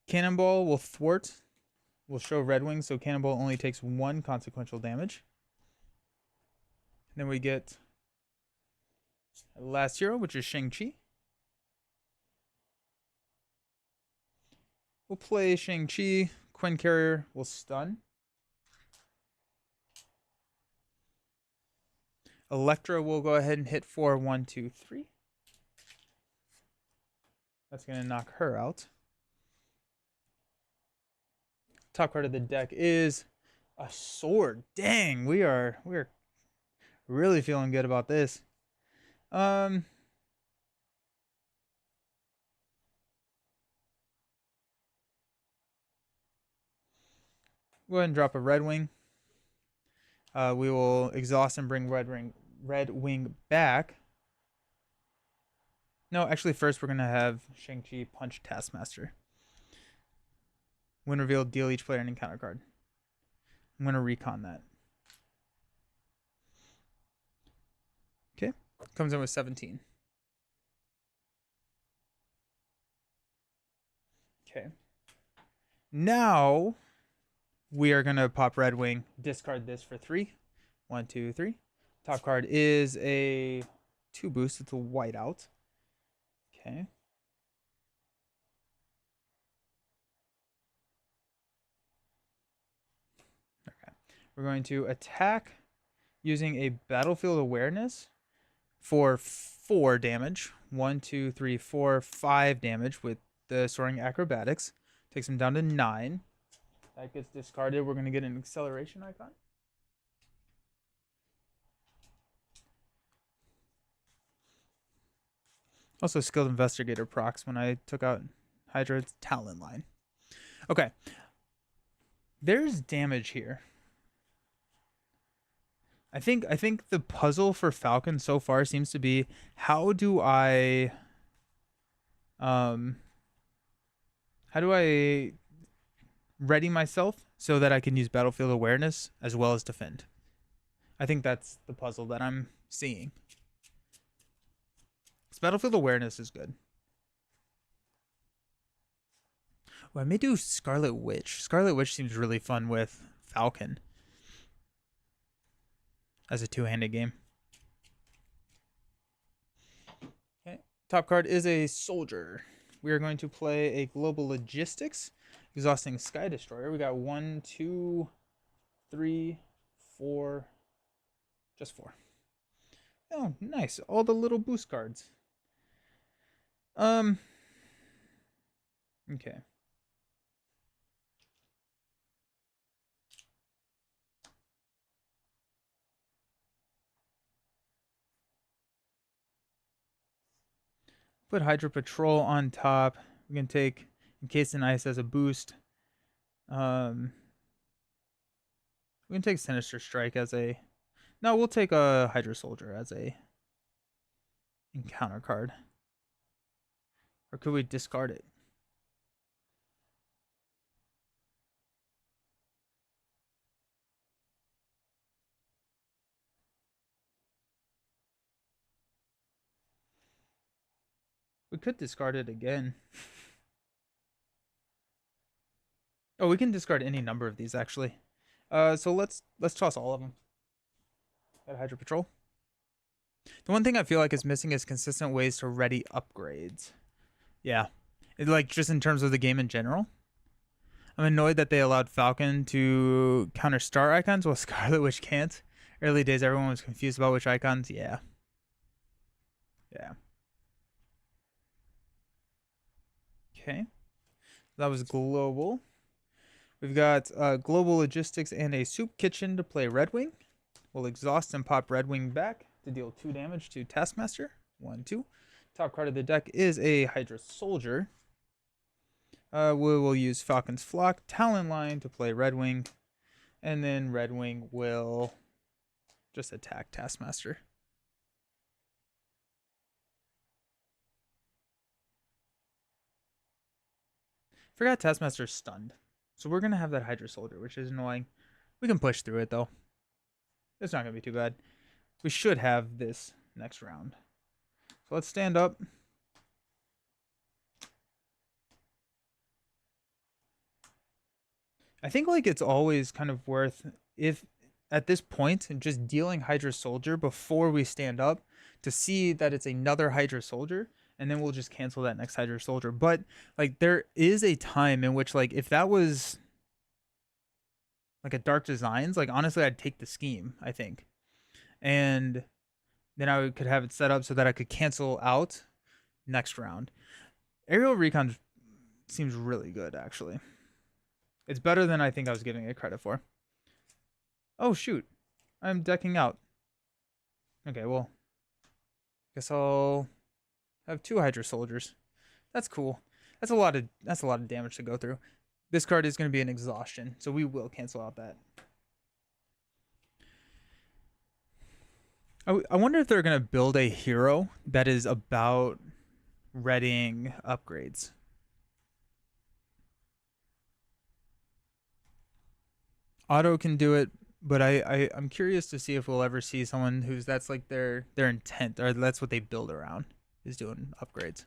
Speaker 1: Cannonball will thwart. We'll show Red Wing, so Cannonball only takes 1 consequential damage. And then we get last hero, which is Shang-Chi. We'll play Shang-Chi. Quinn Carrier will stun. Elektra will go ahead and hit for 1, 2, 3. That's going to knock her out. Top card of the deck is a sword. Dang, we are really feeling good about this. Go ahead and drop a Red Wing. We will exhaust and bring Red Wing back. No, actually, first we're going to have Shang-Chi punch Taskmaster. When revealed, deal each player an encounter card. I'm going to recon that. Okay. Comes in with 17. Okay. Now we are going to pop Red Wing, discard this for 3. 1, 2, 3. Top card is a 2 boost. It's a whiteout. Okay. We're going to attack using a Battlefield Awareness for 4 damage. 1, 2, 3, 4, 5 damage with the Soaring Acrobatics. Takes him down to 9. That gets discarded. We're going to get an acceleration icon. Also, Skilled Investigator procs when I took out Hydra's Talent line. Okay. There's damage here. I think the puzzle for Falcon so far seems to be how do I ready myself so that I can use Battlefield Awareness as well as defend. I think that's the puzzle that I'm seeing. This Battlefield Awareness is good. Well, I may do Scarlet Witch. Scarlet Witch seems really fun with Falcon as a 2-handed game. Okay. Top card is a soldier. We are going to play a Global Logistics, exhausting Sky Destroyer. We got 1, 2, 3, 4, just 4. Oh, nice. All the little boost cards. Okay. Put Hydra Patrol on top. We can take Encased in Ice as a boost. We can take Sinister Strike as a... No, we'll take a Hydra Soldier as a encounter card. Or could we discard it? We could discard it again. Oh, we can discard any number of these actually. So let's toss all of them. Got Hydra Patrol. The one thing I feel like is missing is consistent ways to ready upgrades. Yeah, like just in terms of the game in general. I'm annoyed that they allowed Falcon to counter star icons while Scarlet Witch can't. Early days, everyone was confused about which icons. Yeah. Yeah. Okay. That was global. We've got global logistics and a soup kitchen to play Red Wing. We'll exhaust and pop Red Wing back to deal 2 damage to Taskmaster. 1, 2. Top card of the deck is a Hydra Soldier. We will use Falcon's Flock, Talon Line to play Red Wing. And then Red Wing will just attack Taskmaster. Forgot Taskmaster's stunned. So we're going to have that Hydra Soldier, which is annoying. We can push through it, though. It's not going to be too bad. We should have this next round. So let's stand up. I think like it's always kind of worth, if at this point, just dealing Hydra Soldier before we stand up to see that it's another Hydra Soldier, and then we'll just cancel that next Hydra Soldier. But like there is a time in which like if that was like a Dark Designs, like honestly I'd take the scheme, I think. And then I could have it set up so that I could cancel out next round. Aerial Recon seems really good, actually. It's better than I think I was giving it credit for. Oh, shoot. I'm decking out. Okay, well. Guess I'll have 2 Hydra Soldiers. That's cool. That's a lot of damage to go through. This card is going to be an exhaustion, so we will cancel out that. I wonder if they're going to build a hero that is about readying upgrades. Auto can do it, but I'm curious to see if we'll ever see someone who's that's like their intent, or that's what they build around, is doing upgrades.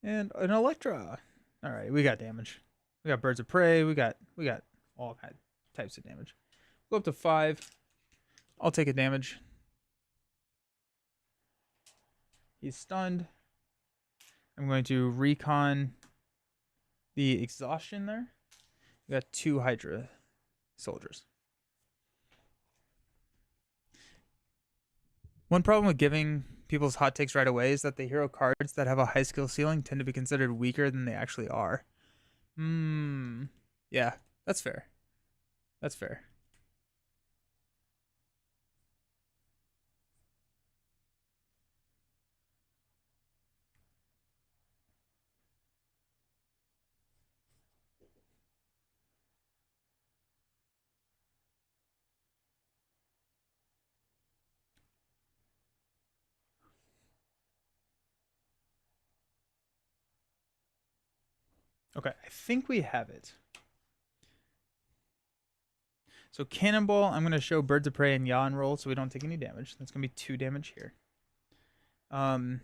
Speaker 1: And an Electra. All right, we got damage. We got Birds of Prey. We got all types of damage. Go up to 5. I'll take a damage. He's stunned. I'm going to recon the exhaustion there. We got 2 Hydra Soldiers. One problem with giving people's hot takes right away is that the hero cards that have a high skill ceiling tend to be considered weaker than they actually are. Yeah, that's fair. That's fair. Okay, I think we have it. So Cannonball, I'm going to show Birds of Prey and Yawn roll so we don't take any damage. That's going to be 2 damage here. I'm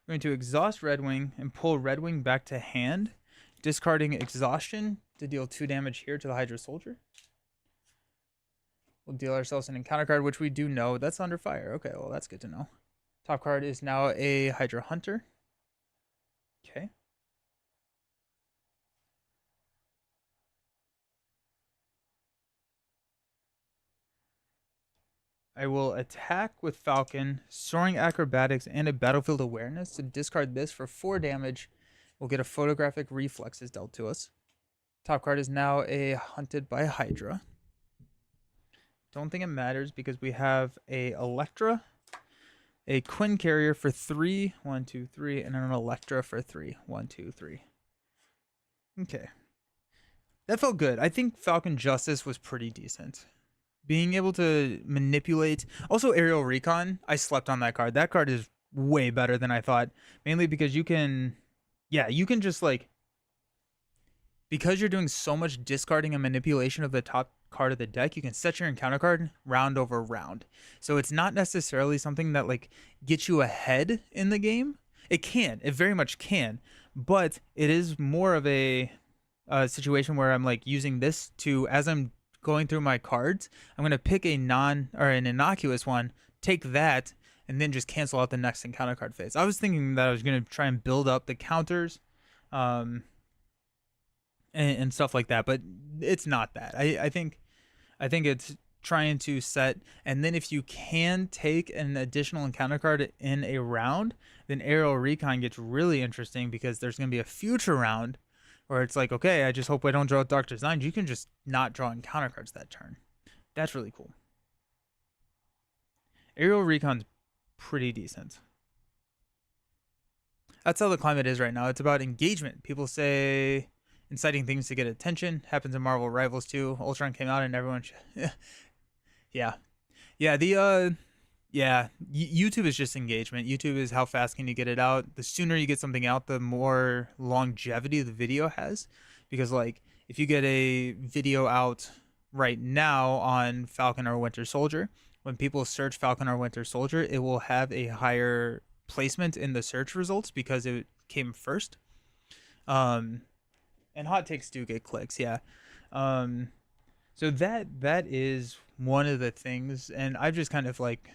Speaker 1: going to exhaust Red Wing and pull Red Wing back to hand, discarding Exhaustion to deal 2 damage here to the Hydra Soldier. We'll deal ourselves an encounter card, which we do know. That's under fire. Okay, well, that's good to know. Top card is now a Hydra Hunter. Okay. I will attack with Falcon, Soaring Acrobatics, and a Battlefield Awareness to discard this for 4 damage. We'll get a Photographic Reflexes dealt to us. Top card is now a Hunted by Hydra. Don't think it matters because we have a Electra, a Quinn Carrier for 3, 1, 2, 3, and an Electra for 3, 1, 2, 3. Okay. That felt good. I think Falcon Justice was pretty decent. Being able to manipulate. Also, Aerial Recon. I slept on that card. That card is way better than I thought. Mainly because you can. Yeah, you can just like. Because you're doing so much discarding and manipulation of the top card of the deck, you can set your encounter card round over round. So it's not necessarily something that like gets you ahead in the game. It can. It very much can. But it is more of a situation where I'm like using this to, as I'm going through my cards, I'm going to pick an innocuous one, take that, and then just cancel out the next encounter card phase. I was thinking that I was gonna try and build up the counters, um, and stuff like that, but it's not that. I think it's trying to set, and then if you can take an additional encounter card in a round, then Aerial Recon gets really interesting because there's going to be a future round where it's like, okay, I just hope I don't draw Dark Designs. You can just not draw encounter cards that turn. That's really cool. Aerial Recon's pretty decent. That's how the climate is right now. It's about engagement. People say inciting things to get attention. Happens in Marvel Rivals too. Ultron came out and everyone yeah. Yeah, YouTube is just engagement. YouTube is how fast can you get it out. The sooner you get something out, the more longevity the video has. Because like if you get a video out right now on Falcon or Winter Soldier, when people search Falcon or Winter Soldier, it will have a higher placement in the search results because it came first. Um and hot takes do get clicks, yeah. So that is one of the things, and I've just kind of like,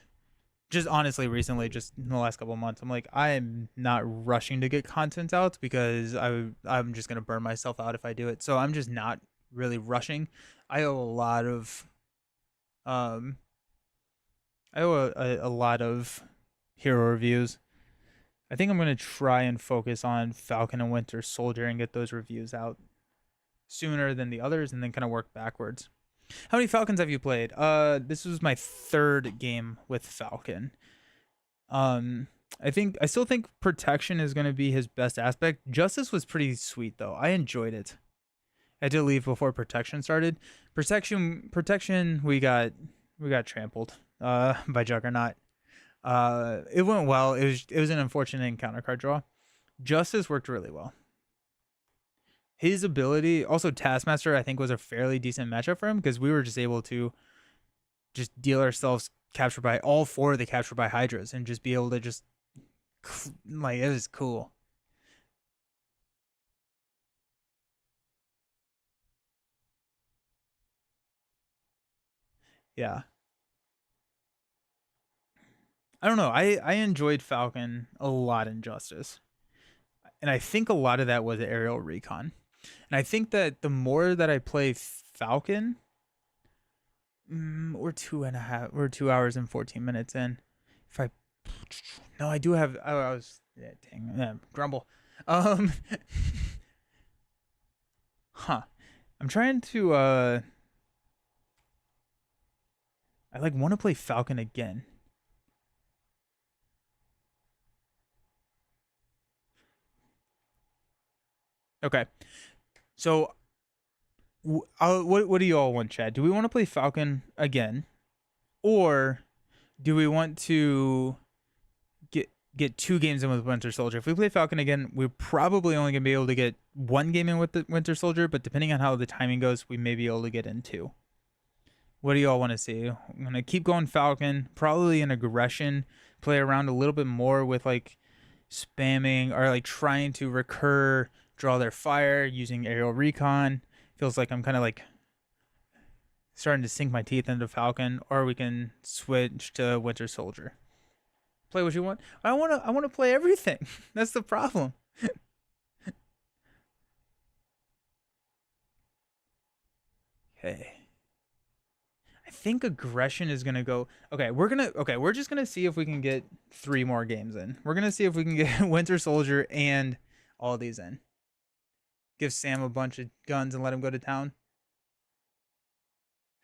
Speaker 1: just honestly recently, just in the last couple of months, I'm like, I am not rushing to get content out because I'm just gonna burn myself out if I do it. So I'm just not really rushing. I owe a lot of um I owe a lot of hero reviews. I think I'm gonna try and focus on Falcon and Winter Soldier and get those reviews out sooner than the others, and then kind of work backwards. How many Falcons have you played? This was my third game with Falcon. I still think protection is going to be his best aspect. Justice was pretty sweet though. I enjoyed it. I did leave before protection started. Protection we got trampled by Juggernaut. It went well. It was an unfortunate encounter card draw. Justice worked really well. His ability, also Taskmaster, I think was a fairly decent matchup for him because we were just able to just deal ourselves captured by all four of the captured by Hydras and just be able to just like, it was cool. Yeah. I don't know. I enjoyed Falcon a lot in Justice. And I think a lot of that was aerial recon. And I think that the more that I play Falcon, we're 2 hours and 14 minutes in. If I, no, I do have, I was, yeah, dang, grumble. Um, huh. I'm trying to, I like want to play Falcon again. Okay. So, what do you all want, Chad? Do we want to play Falcon again, or do we want to get 2 games in with Winter Soldier? If we play Falcon again, we're probably only gonna be able to get 1 game in with the Winter Soldier, but depending on how the timing goes, we may be able to get in 2. What do y'all want to see? I'm gonna keep going Falcon, probably an aggression, play around a little bit more with like spamming or like trying to recur, draw their fire using aerial recon. Feels like I'm kind of like starting to sink my teeth into Falcon, or we can switch to Winter Soldier. Play what you want. I want to play everything. That's the problem. Okay. I think aggression is gonna go. Okay, we're just gonna see if we can get 3 more games in. We're gonna see if we can get Winter Soldier and all these in. Give Sam a bunch of guns and let him go to town.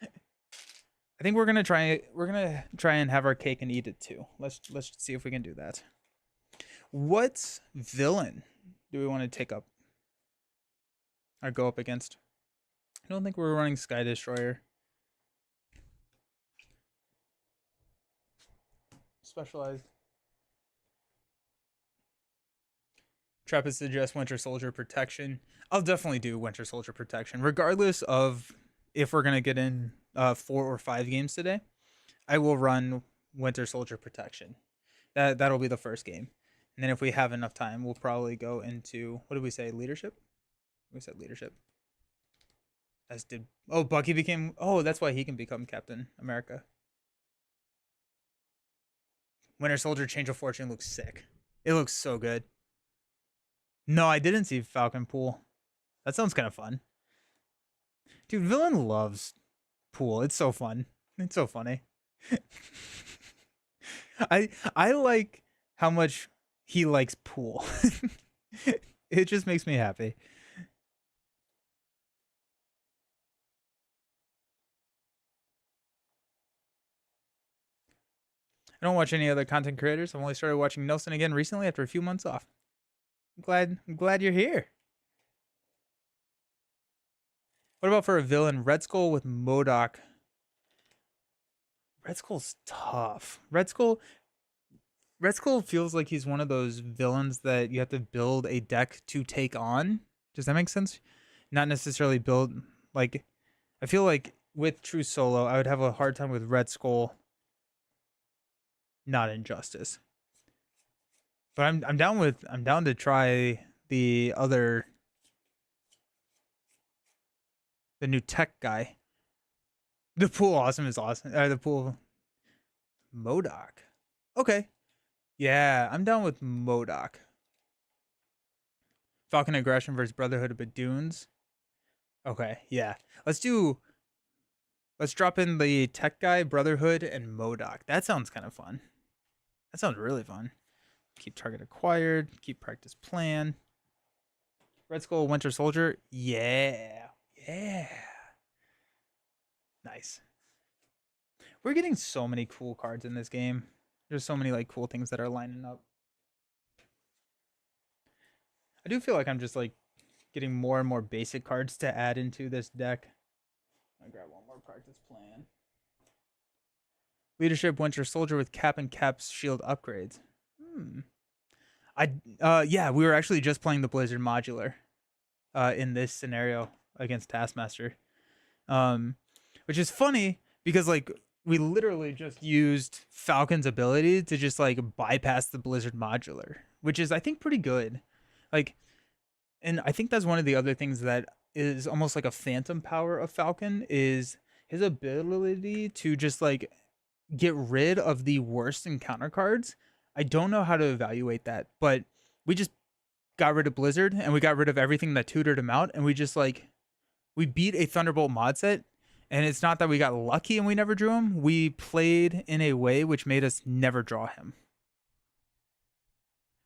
Speaker 1: I think we're gonna try. We're gonna try and have our cake and eat it too. Let's see if we can do that. What villain do we want to take up or go up against? I don't think we're running Sky Destroyer. Specialized. Trappist suggests Winter Soldier Protection. I'll definitely do Winter Soldier Protection, regardless of if we're gonna get in 4 or 5 games today. I will run Winter Soldier Protection. That'll be the first game, and then if we have enough time, we'll probably go into, what did we say? Leadership. We said leadership. As did, oh, Bucky became, oh, that's why he can become Captain America. Winter Soldier Change of Fortune looks sick. It looks so good. No, I didn't see Falcon Pool. That sounds kind of fun. Dude, Villain loves Pool. It's so fun. It's so funny. I like how much he likes Pool. It just makes me happy. I don't watch any other content creators. I've only started watching Nelson again recently after a few months off. I'm glad you're here. What about for a villain? Red Skull with MODOK. Red Skull's tough. Red Skull feels like he's one of those villains that you have to build a deck to take on. Does that make sense? Not necessarily build like I feel like with True Solo, I would have a hard time with Red Skull, not Injustice. But I'm down to try the new tech guy. The Pool Awesome is awesome. The Pool MODOK. Okay. Yeah, I'm down with MODOK. Falcon Aggression versus Brotherhood of Badoons. Okay, yeah. Let's drop in the tech guy, Brotherhood, and MODOK. That sounds kind of fun. That sounds really fun. Keep target acquired. Keep practice plan. Red Skull, Winter Soldier. Yeah. Yeah. Nice. We're getting so many cool cards in this game. There's so many like cool things that are lining up. I do feel like I'm just like getting more and more basic cards to add into this deck. I'm gonna grab one more practice plan. Leadership Winter Soldier with Cap and Cap's shield upgrades. Yeah, we were actually just playing the Blizzard modular in this scenario against Taskmaster. Which is funny because like we literally just used Falcon's ability to just like bypass the Blizzard modular, which is I think pretty good. Like, and I think that's one of the other things that is almost like a phantom power of Falcon is his ability to just like get rid of the worst encounter cards. I don't know how to evaluate that, but we just got rid of Blizzard and we got rid of everything that tutored him out, and we just like we beat a Thunderbolt mod set. And it's not that we got lucky and we never drew him. We played in a way which made us never draw him.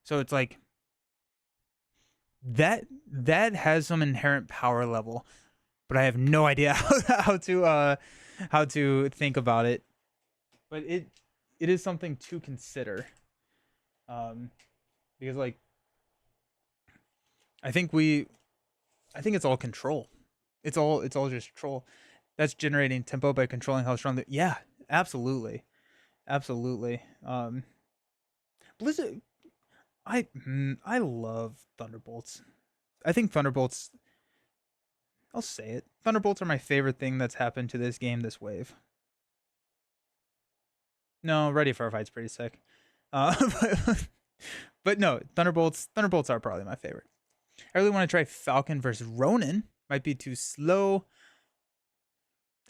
Speaker 1: So it's like that has some inherent power level, but I have no idea how to think about it. But it is something to consider. Because like I think it's all control. It's all just control. That's generating tempo by controlling how strong yeah, absolutely. Blizzard, I love Thunderbolts. I think Thunderbolts, I'll say it. Thunderbolts are my favorite thing that's happened to this game this wave. No, Ready for a Fight's pretty sick. But no, Thunderbolts are probably my favorite. I really want to try Falcon versus Ronin. Might be too slow.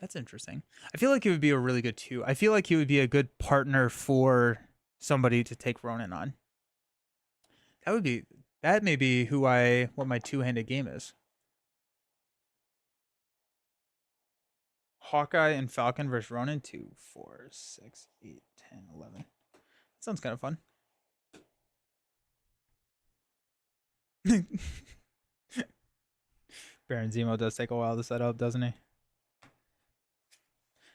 Speaker 1: That's interesting. I feel like it would be a really good 2. I feel like he would be a good partner for somebody to take Ronin on. That may be what my 2-handed game is. Hawkeye and Falcon versus Ronin. 2, 4, 6, 8, 10, 11. That sounds kind of fun. Baron Zemo does take a while to set up, doesn't he?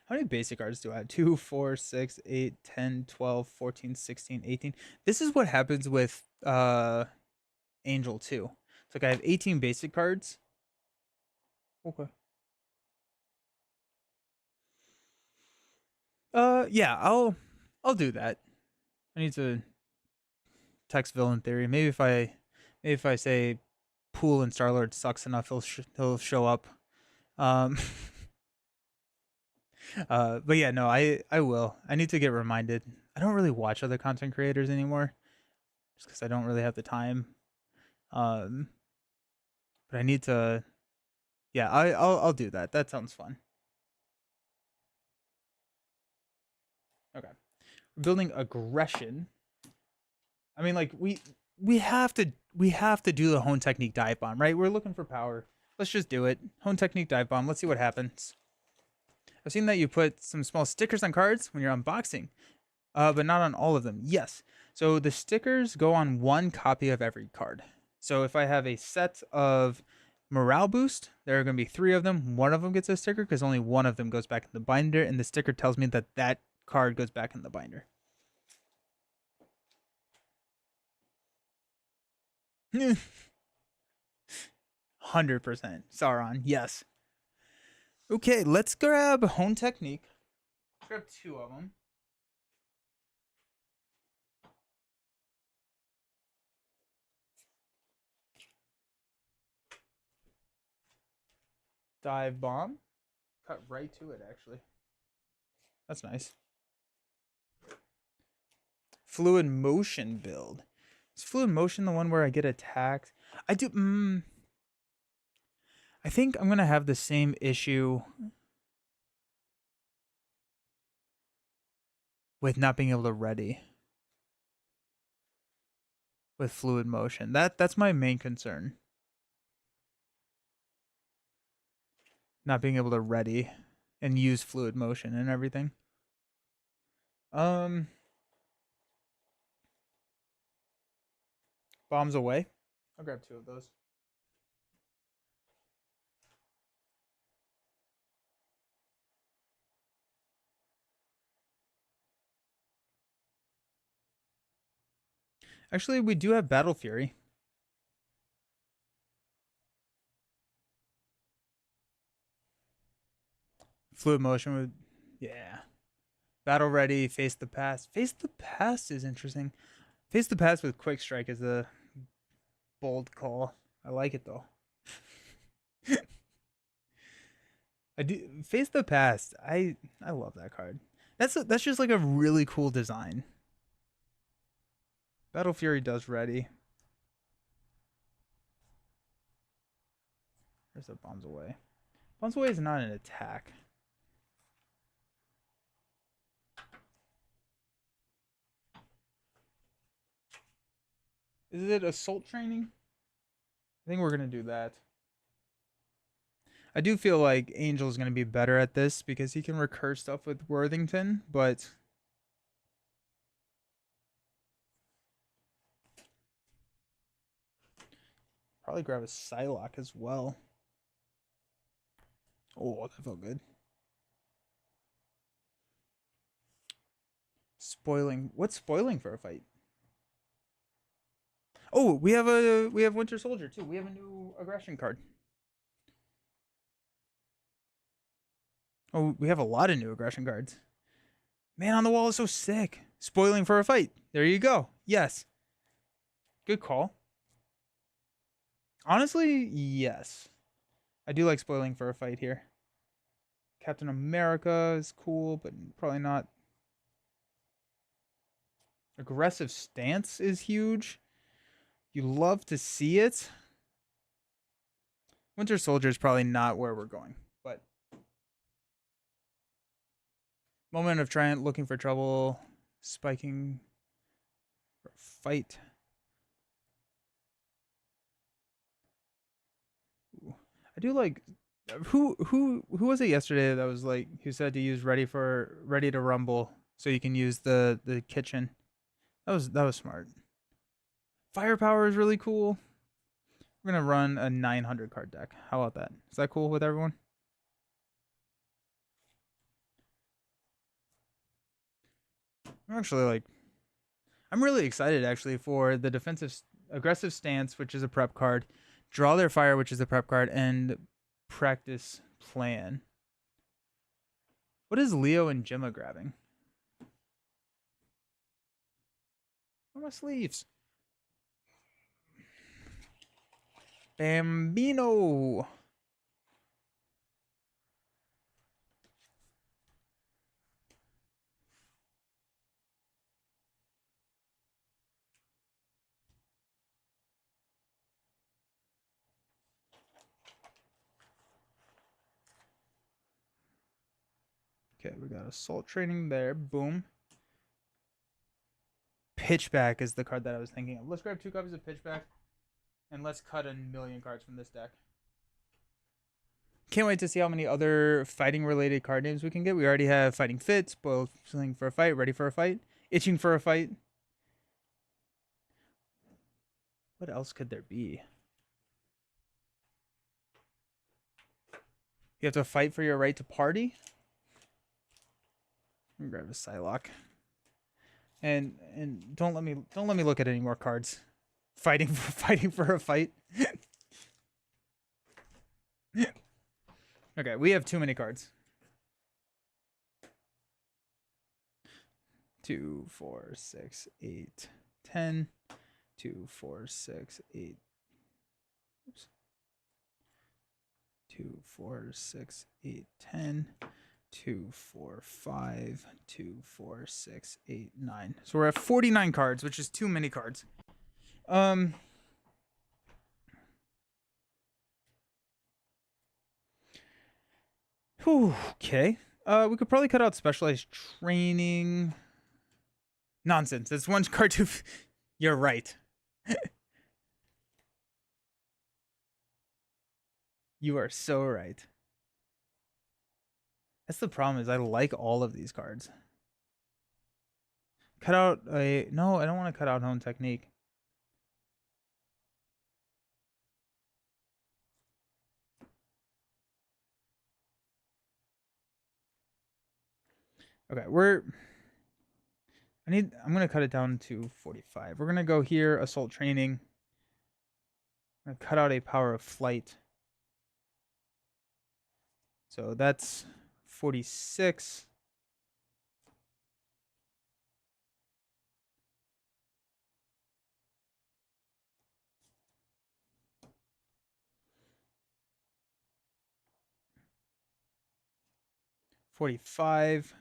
Speaker 1: How many basic cards do I have? 2, 4, 6, 8, 10, 12, 14, 16, 18. This is what happens with Angel too. It's like I have 18 basic cards. Okay. Yeah, I'll do that. I need to text Villain Theory. Maybe if I say Pool and Star-Lord sucks enough, he'll show up. But yeah, no, I will. I need to get reminded. I don't really watch other content creators anymore, just because I don't really have the time. But I need to. Yeah, I'll do that. That sounds fun. Okay. We're building aggression. I mean, like we have to do the Hone Technique dive bomb, right? We're looking for power. Let's just do it. Hone Technique dive bomb. Let's see what happens. I've seen that you put some small stickers on cards when you're unboxing, but not on all of them. Yes. So the stickers go on one copy of every card. So if I have a set of morale boost, there are going to be 3 of them. One of them gets a sticker because only one of them goes back in the binder, and the sticker tells me that that card goes back in the binder. 100%. Sauron, yes. Okay, let's grab Hone Technique. Let's grab 2 of them. Dive Bomb. Cut right to it, actually. That's nice. Fluid Motion build. Is Fluid Motion the one where I get attacked? I do. I think I'm going to have the same issue with not being able to ready with Fluid Motion. That's my main concern. Not being able to ready and use Fluid Motion and everything. Bombs away. I'll grab 2 of those. Actually, we do have Battle Fury. Fluid Motion would, yeah. Battle Ready, Face the Past. Face the Past is interesting. Face the Past with Quick Strike is a bold call. I like it though. I do Face the Past. I love that card. That's just like a really cool design. Battle Fury does ready. There's the Bombs Away. Bombs Away is not an attack. Is it Assault Training? I think we're gonna do that. I do feel like Angel's gonna be better at this because he can recur stuff with Worthington, but probably grab a Psylocke as well. Oh, that felt good. Spoiling. What's spoiling for a fight? Oh, we have Winter Soldier too. We have a new aggression card. Oh, we have a lot of new aggression cards. Man on the Wall is so sick. Spoiling for a fight. There you go. Yes. Good call. Honestly, yes. I do like spoiling for a fight here. Captain America is cool, but probably not. Aggressive stance is huge. You love to see it. Winter Soldier is probably not where we're going, but Moment of Triumph, looking for trouble, spiking for a fight. Ooh. I do like who was it yesterday that was like who said to use ready to rumble so you can use the kitchen. That was smart. Firepower is really cool. We're gonna run a 900 card deck. How about that? Is that cool with everyone? I'm really excited actually for the defensive aggressive stance, which is a prep card, draw their fire, which is a prep card, and practice plan. What is Leo and Gemma grabbing? Where are my sleeves? Bambino. Okay, we got assault training there. Boom. Pitchback is the card that I was thinking of. Let's grab 2 copies of Pitchback, and let's cut a million cards from this deck. Can't wait to see how many other fighting-related card names we can get. We already have Fighting Fit, Spoiled for a Fight, Ready for a Fight, Itching for a Fight. What else could there be? You have to fight for your right to party. Let me grab a Psylocke. And don't let me look at any more cards. Fighting for a fight. Okay, we have too many cards. 2, 4, 6, 8, 10. 2, 4, 6, 8. Oops. 2, 4, 6, 8, 10. 2, 4, 5. 2, 4, 6, 8, 9. So we're at 49 cards, which is too many cards. Whew, okay. We could probably cut out specialized training. Nonsense. It's one card too. You're right. You are so right. That's the problem, is I like all of these cards. Cut out a... No, I don't want to cut out Hone Technique. Okay, I'm gonna cut it down to 45. We're gonna go here, Assault Training. I'm gonna cut out a Power of Flight. So that's 46. $45.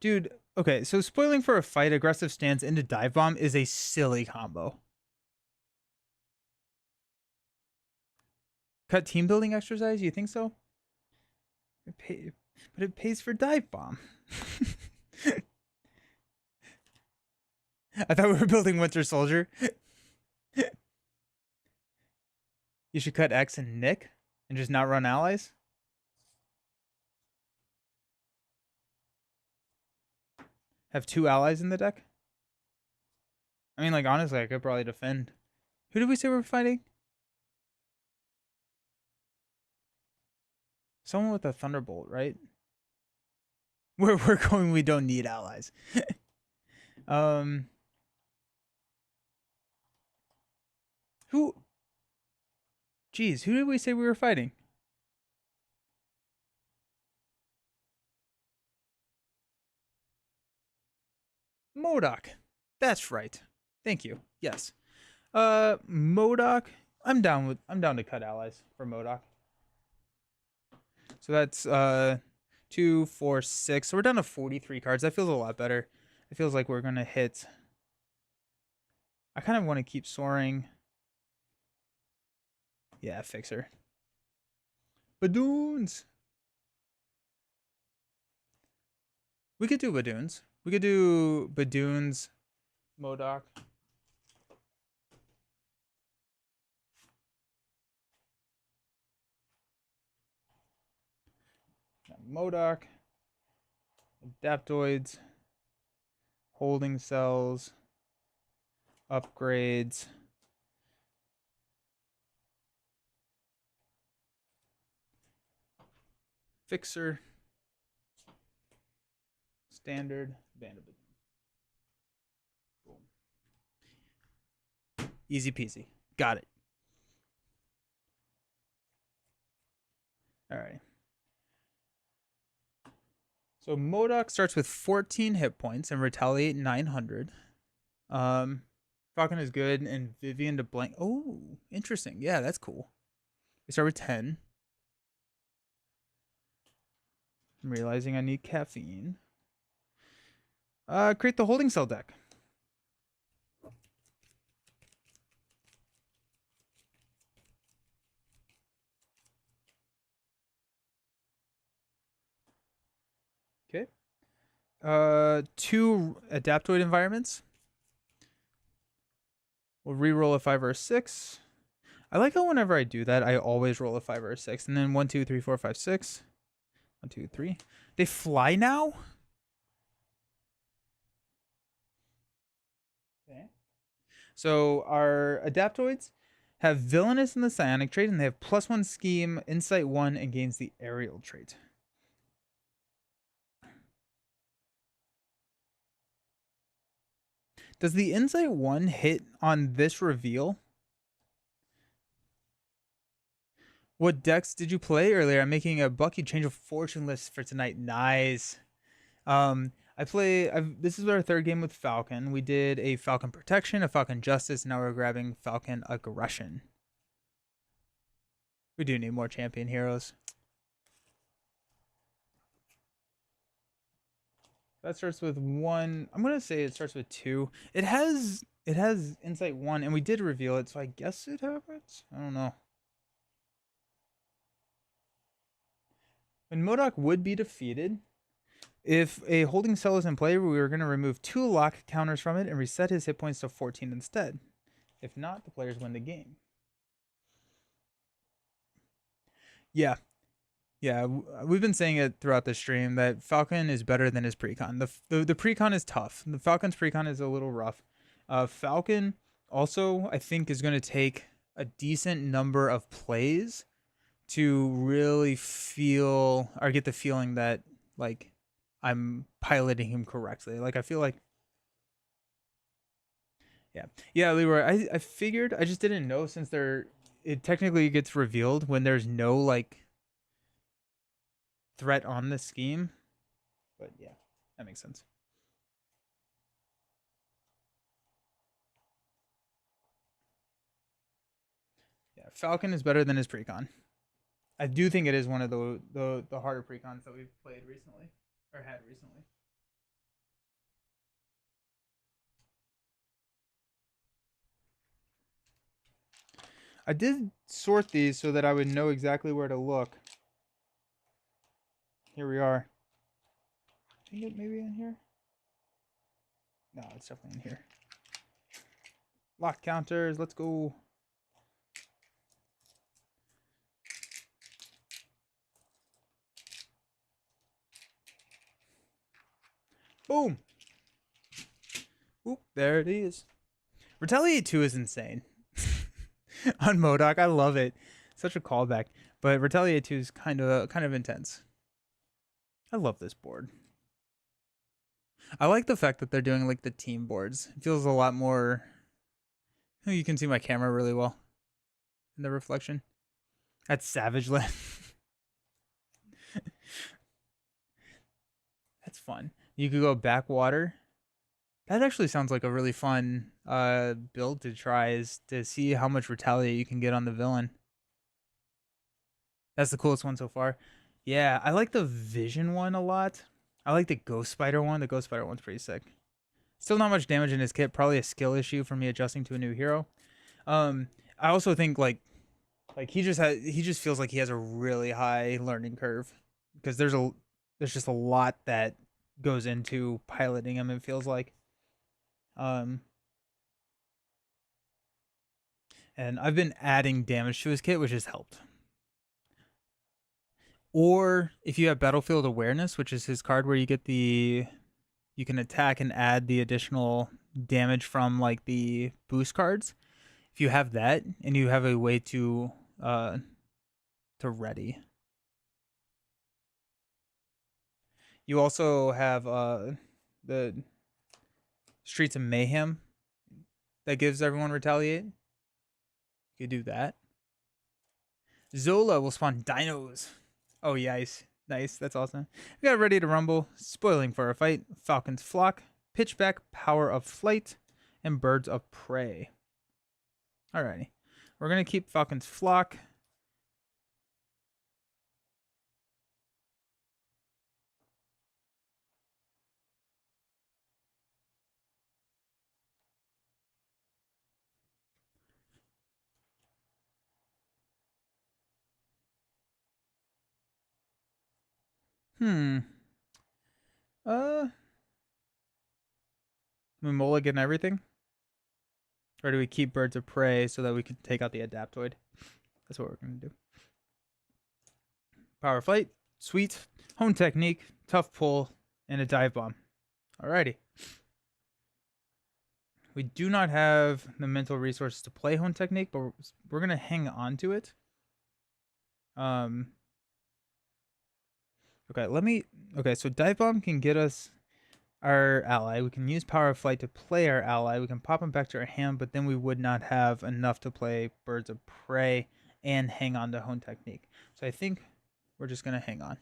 Speaker 1: Dude, okay, so spoiling for a fight, aggressive stance into dive bomb is a silly combo. Cut team building exercise? You think so? But it pays for dive bomb. I thought we were building Winter Soldier. You should cut X and Nick and just not run allies. Have 2 allies in the deck. I mean, like, honestly, I could probably defend. Who did we say we were fighting? Someone with a Thunderbolt, right? We're going, we don't need allies. Who? Geez, who did we say we were fighting? MODOK. That's right. Thank you. Yes. MODOK. I'm down to cut allies for MODOK. So that's 2, 4, 6. So we're down to 43 cards. That feels a lot better. It feels like we're gonna hit. I kind of want to keep soaring. Yeah, Fixer. Badoons. We could do Badoons. We could do Badoons, MODOK. MODOK, Adaptoids, Holding Cells, Upgrades, Fixer, Standard, Bandit. Boom. Easy peasy. Got it. All right. So MODOK starts with 14 hit points and Retaliate 900. Falcon is good, and Vivian to blank. Oh, interesting. Yeah, that's cool. We start with 10. I'm realizing I need caffeine. Create the Holding Cell deck. Okay. 2 Adaptoid environments. We'll re-roll a 5 or a 6. I like how whenever I do that, I always roll a 5 or a 6. And then 1, 2, 3, 4, 5, 6. 1, 2, 3. They fly now? Okay. So our Adaptoids have Villainous in the Psionic trait, and they have +1 Scheme, Insight 1, and gains the Aerial trait. Does the Insight 1 hit on this reveal? What decks did you play earlier? I'm making a Bucky Change of Fortune list for tonight. Nice. This is our third game with Falcon. We did a Falcon Protection, a Falcon Justice, and now we're grabbing Falcon Aggression. We do need more champion heroes. That starts with 1. I'm gonna say it starts with 2. It has Insight 1, and we did reveal it, so I guess it happens. I don't know. When MODOK would be defeated, if a holding cell is in play, we were going to remove 2 lock counters from it and reset his hit points to 14 instead. If not, the players win the game. Yeah. Yeah, we've been saying it throughout the stream that Falcon is better than his precon. The precon is tough. The Falcon's precon is a little rough. Falcon also, I think, is going to take a decent number of plays to really feel or get the feeling that like I'm piloting him correctly. Like I feel like yeah, Leroy. I figured I just didn't know since it technically gets revealed when there's no like threat on the scheme. But yeah, that makes sense. Yeah, Falcon is better than his precon. I do think it is one of the harder precons that we've played recently or had recently. I did sort these so that I would know exactly where to look. Here we are. I think it may be in here. No, it's definitely in here. Lock counters. Let's go. Boom. Oop, there it is. Retaliate 2 is insane. On MODOK, I love it. Such a callback. But Retaliate 2 is kind of intense. I love this board. I like the fact that they're doing like the team boards. It feels a lot more. You can see my camera really well in the reflection. That's Savage Land. That's fun. You could go backwater. That actually sounds like a really fun build to try, is to see how much retaliate you can get on the villain. That's the coolest one so far. Yeah, I like the Vision one a lot. I like the Ghost Spider one. The Ghost Spider one's pretty sick. Still not much damage in his kit. Probably a skill issue for me adjusting to a new hero. I also think like he just feels like he has a really high learning curve because there's just a lot that goes into piloting him. It feels like, um, and I've been adding damage to his kit, which has helped. Or if you have Battlefield Awareness, which is his card where you can attack and add the additional damage from like the boost cards. If you have that and you have a way to ready. You also have the Streets of Mayhem that gives everyone retaliate. You could do that. Zola will spawn dinos. Oh, yes. Nice. That's awesome. We got Ready to Rumble, Spoiling for a Fight, Falcon's Flock, Pitchback, Power of Flight, and Birds of Prey. Alrighty. We're going to keep Falcon's Flock. Hmm. We mulligan everything? Or do we keep Birds of Prey so that we can take out the Adaptoid? That's what we're going to do. Power Flight, sweet. Hone Technique, tough pull, and a Dive Bomb. Alrighty. We do not have the mental resources to play Hone Technique, but we're going to hang on to it. Okay, so Dive Bomb can get us our ally. We can use Power of Flight to play our ally. We can pop him back to our hand, but then we would not have enough to play Birds of Prey and hang on to Hone Technique. So I think we're just going to hang on.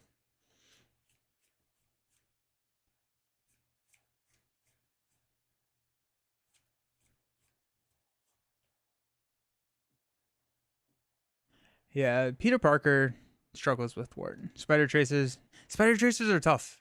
Speaker 1: Yeah, Peter Parker struggles with Thwart. Spider Traces are tough.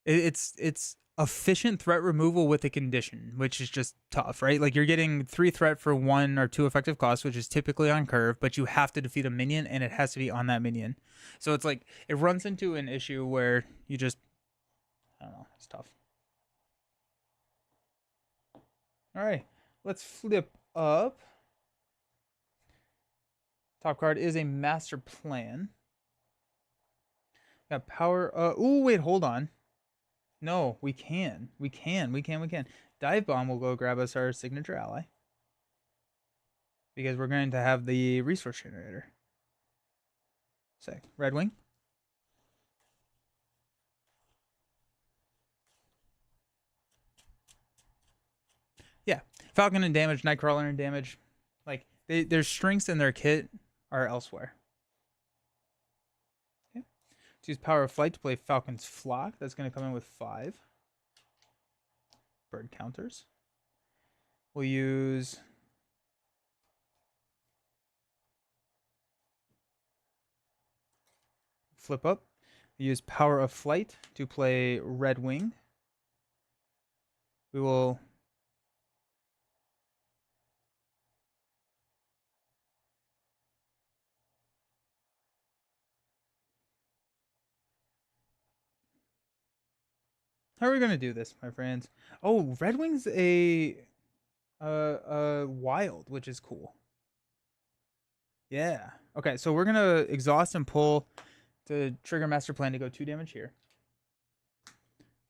Speaker 1: It's efficient threat removal with a condition, which is just tough, right? Like you're getting 3 threat for 1 or 2 effective costs, which is typically on curve, but you have to defeat a minion and it has to be on that minion. So it's like it runs into an issue where you just, I don't know, it's tough. All right, let's flip up. Top card is a Master Plan. Got power. Oh wait, hold on. No, we can. Dive Bomb will go grab us our signature ally. Because we're going to have the resource generator. Sick. Red Wing. Yeah. Falcon and damage, Nightcrawler and damage. Like, their strengths in their kit are elsewhere. Okay. Let's use Power of Flight to play Falcon's Flock. That's going to come in with 5 bird counters. We'll use flip up. We use Power of Flight to play Red Wing. We will how are we gonna do this, my friends? Oh, Red Wing's a wild, which is cool. Yeah. Okay, so we're gonna exhaust and pull to trigger Master Plan to go 2 damage here.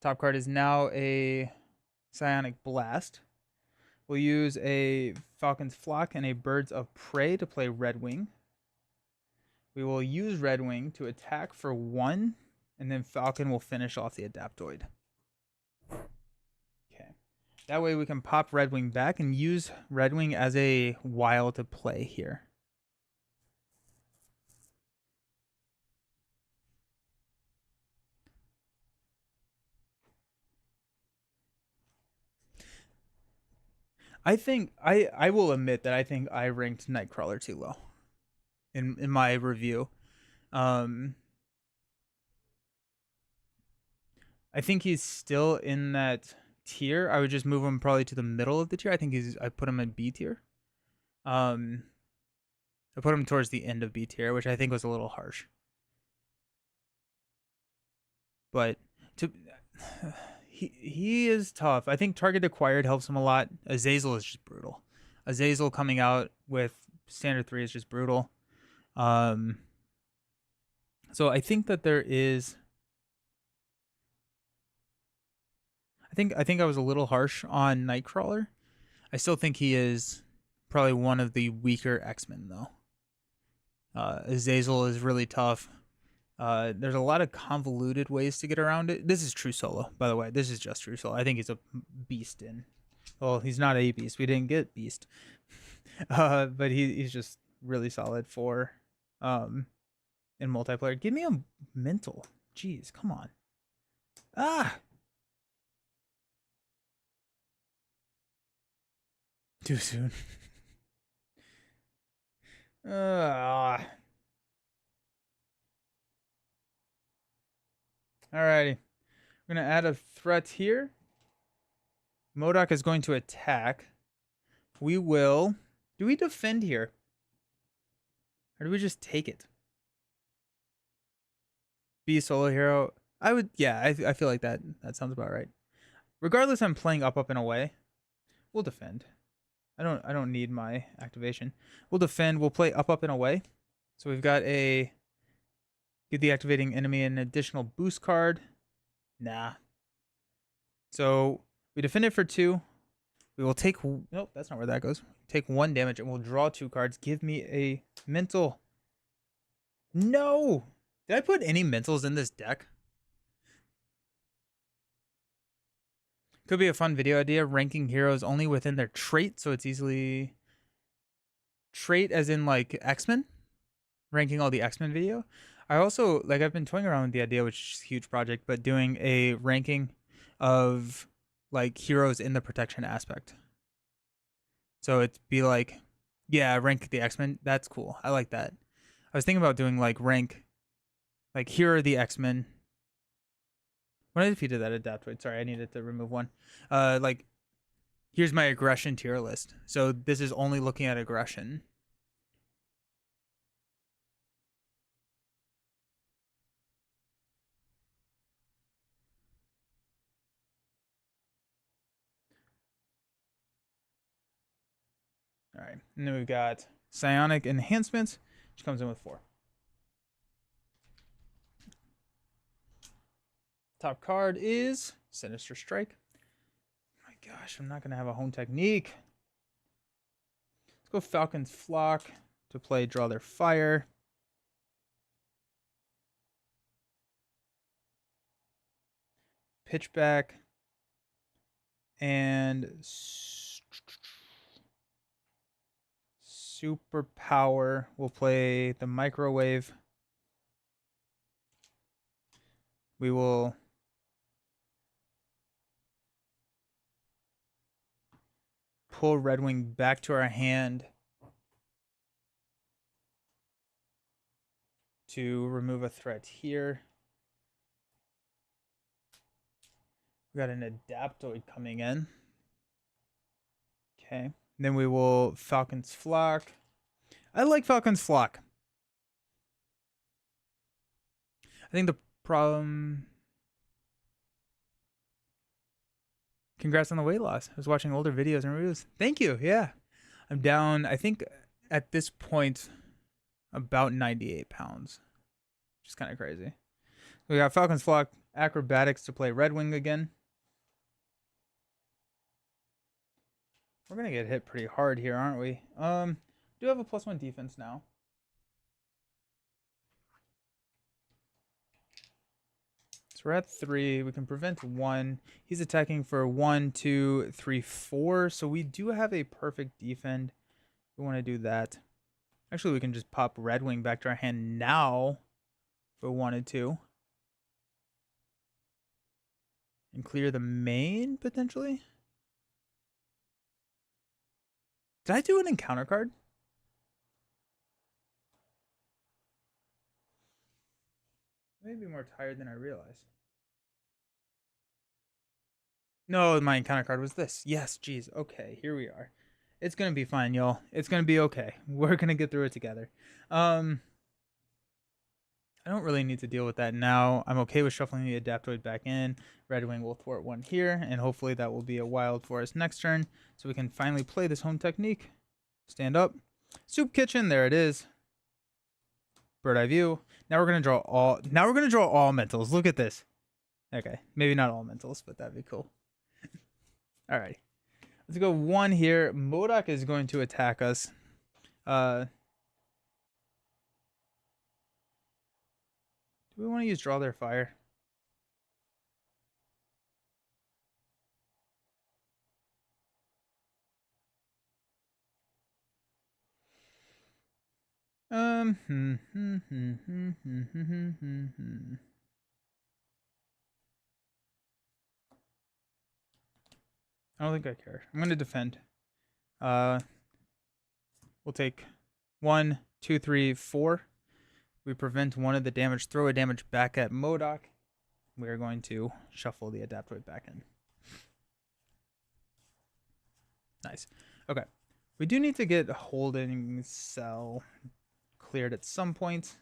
Speaker 1: Top card is now a Psionic Blast. We'll use a Falcon's Flock and a Birds of Prey to play Red Wing. We will use Red Wing to attack for 1, and then Falcon will finish off the Adaptoid. Okay. That way we can pop Red Wing back and use Red Wing as a wild to play here. I think I will admit that I think I ranked Nightcrawler too low in my review. I think he's still in that tier. I would just move him probably to the middle of the tier. I put him in B tier. I put him towards the end of B tier, which I think was a little harsh. But he is tough. I think target acquired helps him a lot. Azazel is just brutal. Azazel coming out with standard 3 is just brutal. So I think that there is. I think I was a little harsh on Nightcrawler. I still think he is probably one of the weaker X-Men though. Azazel is really tough. There's a lot of convoluted ways to get around it. This is true solo, by the way. This is just true solo. I think he's a beast in. Well, he's not a beast. We didn't get beast. But he's just really solid for in multiplayer. Give me a mental. Jeez, come on. Ah. Too soon. Alrighty. We're going to add a threat here. MODOK is going to attack. We will. Do we defend here? Or do we just take it? Be a solo hero. I would, yeah, I feel like that sounds about right. Regardless, I'm playing up and away. We'll defend. I don't need my activation. We'll defend. We'll play up and away. So we've got a give the activating enemy an additional boost card. Nah. So we defend it for 2. We will take nope, that's not where that goes. Take 1 damage and we'll draw 2 cards. Give me a mental. No! Did I put any mentals in this deck? Could be a fun video idea, ranking heroes only within their trait, so it's easily trait as in like X-Men, ranking all the X-Men video. I also like I've been toying around with the idea, which is a huge project, but doing a ranking of like heroes in the protection aspect. So it'd be like, yeah, rank the X-Men. That's cool. I like that. I was thinking about doing like rank, like here are the X-Men. When I defeated that Adaptoid, sorry, I needed to remove one. Like, here's my aggression tier list. So this is only looking at aggression. All right, and then we've got Psionic Enhancements, which comes in with 4. Top card is Sinister Strike. Oh my gosh, I'm not going to have a home technique. Let's go Falcon's Flock to play Draw Their Fire. Pitchback. And Superpower will play the Microwave. We will pull Red Wing back to our hand to remove a threat here. We got an Adaptoid coming in. Okay. Then we will Falcon's Flock. I like Falcon's Flock. I think the problem... Congrats on the weight loss. I was watching older videos and reviews. Thank you. Yeah. I'm down, I think, at this point, about 98 pounds. Which is kind of crazy. We got Falcon's Flock, Acrobatics to play Red Wing again. We're going to get hit pretty hard here, aren't we? Do have a +1 defense now. So we're at 3. We can prevent 1. He's attacking for 1, 2, 3, 4. So we do have a perfect defend. We want to do that. Actually, we can just pop Red Wing back to our hand now if we wanted to. And clear the main, potentially. Did I do an encounter card? I may be more tired than I realized. No, my encounter card was this. Yes, geez. Okay, here we are. It's gonna be fine, y'all. It's gonna be okay. We're gonna get through it together. I don't really need to deal with that now. I'm okay with shuffling the Adaptoid back in. Red Wing will thwart 1 here, and hopefully that will be a wild for us next turn, so we can finally play this home technique. Stand up. Soup Kitchen, there it is. Bird Eye View. Now we're gonna draw all mentals. Look at this. Okay, maybe not all mentals, but that'd be cool. All right, let's go 1 here. MODOK is going to attack us. Do we want to use Draw Their Fire? I don't think I care. I'm going to defend. We'll take 1, 2, 3, 4. We prevent 1 of the damage. Throw a damage back at MODOK. We are going to shuffle the Adaptoid back in. Nice. Okay. We do need to get Holding Cell cleared at some point.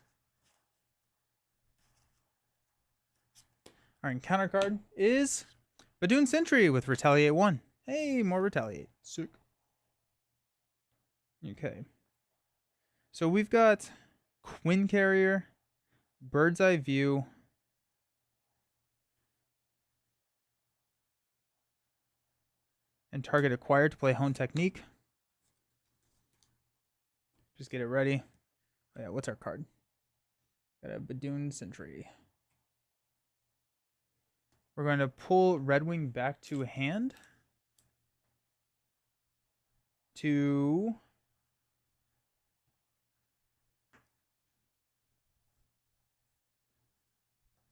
Speaker 1: Our encounter card is Badoon Sentry with Retaliate 1. Hey, more Retaliate. Sick. Okay. So we've got Quinn Carrier, Bird's Eye View, and target acquired to play Hone Technique. Just get it ready. Oh yeah, what's our card? Got a Badoon Sentry. We're going to pull Red Wing back to hand to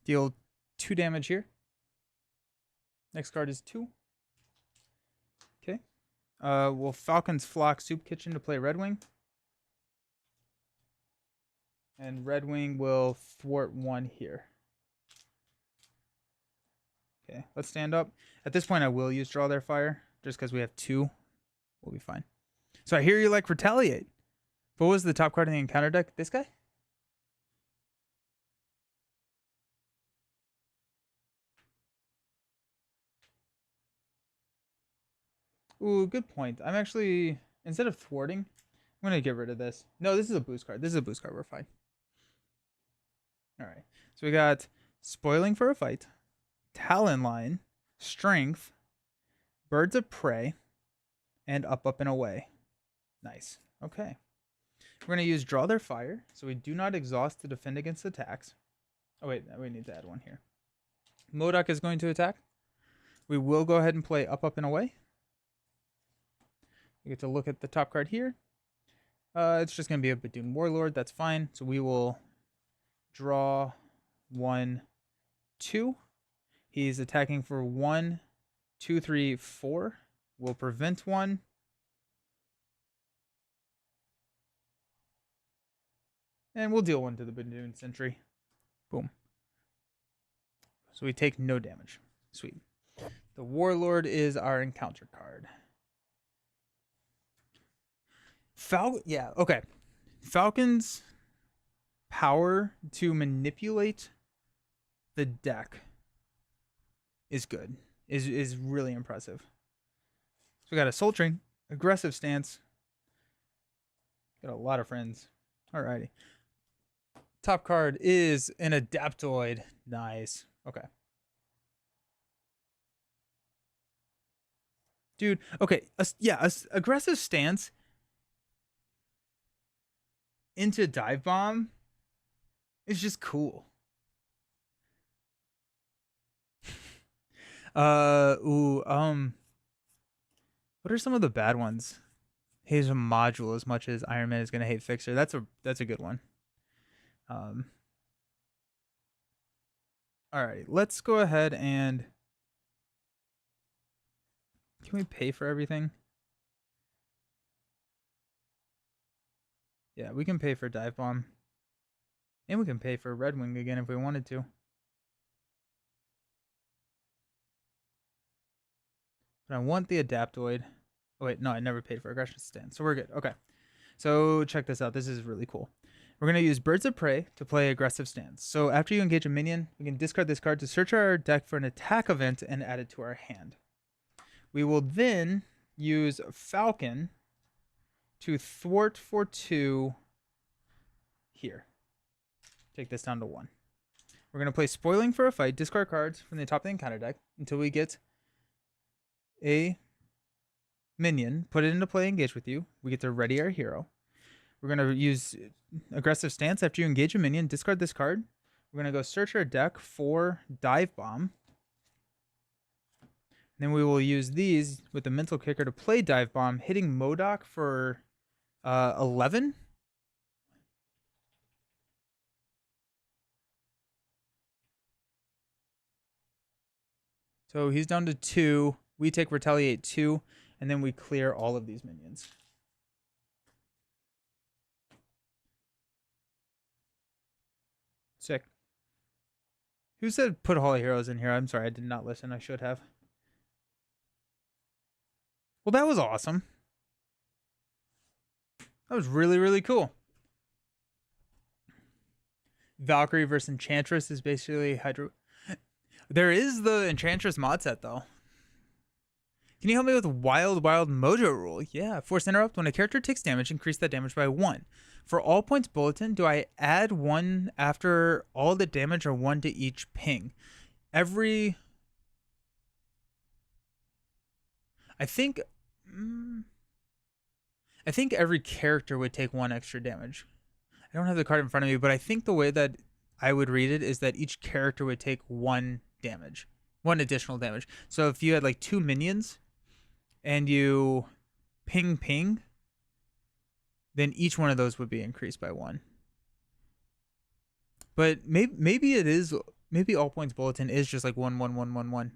Speaker 1: deal 2 damage here. Next card is 2. Okay. We'll Falcon's Flock Soup Kitchen to play Red Wing. And Red Wing will thwart 1 here. Okay, let's stand up. At this point, I will use Draw Their Fire, just because we have 2. We'll be fine. So I hear you like Retaliate. What was the top card in the encounter deck? This guy? Ooh, good point. I'm actually, instead of thwarting, I'm going to get rid of this. No, this is a boost card. This is a boost card. We're fine. All right. So we got Spoiling for a Fight, Talon Line, Strength, Birds of Prey, and Up, Up, and Away. Nice. Okay. We're going to use Draw Their Fire, so we do not exhaust to defend against attacks. Oh, wait. We need to add 1 here. MODOK is going to attack. We will go ahead and play Up, Up, and Away. We get to look at the top card here. It's just going to be a Badoon Warlord. That's fine. So we will draw 1, 2. He's attacking for 1, 2, 3, 4. We'll prevent 1. And we'll deal 1 to the Badoon Sentry. Boom. So we take no damage. Sweet. The Warlord is our encounter card. Yeah, okay. Falcon's power to manipulate the deck is good. Is really impressive. So we got a Soul Train, aggressive stance. Got a lot of friends. Alrighty. Top card is an Adaptoid. Nice. Okay. Dude, okay. Aggressive stance into Dive Bomb is just cool. What are some of the bad ones? Hates a module as much as Iron Man is gonna hate Fixer. That's a good one. All right, let's go ahead and can we pay for everything? Yeah, we can pay for Dive Bomb. And we can pay for Red Wing again if we wanted to. But I want the Adaptoid. Oh wait, no, I never paid for Aggression Stance. So we're good. Okay. So check this out. This is really cool. We're going to use Birds of Prey to play Aggressive Stance. So after you engage a minion, we can discard this card to search our deck for an attack event and add it to our hand. We will then use Falcon to thwart for 2 here. Take this down to 1. We're going to play Spoiling for a Fight, discard cards from the top of the encounter deck until we get a minion, put it into play, engage with you. We get to ready our hero. We're going to use Aggressive Stance. After you engage a minion, discard this card. We're going to go search our deck for Dive Bomb. Then we will use these with the Mental Kicker to play Dive Bomb, hitting MODOK for 11. So he's down to 2. We take Retaliate 2, and then we clear all of these minions. Sick. Who said put Holy Heroes in here? I'm sorry, I did not listen. I should have. Well, that was awesome. That was really, really cool. Valkyrie versus Enchantress is basically Hydro. There is the Enchantress mod set, though. Can you help me with Wild Mojo rule? Yeah. Force interrupt. When a character takes damage, increase that damage by 1. For all points bulletin, do I add 1 after all the damage or 1 to each ping? Every... I think every character would take 1 extra damage. I don't have the card in front of me, but I think the way that I would read it is that each character would take 1 damage. 1 additional damage. So if you had like 2 minions and you ping, then each one of those would be increased by 1. But maybe it is, maybe all points bulletin is just like 1, 1, 1, 1, 1.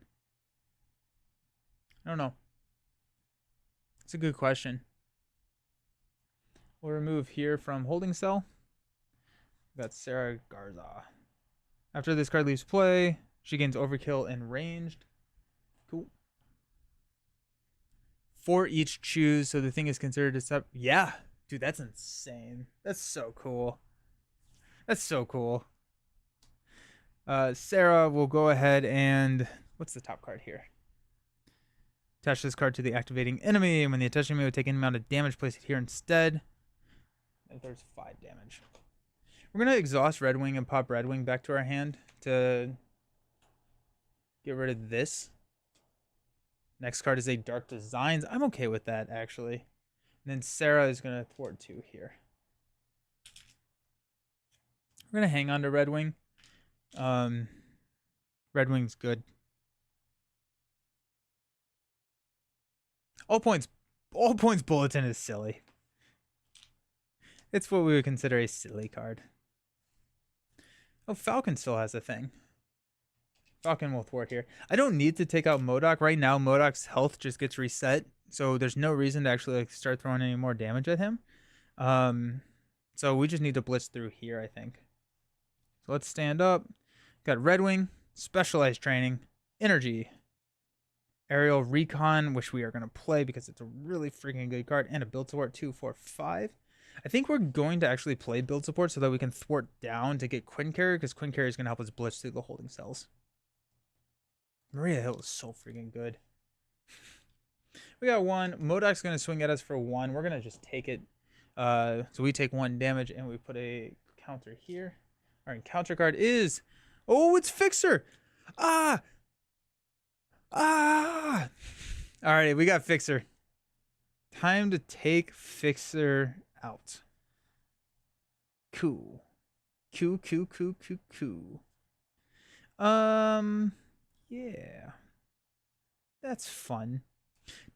Speaker 1: I don't know. It's a good question. We'll remove here from holding cell. We got Sarah Garza. After this card leaves play, she gains overkill and ranged. Cool. 4 each choose, so the thing is considered a sub. Yeah, dude, that's insane. That's so cool. That's so cool. Sarah will go ahead and what's the top card here? Attach this card to the activating enemy, and when the attached enemy would take any amount of damage, place it here instead. And there's 5 damage. We're gonna exhaust Red Wing and pop Red Wing back to our hand to get rid of this. Next card is a Dark Designs. I'm okay with that, actually. And then Sarah is going to thwart 2 here. We're going to hang on to Red Wing. Red Wing's good. All points bulletin is silly. It's what we would consider a silly card. Oh, Falcon still has a thing. Falcon will thwart here. I don't need to take out MODOK. Right now, MODOK's health just gets reset. So there's no reason to actually like start throwing any more damage at him. So we just need to blitz through here, I think. So let's stand up. Got Red Wing, Specialized Training, Energy, Aerial Recon, which we are going to play because it's a really freaking good card, and a Build Support 2, 4, 5. I think we're going to actually play Build Support so that we can thwart down to get Quincarrier, because Quincarrier is going to help us blitz through the holding cells. Maria Hill is so freaking good. We got 1. MODOK's going to swing at us for 1. We're going to just take it. So we take 1 damage, and we put a counter here. Our encounter card is... Oh, it's Fixer! Ah! Alright, we got Fixer. Time to take Fixer out. Cool. Cool. Yeah. That's fun.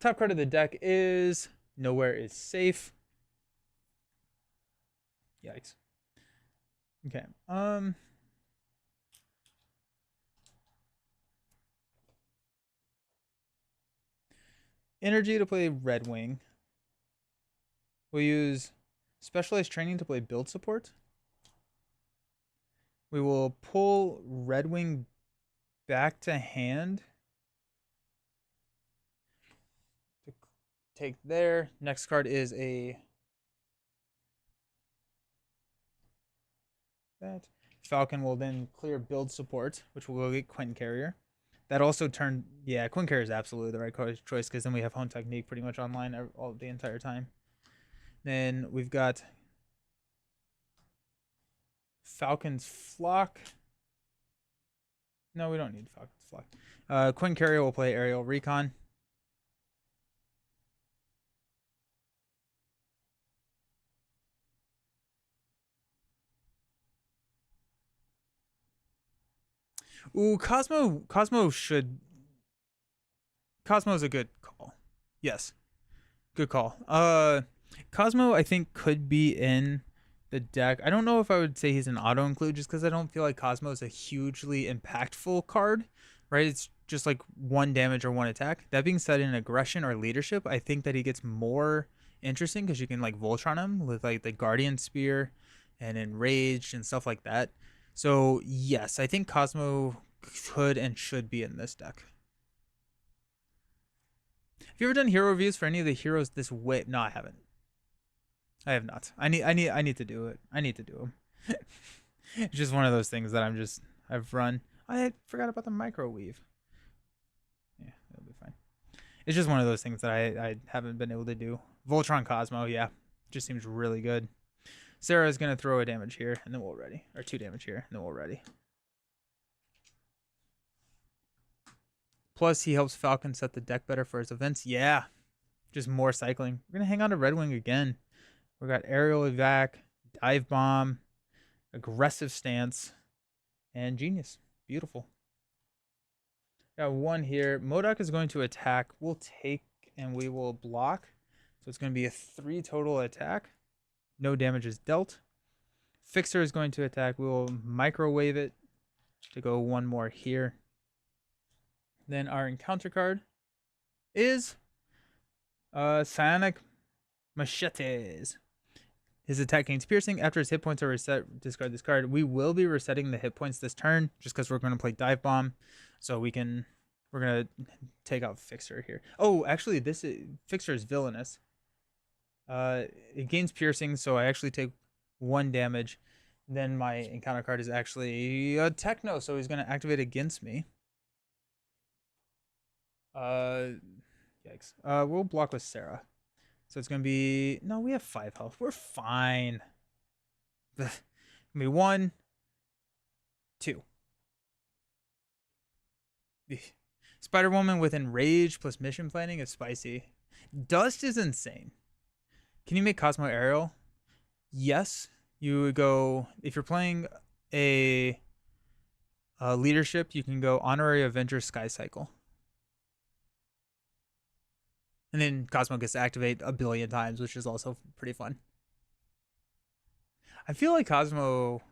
Speaker 1: Top card of the deck is Nowhere is Safe. Yikes. Okay. Energy to play Red Wing. We'll use Specialized Training to play Build Support. We will pull Red Wing back to hand. To take there. Next card is a... that. Falcon will then clear Build Support, which will go get Quincarrier. That also turned... Yeah, Quincarrier is absolutely the right choice, because then we have Hone Technique pretty much online all the entire time. Then we've got Falcon's Flock. No, we don't need Falcon's Flock. Quincarrier will play Aerial Recon. Ooh, Cosmo should... Cosmo's a good call. Yes. Good call. Cosmo, I think, could be in the deck. I don't know if I would say he's an auto-include, just because I don't feel like Cosmo is a hugely impactful card, right? It's just like 1 damage or 1 attack. That being said, in aggression or leadership, I think that he gets more interesting because you can like Voltron him with like the Guardian Spear and Enraged and stuff like that. So yes, I think Cosmo could and should be in this deck. Have you ever done hero reviews for any of the heroes this way? No, I haven't. I have not. I need to do it. I need to do them. It's just one of those things that I've run. I forgot about the microwave. Yeah, that'll be fine. It's just one of those things that I haven't been able to do. Voltron Cosmo, yeah, just seems really good. Sarah is gonna throw a damage here, and then we'll ready, or 2 damage here, and then we'll ready. Plus, he helps Falcon set the deck better for his events. Yeah, just more cycling. We're gonna hang on to Red Wing again. We got aerial evac, dive bomb, aggressive stance, and genius. Beautiful. Got one here. MODOK is going to attack. We'll take and we will block. So it's going to be a 3 total attack. No damage is dealt. Fixer is going to attack. We will microwave it to go 1 more here. Then our encounter card is Psionic Machetes. His attack gains piercing. After his hit points are reset, discard this card. We will be resetting the hit points this turn just because we're going to play Dive Bomb. So we're going to take out Fixer here. Oh, actually, Fixer is villainous. It gains piercing, so I actually take 1 damage. Then my encounter card is actually a Techno, so he's going to activate against me. Yikes. We'll block with Sarah. So it's going to be... No, we have 5 health. We're fine. It's going to be 1, 2. Spider-Woman with Enrage plus mission planning is spicy. Dust is insane. Can you make Cosmo Aerial? Yes. You would go... If you're playing a leadership, you can go Honorary Avenger Sky Cycle. And then Cosmo gets to activate a billion times, which is also pretty fun. I feel like Cosmo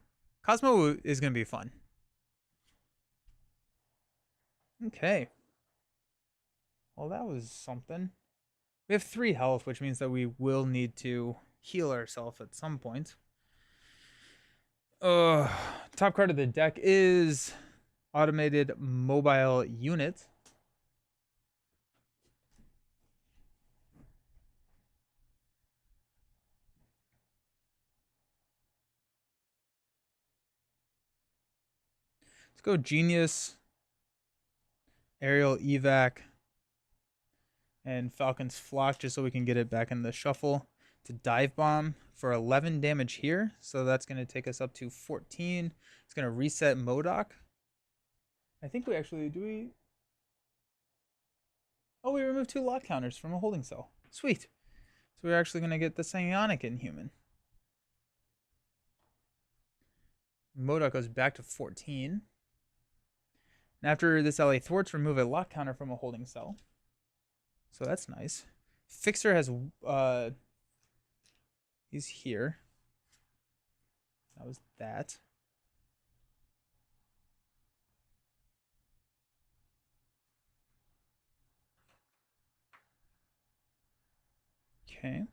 Speaker 1: is going to be fun. Okay. Well, that was something. We have 3 health, which means that we will need to heal ourselves at some point. Top card of the deck is Automated Mobile Unit. Let's go Genius, Aerial Evac, and Falcon's Flock just so we can get it back in the shuffle. To Dive Bomb for 11 damage here. So that's going to take us up to 14. It's going to reset MODOK. I think we actually... Do we... Oh, we removed 2 lock counters from a holding cell. Sweet. So we're actually going to get the Psionic Inhuman. MODOK goes back to 14. And after this LA thwarts, remove a lock counter from a holding cell. So that's nice. Fixer has... He's here. That was that. Okay.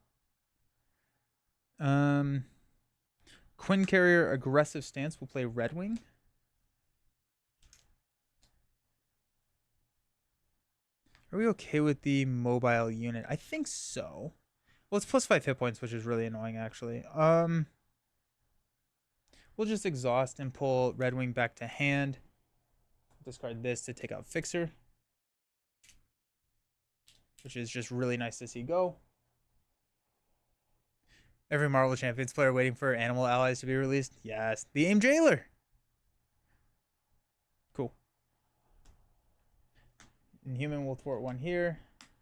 Speaker 1: Quinn Carrier aggressive stance will play Red Wing. Are we okay with the mobile unit? I think so. Well, it's plus 5 hit points, which is really annoying, actually. We'll just exhaust and pull Red Wing back to hand. Discard this to take out Fixer, which is just really nice to see go. Every Marvel Champions player waiting for Animal Allies to be released. Yes, the AIM Jailer. Cool. Inhuman will thwart 1 here.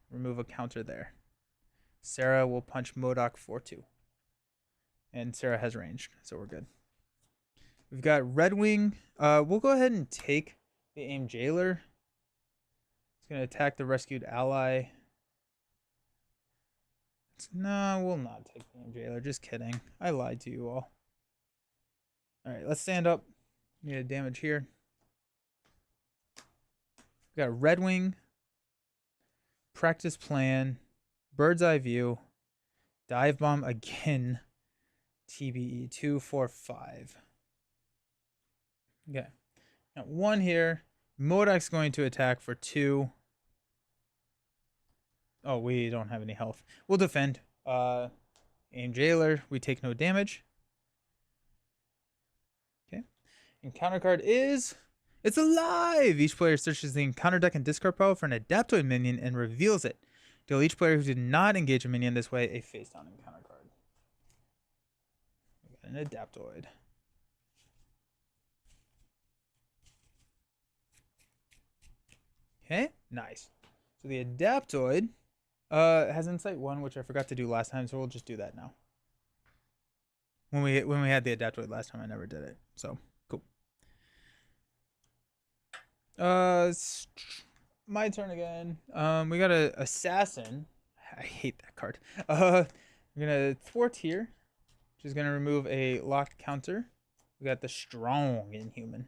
Speaker 1: Remove a counter there. Sarah will punch MODOK 4-2. And Sarah has ranged, so we're good. We've got Red Wing. We'll go ahead and take the AIM Jailer. It's going to attack the rescued ally. No, we'll not take the AIM Jailer. Just kidding. I lied to you all. Alright, let's stand up. Need a damage here. We got Red Wing. Practice Plan. Bird's Eye View, Dive Bomb again, TBE 2, 4, 5. Okay, got 1 here. MODOK's going to attack for 2. Oh, we don't have any health. We'll defend. AIM Jailer, we take no damage. Okay, encounter card is It's alive! Each player searches the encounter deck and discard pile for an Adaptoid minion and reveals it. Deal each player who did not engage a minion this way a face down encounter card. We got an Adaptoid. Okay, nice. So the Adaptoid has Insight 1, which I forgot to do last time, so we'll just do that now. When we had the Adaptoid last time, I never did it. So, cool. My turn again. We got a Assassin. I hate that card. We're gonna thwart here, which is gonna remove a locked counter. We got the Strong Inhuman.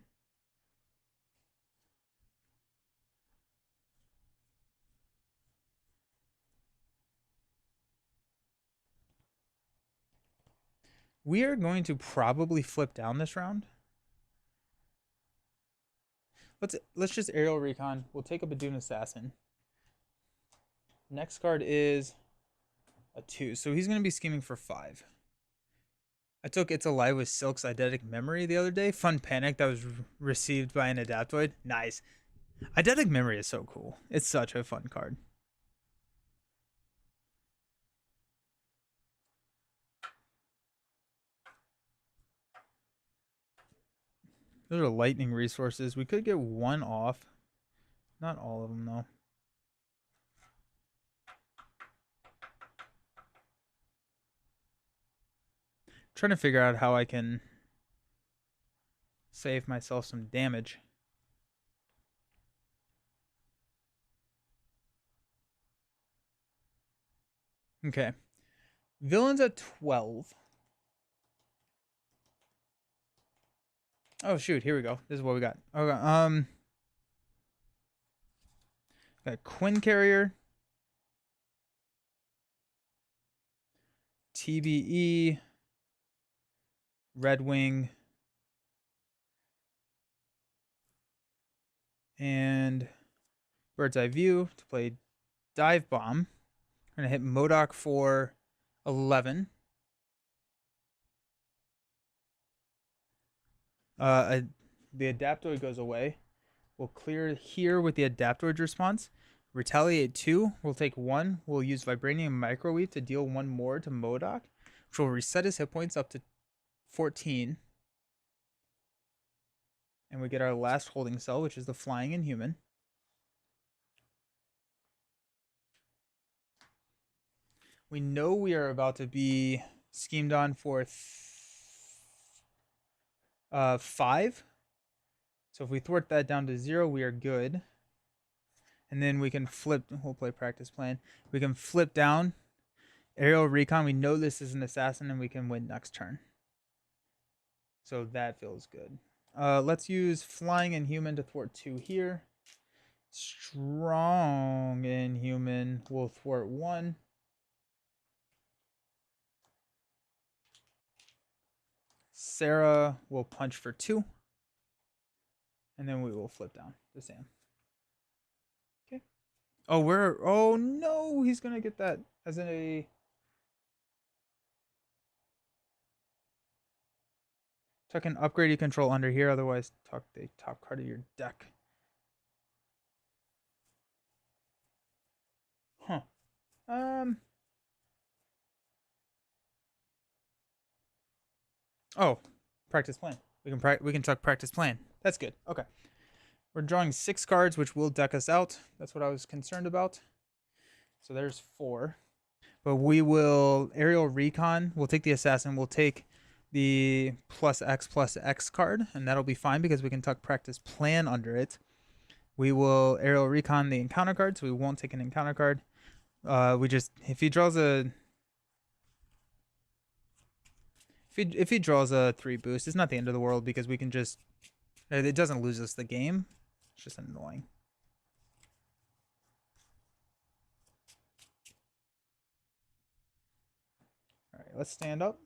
Speaker 1: We are going to probably flip down this round. Let's just Aerial Recon. We'll take a Badoon Assassin. Next card is a 2, so he's going to be scheming for 5. I took It's Alive with Silk's Eidetic Memory the other day. Fun Panic that was received by an Adaptoid. Nice. Eidetic Memory is so cool. It's such a fun card. Those are lightning resources. We could get one off. Not all of them, though. Trying to figure out how I can save myself some damage. Okay. Villains at 12. Oh shoot, here we go. This is what we got. Okay, got Quinn Carrier, TBE, Red Wing, and Bird's Eye View to play Dive Bomb. We're gonna hit MODOK for 11. The Adaptoid goes away. We'll clear here with the Adaptoid response. Retaliate 2. We'll take 1. We'll use Vibranium Microwave to deal 1 more to MODOK, which will reset his hit points up to 14. And we get our last holding cell, which is the Flying Inhuman. We know we are about to be schemed on for 5. So if we thwart that down to 0, we are good. And then we can flip. We'll play Practice Plan. We can flip down. Aerial Recon. We know this is an Assassin, and we can win next turn. So that feels good. Let's use Flying Inhuman to thwart 2 here. Strong Inhuman will thwart 1. Sarah will punch for 2. And then we will flip down to Sam. Okay. Oh no, he's gonna get that as a tuck an upgrade you control under here, otherwise tuck the top card of your deck. Huh. Oh, Practice Plan. We can tuck Practice Plan. That's good. Okay. We're drawing 6 cards, which will deck us out. That's what I was concerned about. So there's 4. But we will Aerial Recon. We'll take the Assassin. We'll take the +X card, and that'll be fine because we can tuck Practice Plan under it. We will Aerial Recon the encounter card, so we won't take an encounter card. If he draws a if he draws a 3 boost, it's not the end of the world because we can just it doesn't lose us the game. It's just annoying. All right, let's stand up.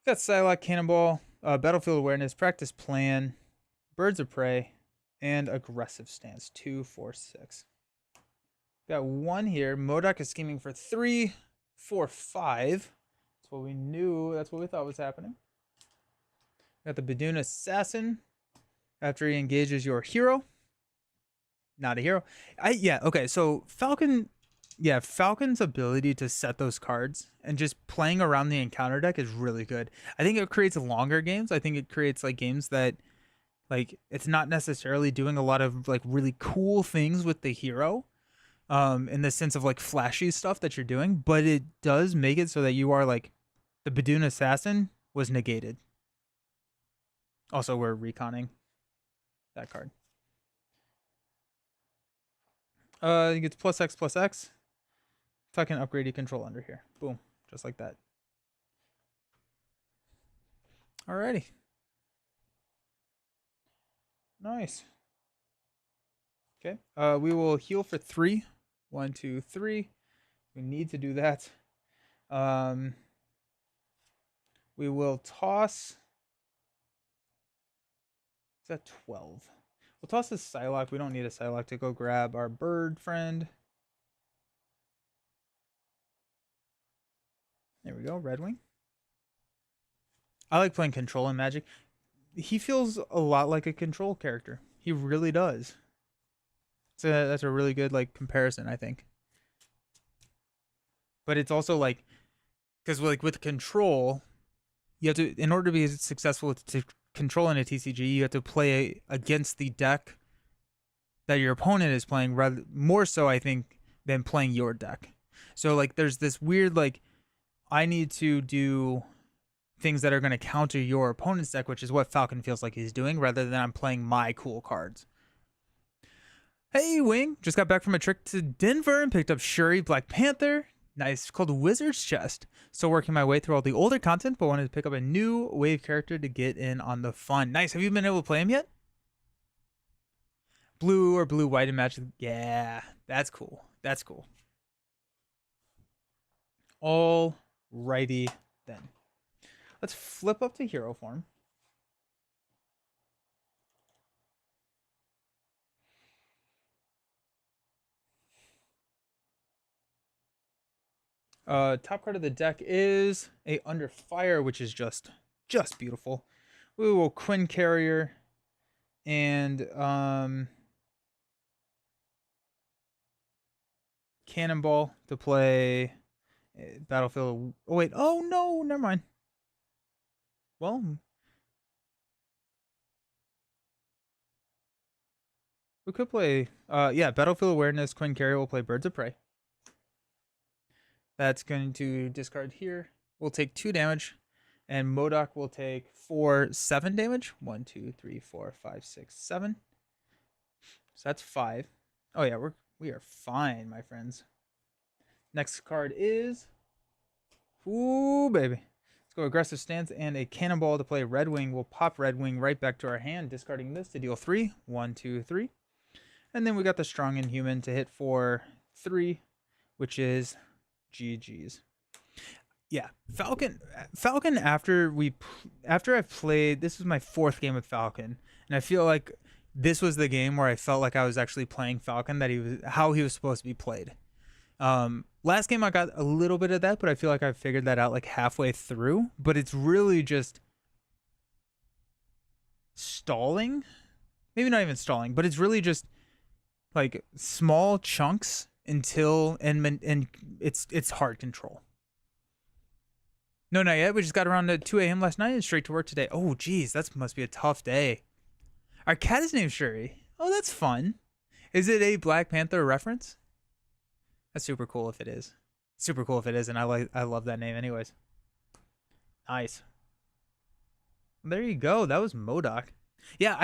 Speaker 1: Got Psylocke, Cannonball, Battlefield Awareness, Practice Plan, Birds of Prey, and Aggressive Stance. 2, 4, 6. Got 1 here. MODOK is scheming for 3, 4, 5. That's what we knew. That's what we thought was happening. Got the Badoon Assassin. After he engages your hero. Not a hero. Okay, so Falcon's ability to set those cards and just playing around the encounter deck is really good. I think it creates longer games. I think it creates like games that like it's not necessarily doing a lot of like really cool things with the hero in the sense of like flashy stuff that you're doing, but it does make it so that you are like the Badoon Assassin was negated. Also, we're reconning that card. He gets +X +X. If I can upgrade, you control under here. Boom, just like that. Alrighty. Nice. Okay. We will heal for 3. 1, 2, 3. We need to do that. We will toss. Is that 12? We'll toss the Psylocke. We don't need a Psylocke to go grab our bird friend. There we go, Redwing. I like playing control in Magic. He feels a lot like a control character. He really does. That's a really good like comparison, I think. But it's also like, because like with control, you have to, in order to be successful to control in a TCG, you have to play against the deck that your opponent is playing, rather more so I think than playing your deck. So like there's this weird like I need to do things that are going to counter your opponent's deck, which is what Falcon feels like he's doing, rather than I'm playing my cool cards. Hey Wing, just got back from a trip to Denver and picked up Shuri, Black Panther. Nice, called Wizard's Chest. Still working my way through all the older content, but wanted to pick up a new wave character to get in on the fun. Nice, have you been able to play him yet? Blue or blue-white in Magic? Yeah, that's cool. That's cool. Alrighty then. Let's flip up to hero form. Top card of the deck is a Under Fire, which is just beautiful. We will Quinn Carrier and Cannonball to play Battlefield. Oh wait, oh no, never mind. Well, we could play Battlefield Awareness. Quinn Carrier will play Birds of Prey. That's going to discard here. We'll take 2 damage. And MODOK will take 7 damage. 1, 2, 3, 4, 5, 6, 7. So that's 5. Oh yeah, we are fine, my friends. Next card is, ooh baby. Let's go aggressive stance and a Cannonball to play Redwing. We'll pop Redwing right back to our hand, discarding this to deal 3. 1, 2, 3. And then we got the Strong Inhuman to hit for 3, which is GG's. Yeah, Falcon after I've played, this was my 4th game with Falcon, and I feel like this was the game where I felt like I was actually playing Falcon, that he was how he was supposed to be played. Last game I got a little bit of that, but I feel like I figured that out like halfway through, but it's really just stalling. Maybe not even stalling, but it's really just like small chunks until and it's hard control. No, not yet. We just got around at 2 a.m. last night and straight to work today. Oh, geez, that must be a tough day. Our cat is named Shuri. Oh, that's fun. Is it a Black Panther reference? That's super cool if it is. Super cool if it is, and I love that name anyways. Nice. There you go. That was MODOK. Yeah,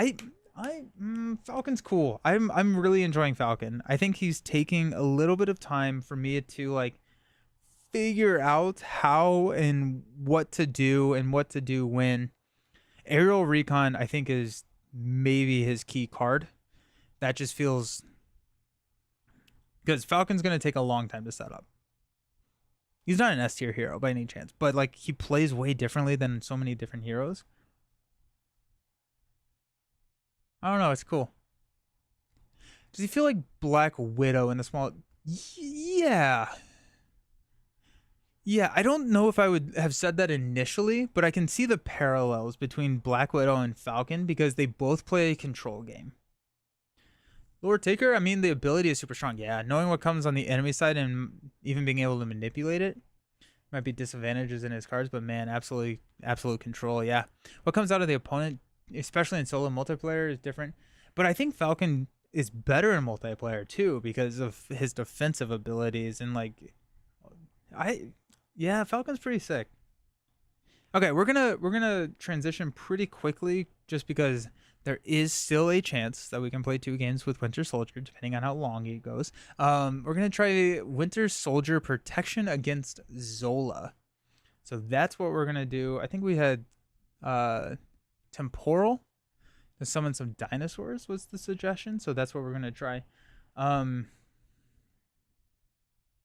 Speaker 1: Falcon's cool. I'm really enjoying Falcon. I think he's taking a little bit of time for me to like figure out how and what to do when. Aerial Recon, I think, is maybe his key card. That just feels, because Falcon's going to take a long time to set up. He's not an S tier hero by any chance, but like he plays way differently than so many different heroes. I don't know, it's cool. Does he feel like Black Widow in the small? Yeah. Yeah, I don't know if I would have said that initially, but I can see the parallels between Black Widow and Falcon because they both play a control game. Lord Taker, I mean, the ability is super strong. Yeah, knowing what comes on the enemy side and even being able to manipulate it might be disadvantages in his cards, but man, absolutely, absolute control. Yeah, what comes out of the opponent, especially in solo multiplayer, is different. But I think Falcon is better in multiplayer too because of his defensive abilities and like, I, yeah, Falcon's pretty sick. Okay, we're gonna transition pretty quickly just because there is still a chance that we can play 2 games with Winter Soldier, depending on how long it goes. We're gonna try Winter Soldier Protection against Zola. So that's what we're gonna do. I think we had uh Temporal to summon some dinosaurs was the suggestion. So that's what we're gonna try. Um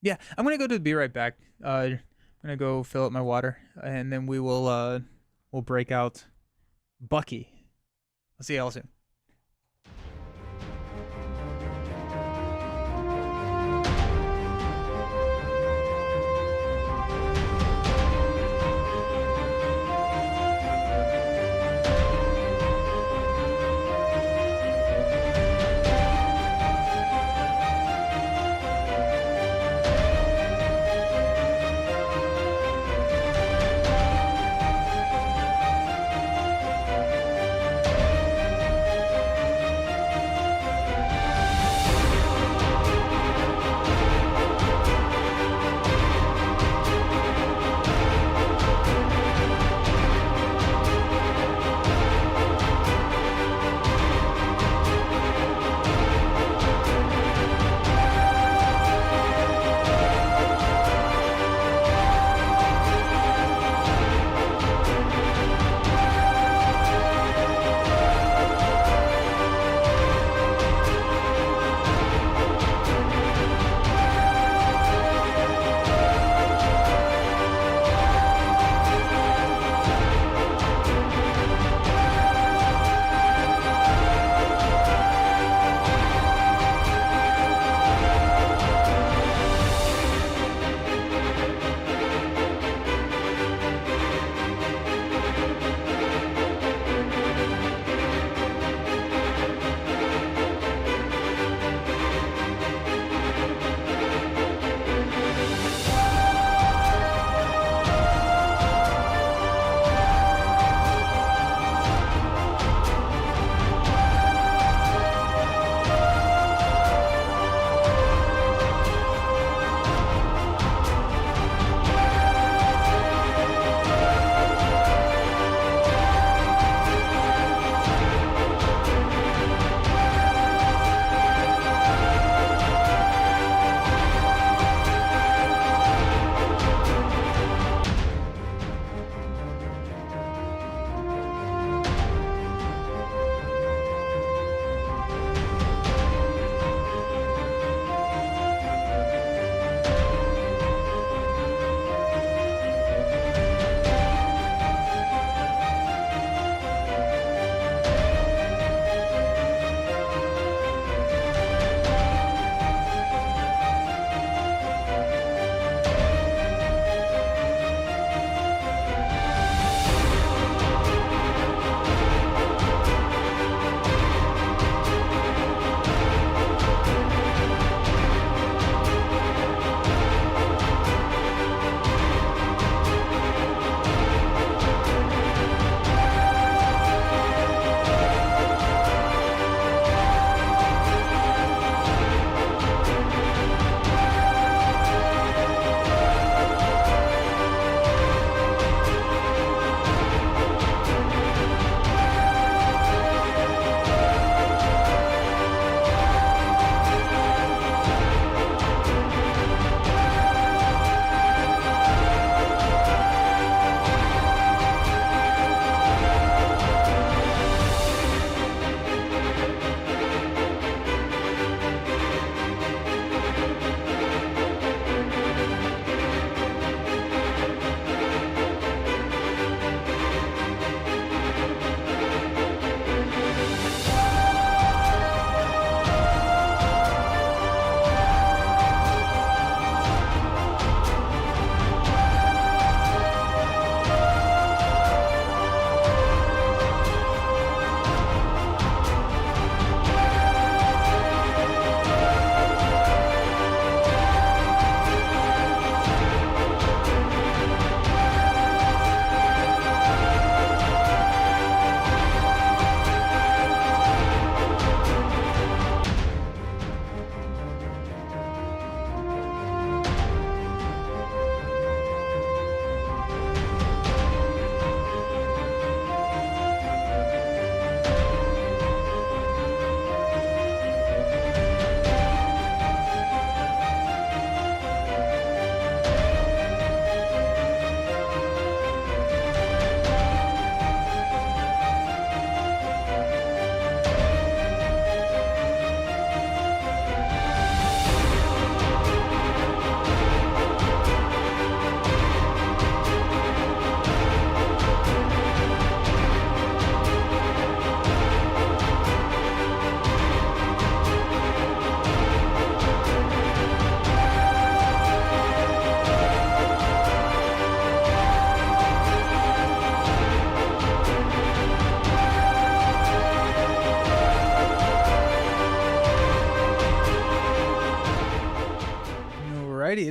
Speaker 1: yeah, I'm gonna go to be right back. I'm gonna go fill up my water and then we'll break out Bucky. I'll see y'all soon.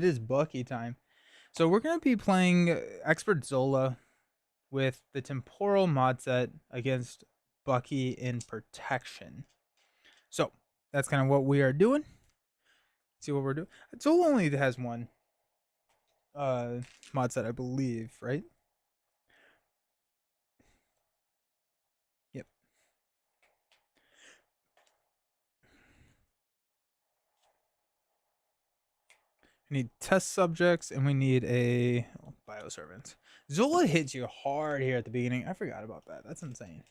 Speaker 1: is Bucky time. So we're gonna be playing Expert Zola with the Temporal mod set against Bucky in Protection. So that's kind of what we are doing. See what we're doing. Zola only has one mod set, I believe, right? Yep. We need test subjects and we need a bioservant. Zola hits you hard here at the beginning. I forgot about that. That's insane.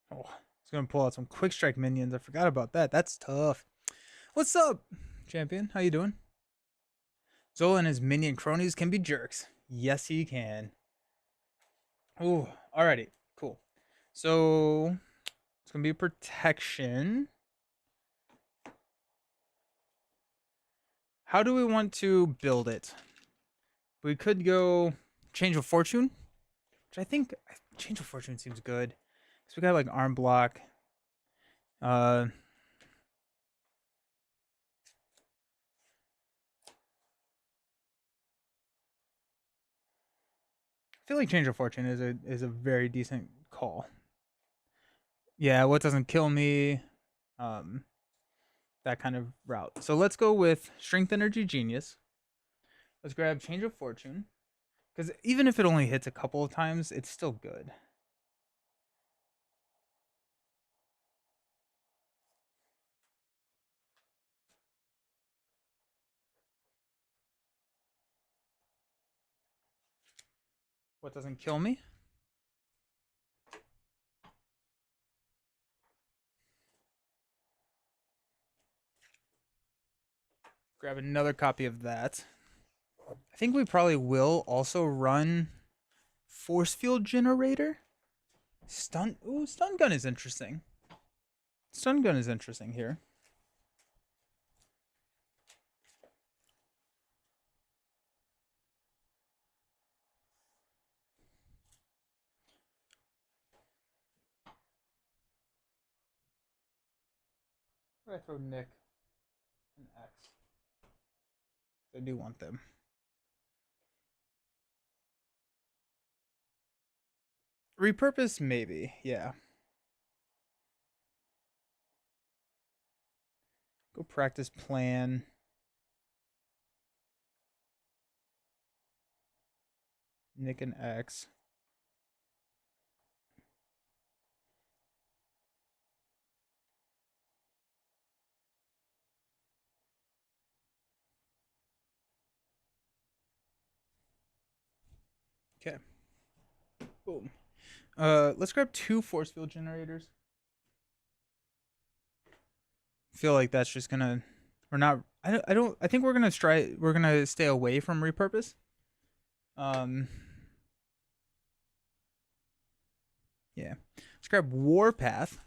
Speaker 1: Oh, it's gonna pull out some quick strike minions. I forgot about that. That's tough. What's up, champion? How you doing? Zola and his minion cronies can be jerks. Yes, he can. Ooh, alrighty, cool. So it's gonna be protection. How do we want to build it? We could go change of fortune, which I think change of fortune seems good. So we got like arm block. I feel like change of fortune is a very decent call. Yeah, what doesn't kill me, that kind of route. So let's go with strength energy genius. Let's grab change of fortune, because even if it only hits a couple of times, it's still good. What doesn't kill me? Grab another copy of that. I think we probably will also run force field generator. Stun gun is interesting. Stun gun is interesting here. Where do I throw Nick and X? I do want them. Repurpose, maybe. Yeah. Go practice plan. Nick and X. Okay. Boom. Let's grab 2 force field generators. Feel like that's just gonna. We're not. I don't. I think we're gonna try. We're gonna stay away from repurpose. Yeah. Let's grab Warpath.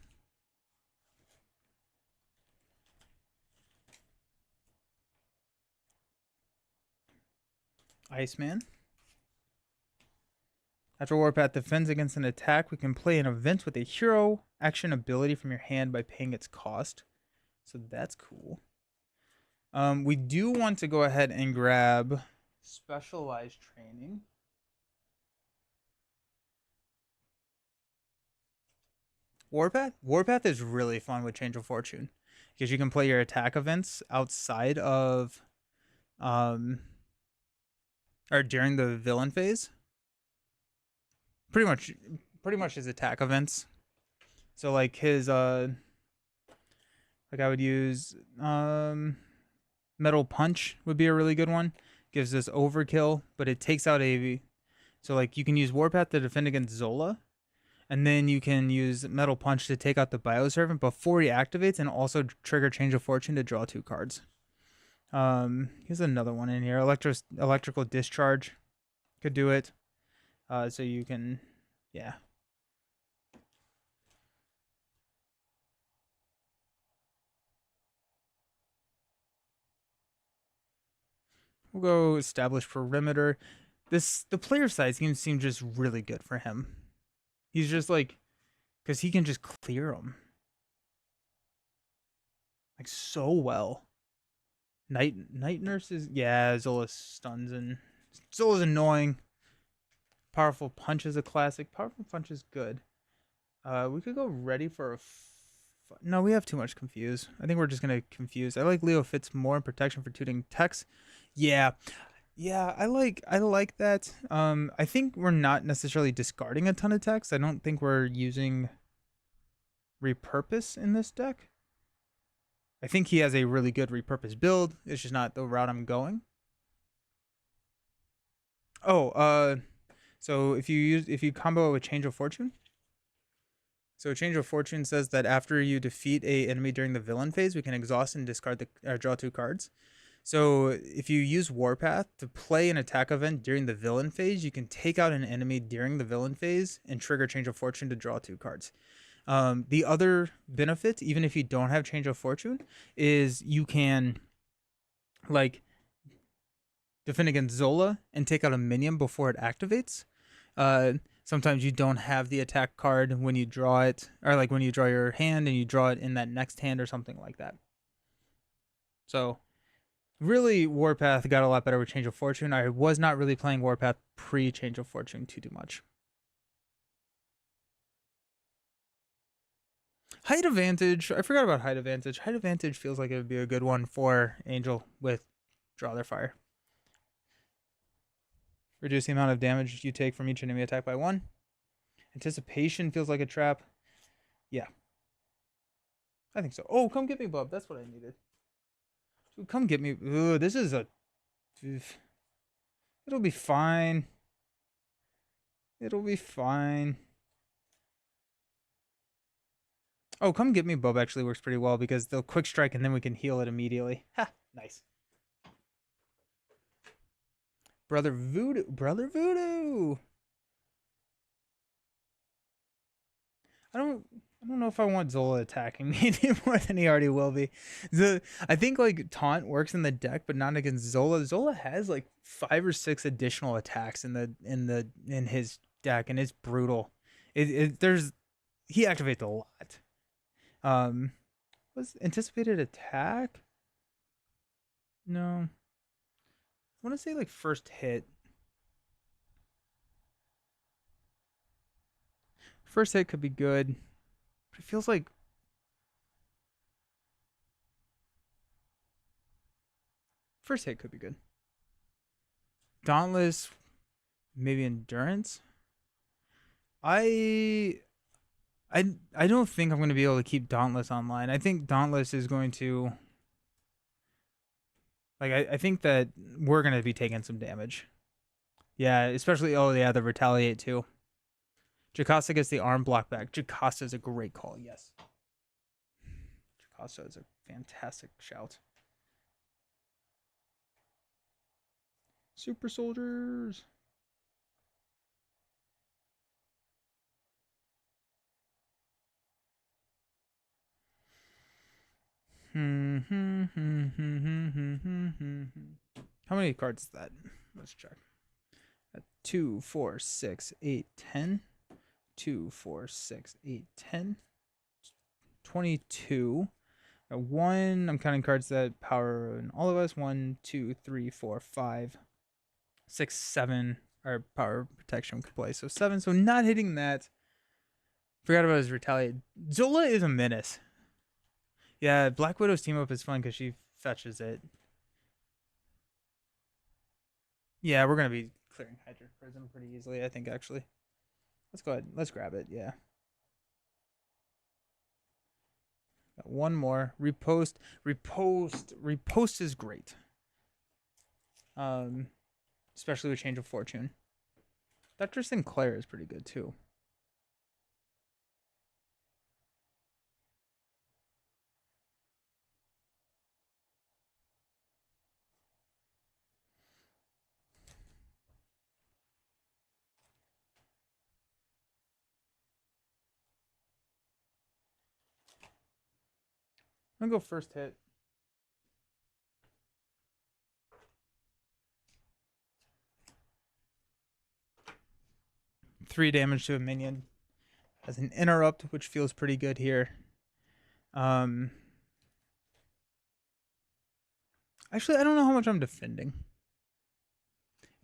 Speaker 1: Iceman. After Warpath defends against an attack, we can play an event with a hero action ability from your hand by paying its cost. So that's cool. We do want to go ahead and grab specialized training. Warpath is really fun with Change of Fortune because you can play your attack events outside of or during the villain phase. Pretty much his attack events. So like his like I would use Metal Punch would be a really good one. Gives us overkill, but it takes out a. So like you can use Warpath to defend against Zola, and then you can use Metal Punch to take out the Bioservant before he activates, and also trigger Change of Fortune to draw 2 cards. Here's another one in here. Electrical Discharge could do it. So you can, yeah. We'll go establish perimeter. the player side seems just really good for him. He's just like, because he can just clear them like so well. Night Nurse is, yeah, Zola stuns, and Zola's annoying. Powerful Punch is a classic. Powerful Punch is good. We could go ready for a. No, we have too much confuse. I think we're just gonna confuse. I like Leo Fitz more in protection for tuning Tex. Yeah, yeah, I like that. I think we're not necessarily discarding a ton of Tex. I don't think we're using repurpose in this deck. I think he has a really good repurpose build. It's just not the route I'm going. Oh, so if you combo with Change of Fortune, so Change of Fortune says that after you defeat a enemy during the villain phase, we can exhaust and discard draw 2 cards. So if you use Warpath to play an attack event during the villain phase, you can take out an enemy during the villain phase and trigger Change of Fortune to draw 2 cards. The other benefit, even if you don't have Change of Fortune, is you can like defend against Zola and take out a minion before it activates. Sometimes you don't have the attack card when you draw it, or like when you draw your hand and you draw it in that next hand or something like that. So really, Warpath got a lot better with Change of Fortune. I was not really playing Warpath pre Change of Fortune too much. Height Advantage. I forgot about Height Advantage. Height Advantage feels like it would be a good one for Angel with Draw Their Fire. Reduce the amount of damage you take from each enemy attack by 1. Anticipation feels like a trap. Yeah. I think so. Oh, come get me, bub. That's what I needed. Dude, come get me. Ooh, this is a... It'll be fine. It'll be fine. Oh, come get me, bub actually works pretty well because they'll quick strike and then we can heal it immediately. Ha! Nice. Brother Voodoo. Brother Voodoo! I don't know if I want Zola attacking me any more than he already will be. I think like taunt works in the deck, but not against Zola. Zola has like 5 or 6 additional attacks in his deck, and it's brutal. He activates a lot. Was anticipated attack? No. I want to say like first hit. First hit could be good. But it feels like first hit could be good. Dauntless, maybe endurance. I don't think I'm going to be able to keep Dauntless online. I think Dauntless is going to like I think that we're going to be taking some damage. Yeah, especially the retaliate too. Jocasta gets the arm block back. Jocasta is a great call. Yes. Jocasta is a fantastic shout. Super soldiers. How many cards is that? Let's check. 2, 4, 6, 8, 10. 2, 4, 6, 8, 10. 22. One, I'm counting cards that power in all of us. 1, 2, 3, 4, 5, 6, 7 are power protection can play. So 7. So not hitting that. Forgot about his retaliate. Zola is a menace. Yeah, Black Widow's team up is fun because she fetches it. Yeah, we're gonna be clearing Hydra Prism pretty easily, I think. Actually, let's go ahead. Let's grab it. Yeah. Got one more. Repost. Repost is great. Especially with Change of Fortune. Dr. Sinclair is pretty good too. I'm gonna go first hit. 3 damage to a minion. Has an interrupt, which feels pretty good here. Actually, I don't know how much I'm defending.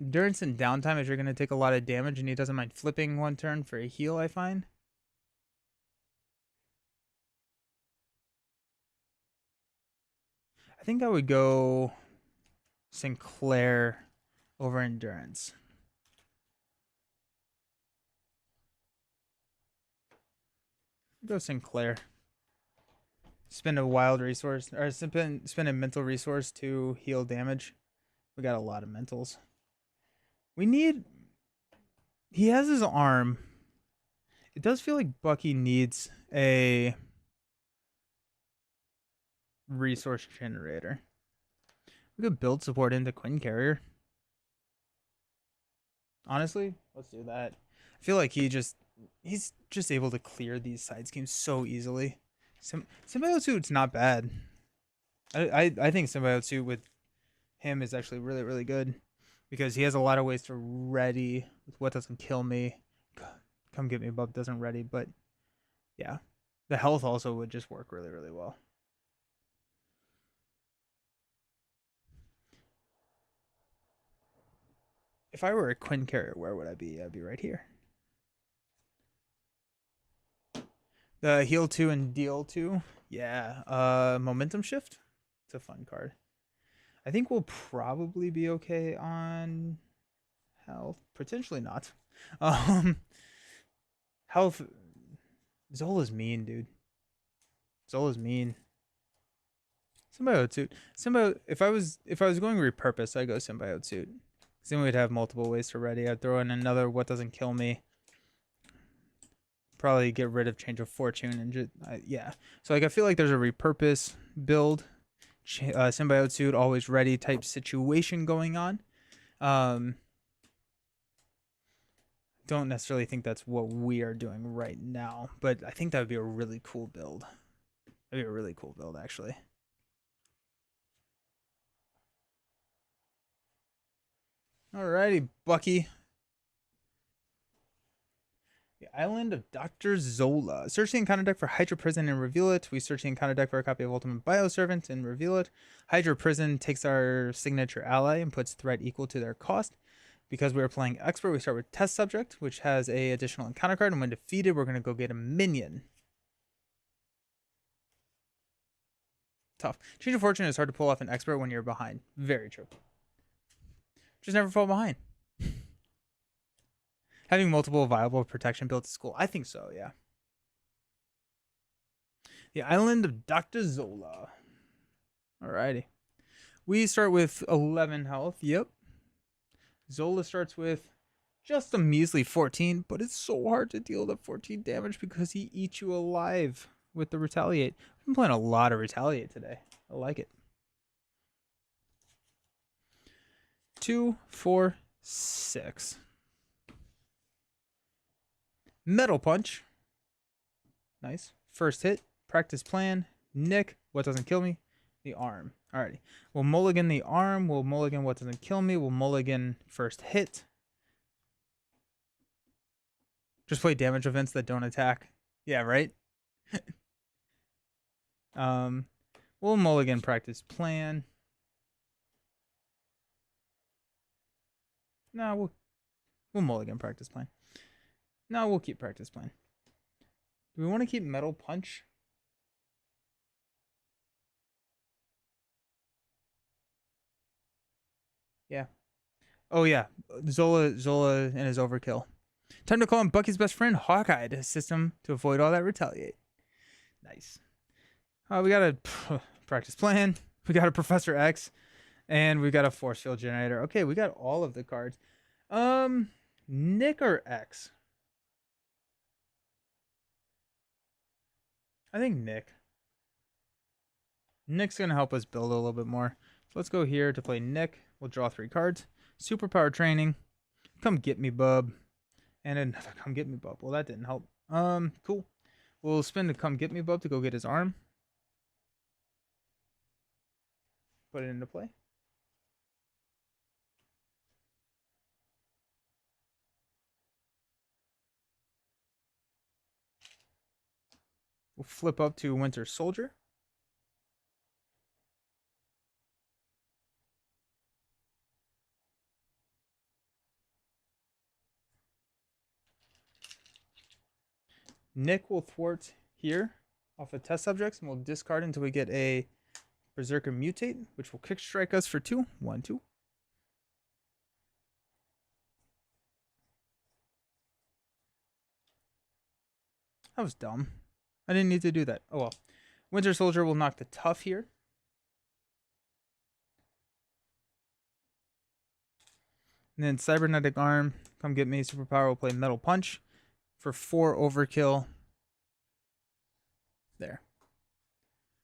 Speaker 1: Endurance and downtime, if you're going to take a lot of damage and he doesn't mind flipping one turn for a heal, I find. I think I would go Sinclair over Endurance. Go Sinclair. Spend a wild resource, or spend a mental resource to heal damage. We got a lot of mentals. We need... He has his arm. It does feel like Bucky needs a resource generator. We could build support into Quinn Carrier. Honestly, let's do that. I feel like he's just able to clear these side schemes so easily. Symbiote Suit's not bad. I think Symbiote Suit with him is actually really, really good because he has a lot of ways to ready with what doesn't kill me. Come get me, bub doesn't ready, but yeah. The health also would just work really, really well. If I were a Quinn Carrier, where would I be? I'd be right here. The heal 2 and deal 2. Yeah. Momentum shift. It's a fun card. I think we'll probably be okay on health. Potentially not. Health. Zola's mean, dude. Zola's mean. Symbiote Suit. If I was going repurpose, I'd go Symbiote Suit. Because then we'd have multiple ways to ready. I'd throw in another what doesn't kill me. Probably get rid of Change of Fortune and just yeah. So like I feel like there's a repurpose build, Symbiote Suit always ready type situation going on. Don't necessarily think that's what we are doing right now, but I think that would be a really cool build. That'd be a really cool build actually. Alrighty, Bucky. The Island of Dr. Zola. Search the encounter deck for Hydra Prison and reveal it. We search the encounter deck for a copy of Ultimate Bioservant and reveal it. Hydra Prison takes our signature ally and puts threat equal to their cost. Because we are playing Expert, we start with Test Subject, which has a additional encounter card, and when defeated, we're going to go get a minion. Tough. Change of Fortune is hard to pull off an Expert when you're behind. Very true. Just never fall behind. Having multiple viable protection built is cool. I think so, yeah. The Island of Dr. Zola. Alrighty. We start with 11 health. Yep. Zola starts with just a measly 14, but it's so hard to deal the 14 damage because he eats you alive with the Retaliate. I've been playing a lot of Retaliate today. I like it. 2, 4, 6. Metal Punch. Nice. First hit. Practice plan. Nick. What doesn't kill me? The arm. Alrighty. We'll mulligan the arm. We'll mulligan what doesn't kill me. We'll mulligan first hit. Just play damage events that don't attack. Yeah, right? We'll mulligan practice plan. No, we'll mulligan practice plan. No, we'll keep practice plan. Do we want to keep Metal Punch? Yeah. Oh yeah, Zola and his overkill. Time to call him Bucky's best friend, Hawkeye, to assist him to avoid all that Retaliate. Nice. We got a practice plan. We got a Professor X, and we got a force field generator. Okay, we got all of the cards. Nick or X? I think Nick. Nick's gonna help us build a little bit more. So let's go here to play Nick. We'll draw 3 cards. Superpower Training. Come get me, bub. And another Come Get Me, bub. Well, that didn't help. Cool. We'll spend the Come Get Me, bub to go get his arm. Put it into play. We'll flip up to Winter Soldier. Nick will thwart here off of test subjects, and we'll discard until we get a Berserker Mutate, which will kick strike us for 2. 1, 2. That was dumb. I didn't need to do that. Oh well. Winter Soldier will knock the tough here. And then Cybernetic Arm, come get me. Superpower will play Metal Punch for 4 overkill. There.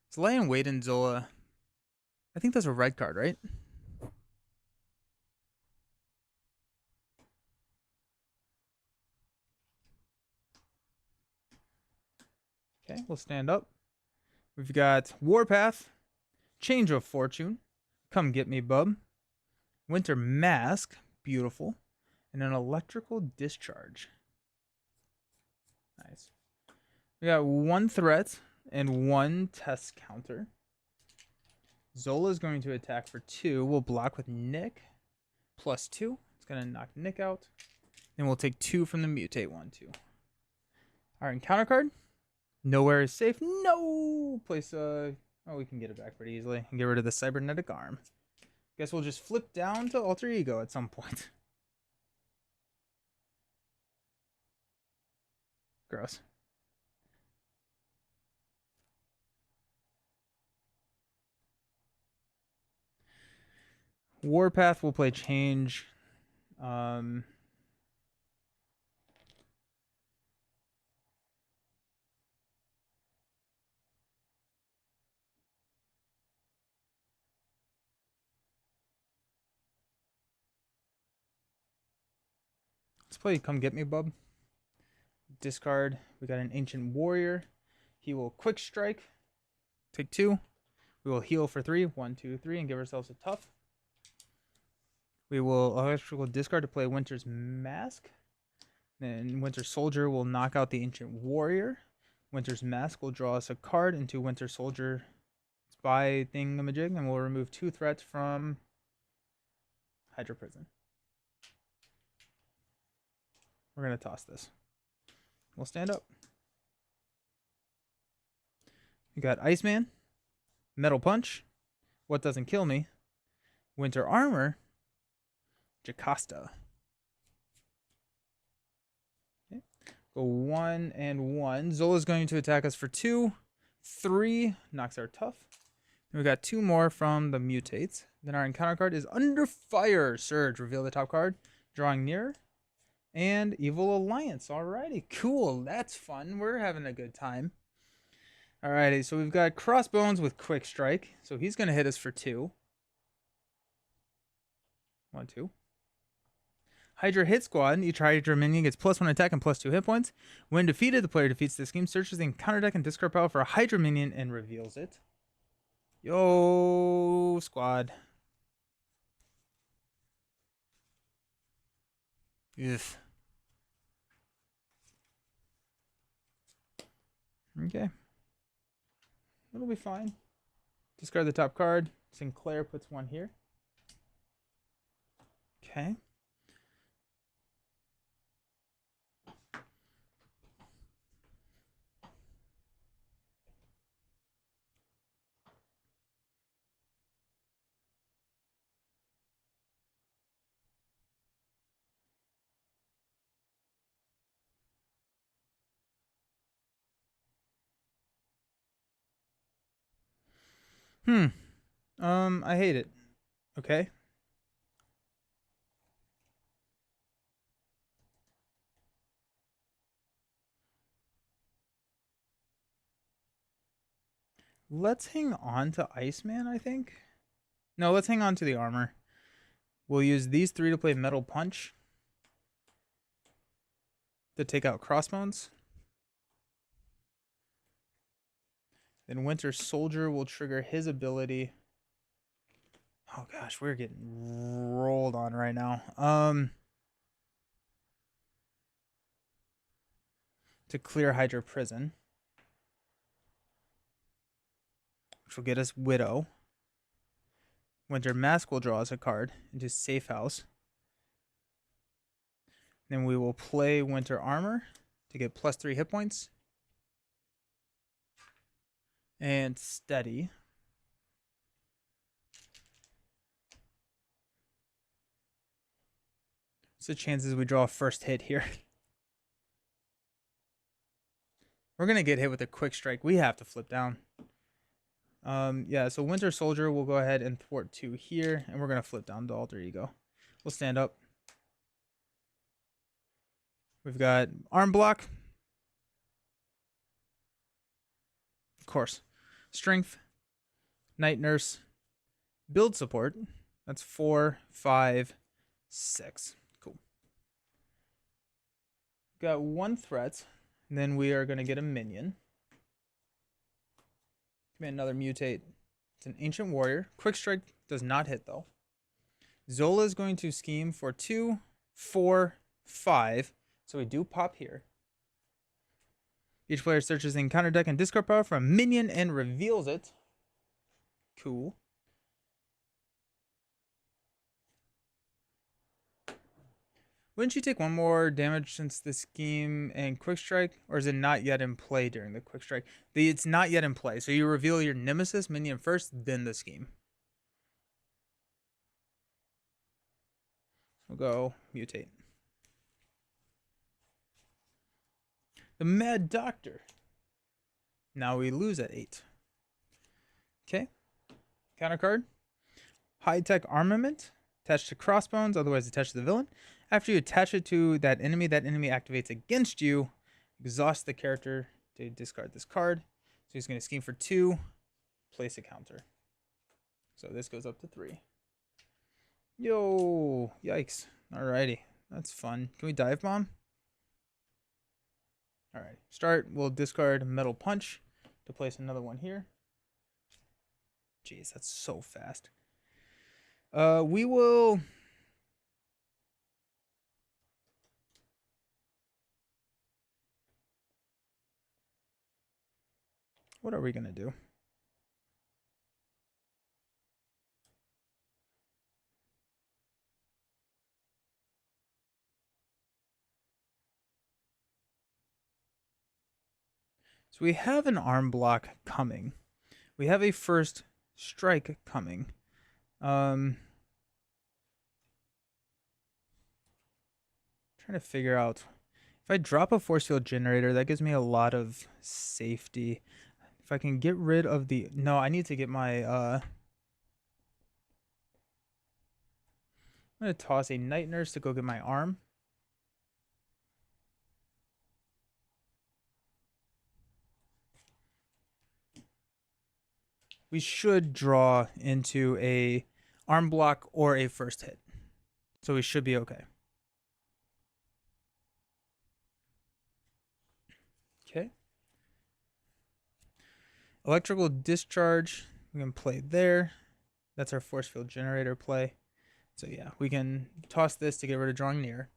Speaker 1: It's Lay in Wait and Zola. I think that's a red card, right? Okay, we'll stand up. We've got Warpath, Change of Fortune, Come Get Me Bub, Winter Mask, beautiful, and an Electrical Discharge. Nice. We got 1 threat and 1 test counter. Zola is going to attack for 2. We'll block with Nick, plus 2. It's going to knock Nick out. And we'll take 2 from the mutate. 1, 2. Our encounter card. Nowhere is safe. No! Place oh, we can get it back pretty easily. And get rid of the Cybernetic Arm. Guess we'll just flip down to Alter Ego at some point. Gross. Warpath will play Change. Let's play Come Get Me Bub. Discard. We got an Ancient Warrior. He will Quick Strike. Take 2. We will heal for 3. 1, 2, 3, and give ourselves a tough. We will Electrical Discard to play Winter's Mask. Then Winter Soldier will knock out the Ancient Warrior. Winter's Mask will draw us a card into Winter Soldier Spy Thingamajig, and we'll remove 2 threats from Hydra Prison. We're going to toss this. We'll stand up. We got Iceman, Metal Punch, What Doesn't Kill Me, Winter Armor, Jocasta. Okay. Go 1 and 1. Zola's going to attack us for 2. 3 knocks our tough. And we got 2 more from the mutates. Then our encounter card is Under Fire Surge. Reveal the top card. Drawing near. And Evil Alliance. Alrighty, cool. That's fun. We're having a good time. Alrighty, so we've got Crossbones with Quick Strike. So he's going to hit us for 2. 1, 2. Hydra Hit Squad. Each Hydra minion gets +1 attack and +2 hit points. When defeated, the player defeats this scheme, searches the encounter deck and discard pile for a Hydra minion and reveals it. Yo, squad. Ugh. Okay. It'll be fine. Discard the top card. Sinclair puts 1 here. Okay. I hate it. Okay. Let's hang on to Iceman, I think. No, let's hang on to the armor. We'll use these 3 to play Metal Punch. To take out Crossbones. Then Winter Soldier will trigger his ability. Oh gosh, we're getting rolled on right now. To clear Hydra Prison. which will get us Widow. Winter Mask will draw us a card into Safe House. Then we will play Winter Armor to get +3 hit points. And Steady. What's the chances we draw a first hit here? We're going to get hit with a Quick Strike. We have to flip down. Yeah, so Winter Soldier will go ahead and thwart 2 here, and we're going to flip down to Alter Ego. We'll stand up. We've got Arm Block. Of course. Strength. Night Nurse. Build Support. That's 4, 5, 6. Cool. Got 1 threat. And then we are going to get a minion. Command another mutate. It's an Ancient Warrior. Quick Strike does not hit though. Zola is going to scheme for 2, 4, 5. So we do pop here. Each player searches the encounter deck and discard power for a minion and reveals it. Cool. Wouldn't you take 1 more damage since the scheme and Quick Strike? Or is it not yet in play during the Quick Strike? It's not yet in play. So you reveal your Nemesis minion first, then the scheme. We'll go mutate. The Mad Doctor. Now we lose at 8. Okay. Counter card. High-tech armament. Attached to crossbones, otherwise attached to the villain. After you attach it to that enemy activates against you. Exhaust the character to discard this card. So he's going to scheme for 2. Place a counter. So this goes up to 3. Yo, yikes. Alrighty. That's fun. Can we dive bomb? Alright. Start. We'll discard Metal Punch to place another one here. Jeez, that's so fast. We will... What are we going to do? So we have an arm block coming. We have a first strike coming. Trying to figure out if I drop a force field generator, that gives me a lot of safety. If I can get rid of the... No, I need to get my... I'm going to toss a Night Nurse to go get my arm. We should draw into a arm block or a first hit. So we should be okay. Okay. Electrical Discharge. We can play there. That's our force field generator play. So yeah, we can toss this to get rid of drawing near.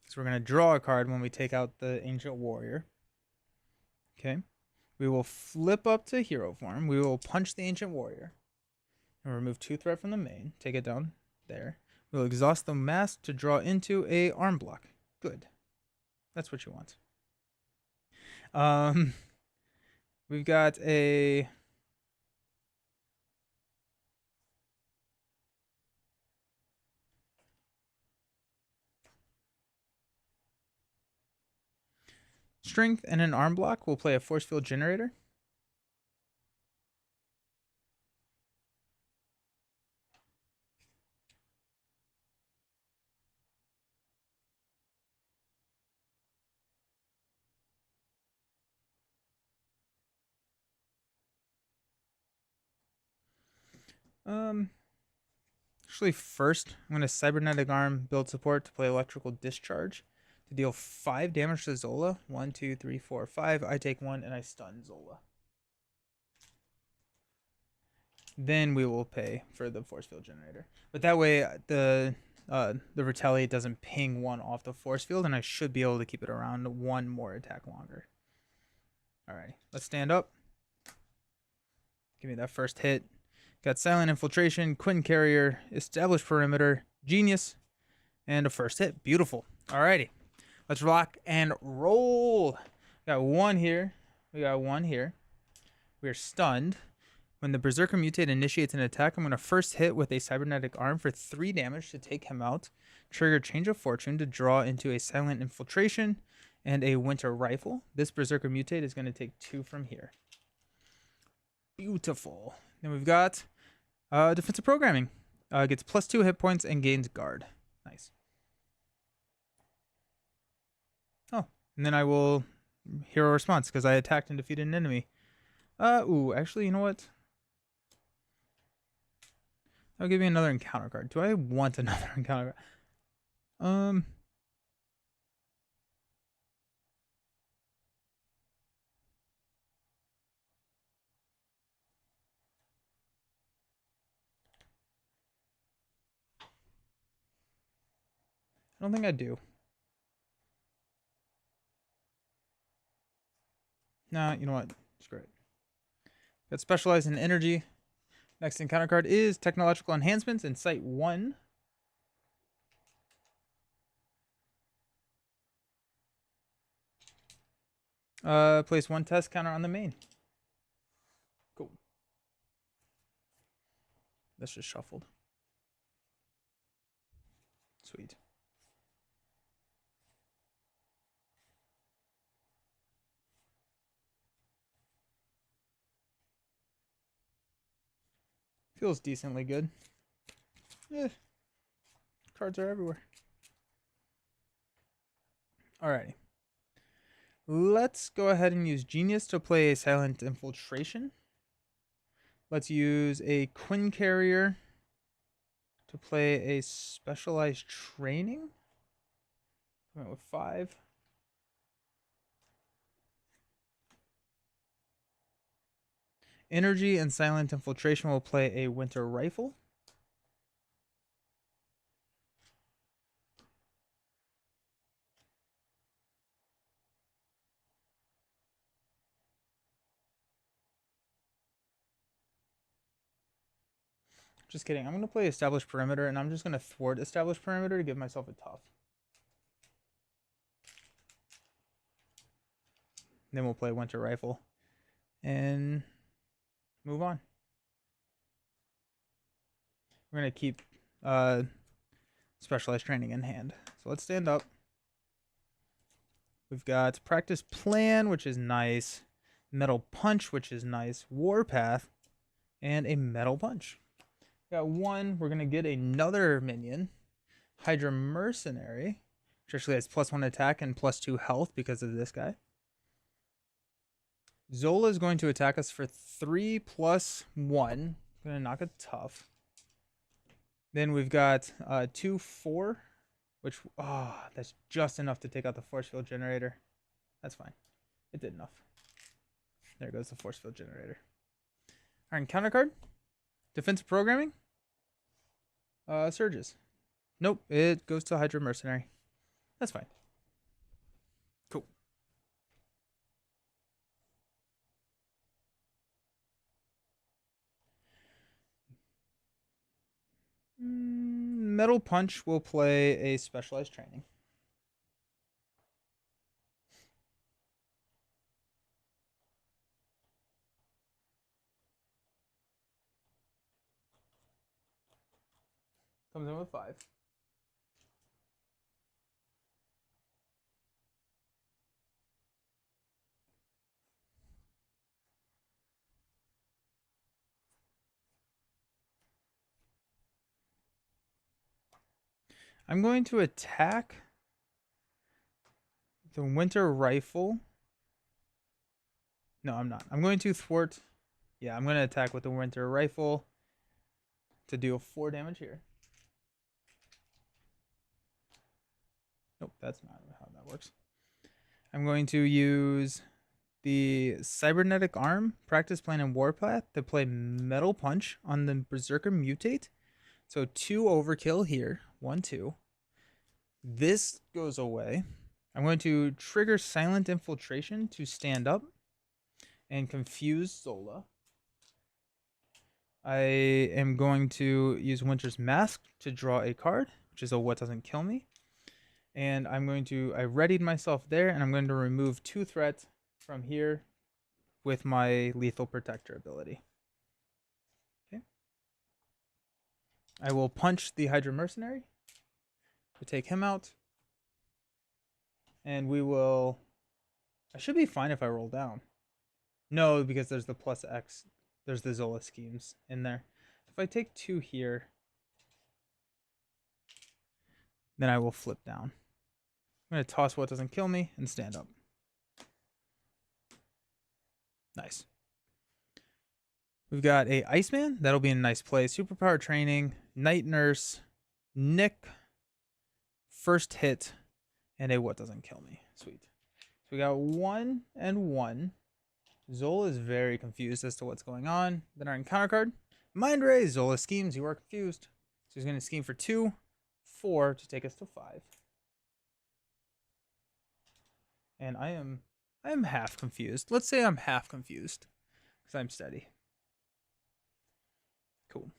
Speaker 1: So we're going to draw a card when we take out the Ancient Warrior. Okay. We will flip up to hero form. We will punch the Ancient Warrior. And remove 2 threat from the main. Take it down there. We'll exhaust the mask to draw into a arm block. Good. That's what you want. We've got a... Strength and an arm block. We'll play a force field generator. Actually, first, I'm going to Cybernetic Arm, build support to play Electrical Discharge to deal 5 damage to Zola. 1, 2, 3, 4, 5. I take 1 and I stun Zola. Then we will pay for the force field generator. But that way, the Retaliate doesn't ping 1 off the force field, and I should be able to keep it around 1 more attack longer. Alright, let's stand up. Give me that first hit. Got Silent Infiltration, Quinn Carrier, Established Perimeter, Genius, and a first hit. Beautiful. Alrighty. Let's rock and roll. Got one here. We got one here. We are stunned. When the Berserker Mutate initiates an attack, I'm going to first hit with a Cybernetic Arm for 3 damage to take him out. Trigger Change of Fortune to draw into a Silent Infiltration and a Winter Rifle. This Berserker Mutate is going to take 2 from here. Beautiful. Then we've got Defensive Programming. Gets +2 hit points and gains Guard. Nice. Oh, and then I will Hero Response because I attacked and defeated an enemy. Ooh, actually, you know what? That'll give me another encounter card. Do I want another encounter card? I don't think I do. Nah, you know what? Screw it. Got Specialized in Energy. Next encounter card is Technological Enhancements in Site 1. Place 1 test counter on the main. Cool. That's just shuffled. Sweet. Feels decently good. Yeah. Cards are everywhere. Alrighty. Let's go ahead and use Genius to play a Silent Infiltration. Let's use a Quinn Carrier to play a Specialized Training. Went with 5. Energy and Silent Infiltration will play a Winter Rifle. Just kidding. I'm going to play Established Perimeter, and I'm just going to thwart Established Perimeter to give myself a tough. Then we'll play Winter Rifle. And move on. We're going to keep Specialized Training in hand. So let's stand up. We've got Practice Plan, which is nice. Metal Punch, which is nice. Warpath, and a Metal Punch. Got 1. We're going to get another minion. Hydra Mercenary, which actually has +1 attack and +2 health because of this guy. Zola is going to attack us for 3 +1. Going to knock it tough. Then we've got 2, 4, which, that's just enough to take out the Force Field Generator. That's fine. It did enough. There goes the Force Field Generator. All right, encounter card. Defensive Programming. Surges. Nope, it goes to Hydra Mercenary. That's fine. Cool. Metal Punch will play a Specialized Training. Comes in with 5. I'm going to attack the Winter Rifle. No, I'm not. I'm going to thwart. Yeah, I'm going to attack with the Winter Rifle to deal 4 damage here. Nope, that's not how that works. I'm going to use the Cybernetic Arm, Practice Plan, and Warpath to play Metal Punch on the Berserker Mutate. So 2 overkill here. 1, 2. This goes away. I'm going to trigger Silent Infiltration to stand up and confuse Zola. I am going to use Winter's Mask to draw a card, which is a What Doesn't Kill Me. And I readied myself there, and I'm going to remove 2 threats from here with my Lethal Protector ability. Okay. I will punch the Hydra Mercenary to take him out. And we will... I should be fine if I roll down. No, because there's the plus X. There's the Zola schemes in there. If I take 2 here, then I will flip down. I'm going to toss What Doesn't Kill Me and stand up. Nice. We've got a Iceman. That'll be a nice play. Superpower Training, Night Nurse, Nick, First Hit, and a What Doesn't Kill Me. Sweet. So we got 1 and 1. Zola is very confused as to what's going on. Then our encounter card, Mind Ray. Zola schemes. You are confused. So he's going to scheme for 2, 4 to take us to 5. And I am half confused. Let's say I'm half confused because I'm steady. Cool.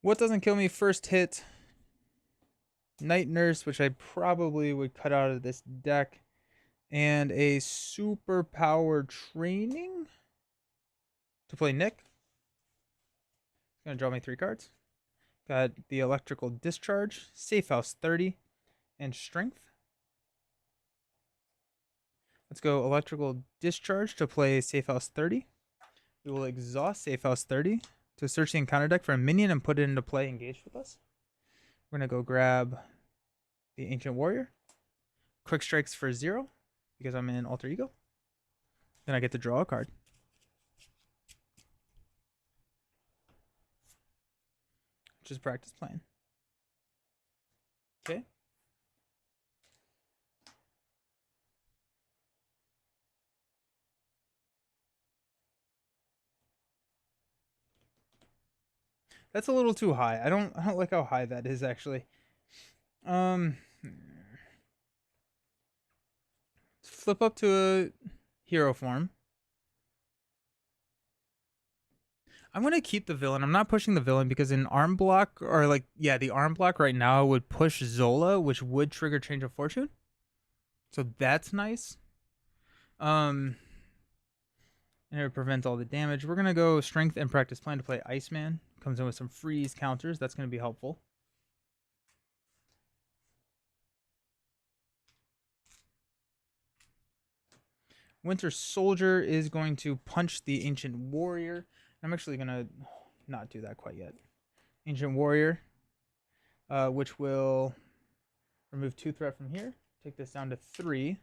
Speaker 1: What Doesn't Kill Me, First Hit, Night Nurse, which I probably would cut out of this deck, and a Superpower Training to play Nick. It's going to draw me 3 cards. Got the Electrical Discharge, Safe House 30, and Strength. Let's go Electrical Discharge to play Safe House 30. We will exhaust Safe House 30 to search the encounter deck for a minion and put it into play engaged with us. We're going to go grab the Ancient Warrior. Quick Strikes for 0 because I'm in Alter Ego. Then I get to draw a card. Which is Practice Plan. Okay. That's a little too high. I don't like how high that is actually. Flip up to a hero form. I'm going to keep the villain. I'm not pushing the villain because in arm block, or like, yeah, the arm block right now would push Zola, which would trigger Change of Fortune. So that's nice. And it would prevent all the damage. We're going to go Strength and Practice Plan to play Iceman. Comes in with some freeze counters. That's going to be helpful. Winter Soldier is going to punch the Ancient Warrior. I'm actually going to not do that quite yet. Ancient Warrior, which will remove 2 threat from here. Take this down to 3. And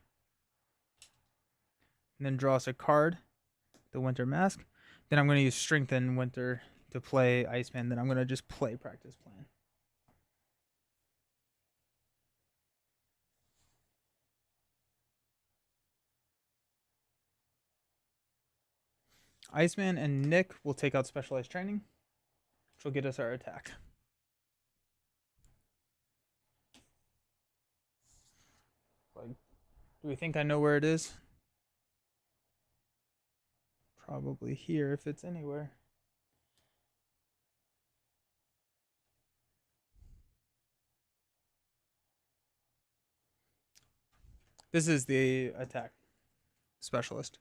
Speaker 1: then draw us a card, the Winter Mask. Then I'm going to use Strengthen Winter to play Iceman. Then I'm going to just play Practice Plan. Iceman and Nick will take out Specialized Training, which will get us our attack. Like, do we think I know where it is? Probably here if it's anywhere. This is the attack specialist.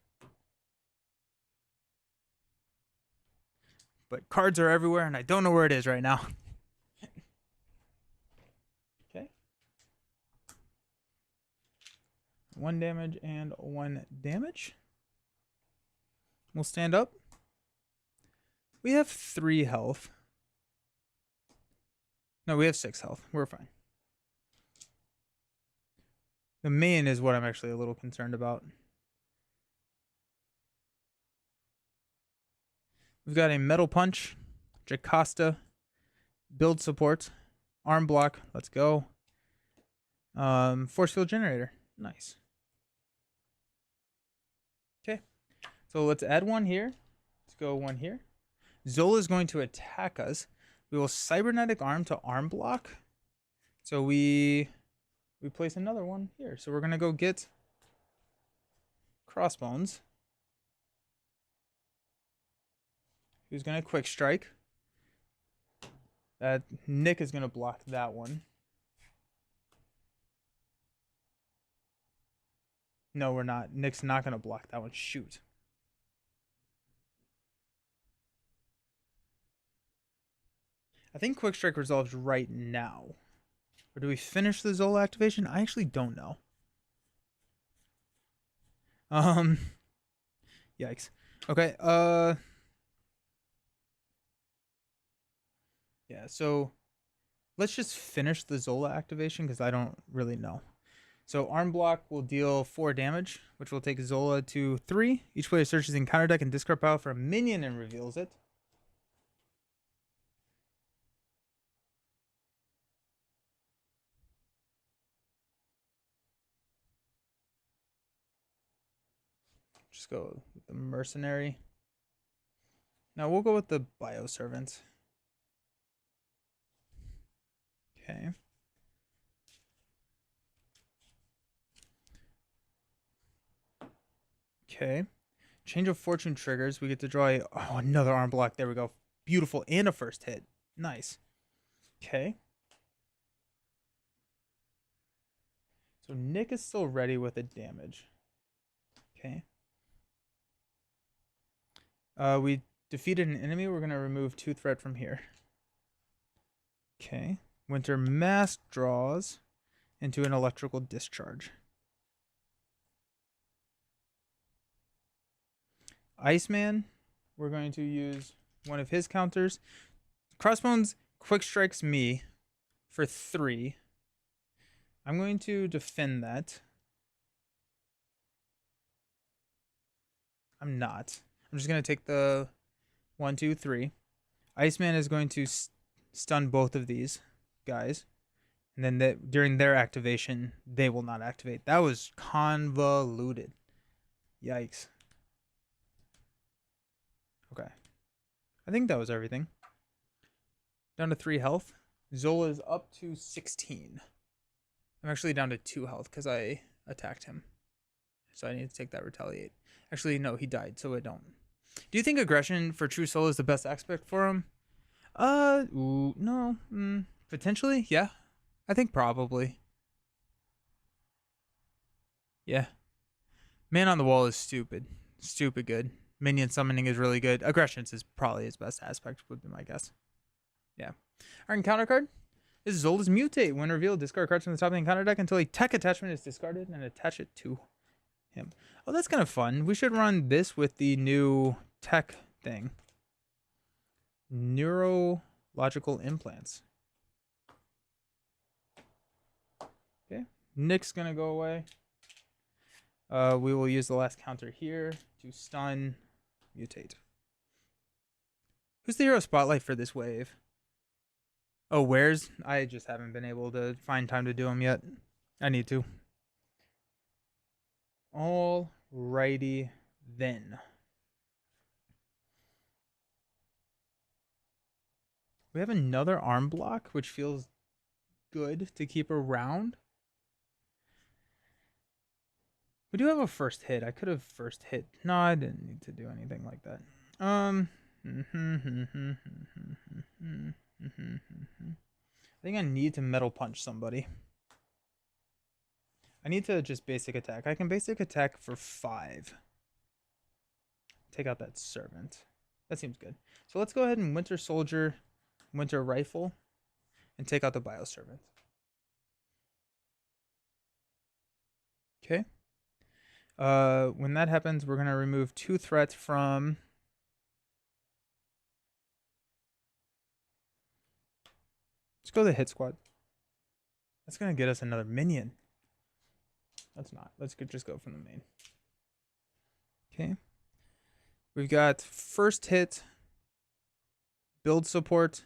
Speaker 1: But cards are everywhere and I don't know where it is right now. Okay. 1 damage and 1 damage. We'll stand up. We have 3 health. No, we have 6 health. We're fine. The main is what I'm actually a little concerned about. We've got a Metal Punch, Jocasta, Build Support, Arm Block. Let's go. Force Field Generator. Nice. Okay. So let's add 1 here. Let's go 1 here. Zola is going to attack us. We will Cybernetic Arm to Arm Block. So we place another one here. So we're going to go get Crossbones, who's going to quick strike. Nick is going to block that one. No, we're not. Nick's not going to block that one. Shoot. I think quick strike resolves right now. Or do we finish the Zola activation? I actually don't know. Yikes. Okay, yeah, so let's just finish the Zola activation because I don't really know. So arm block will deal 4 damage, which will take Zola to 3. Each player searches in counter deck and discard pile for a minion and reveals it. Just go with the mercenary. Now we'll go with the bioservant. Okay. Okay. Change of fortune triggers. We get to draw another arm block. There we go. Beautiful. And a first hit. Nice. Okay. So Nick is still ready with a damage. Okay. We defeated an enemy. We're going to remove 2 threat from here. Okay. Winter Mask draws into an electrical discharge. Iceman, we're going to use one of his counters. Crossbones quick strikes me for 3. I'm going to defend that. I'm not. I'm just going to take the 1, 2, 3. Iceman is going to stun both of these guys. And then during their activation, they will not activate. That was convoluted. Yikes. Okay. I think that was everything. Down to 3 health. Zola is up to 16. I'm actually down to 2 health because I attacked him. So I need to take that retaliate. Actually, no, he died, so I don't. Do you think aggression for True Soul is the best aspect for him? No. Potentially, yeah. I think probably. Yeah. Man on the Wall is stupid. Stupid good. Minion summoning is really good. Aggressions is probably his best aspect, would be my guess. Yeah. Our encounter card. This is Zola's Mutate. When revealed, discard cards from the top of the encounter deck until a tech attachment is discarded and attach it to him. Oh, that's kind of fun. We should run this with the new tech thing. Neurological implants. Okay. Nick's going to go away. We will use the last counter here to stun Mutate. Who's the hero spotlight for this wave? Oh, where's? I just haven't been able to find time to do them yet. I need to. Alrighty then. We have another arm block, which feels good to keep around. We do have a first hit. I could have first hit. No, I didn't need to do anything like that. I think I need to metal punch somebody. I need to just basic attack. I can basic attack for 5. Take out that servant. That seems good. So let's go ahead and Winter Soldier, Winter Rifle, and take out the Bioservant. Okay. When that happens, we're going to remove 2 threats from... Let's go to the hit squad. That's going to get us another minion. Let's not. Let's just go from the main. Okay. We've got first hit, build support,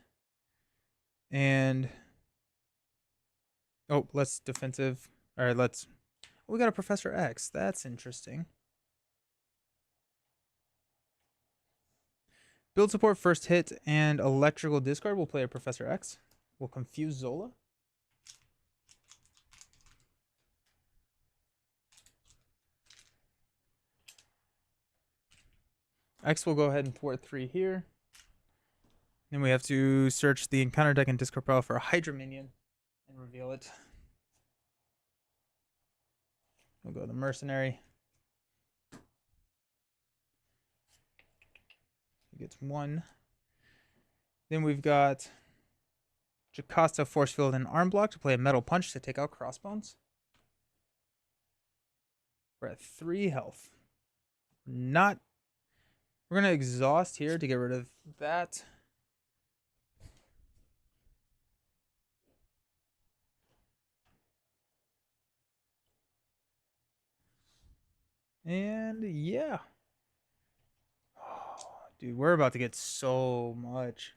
Speaker 1: and... Oh, let's defensive. All right, let's... We got a Professor X. That's interesting. Build support, first hit, and electrical discard. We'll play a Professor X. We'll confuse Zola. X will go ahead and thwart 3 here. Then we have to search the encounter deck and discard pile for a Hydra minion and reveal it. We'll go the Mercenary. He gets 1. Then we've got Jocasta, Force Field, and Arm Block to play a Metal Punch to take out Crossbones. We're at 3 health. We're going to exhaust here to get rid of that. And yeah. Oh, dude, we're about to get so much.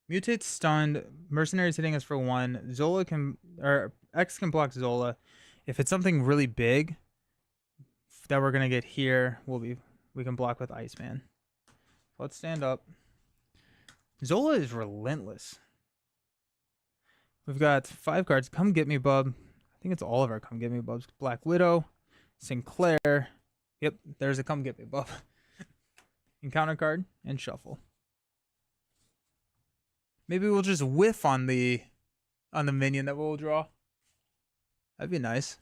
Speaker 1: Mutate stunned. Mercenary's hitting us for 1. Zola can, or X can block Zola. If it's something really big that we're gonna get here, we can block with Iceman. Let's stand up. Zola is relentless. We've got 5 cards. Come get me, bub. I think it's all of our come get me bubs. Black Widow, Sinclair. Yep, there's a come get me bub. Encounter card and shuffle. Maybe we'll just whiff on the minion that we'll draw. That'd be nice.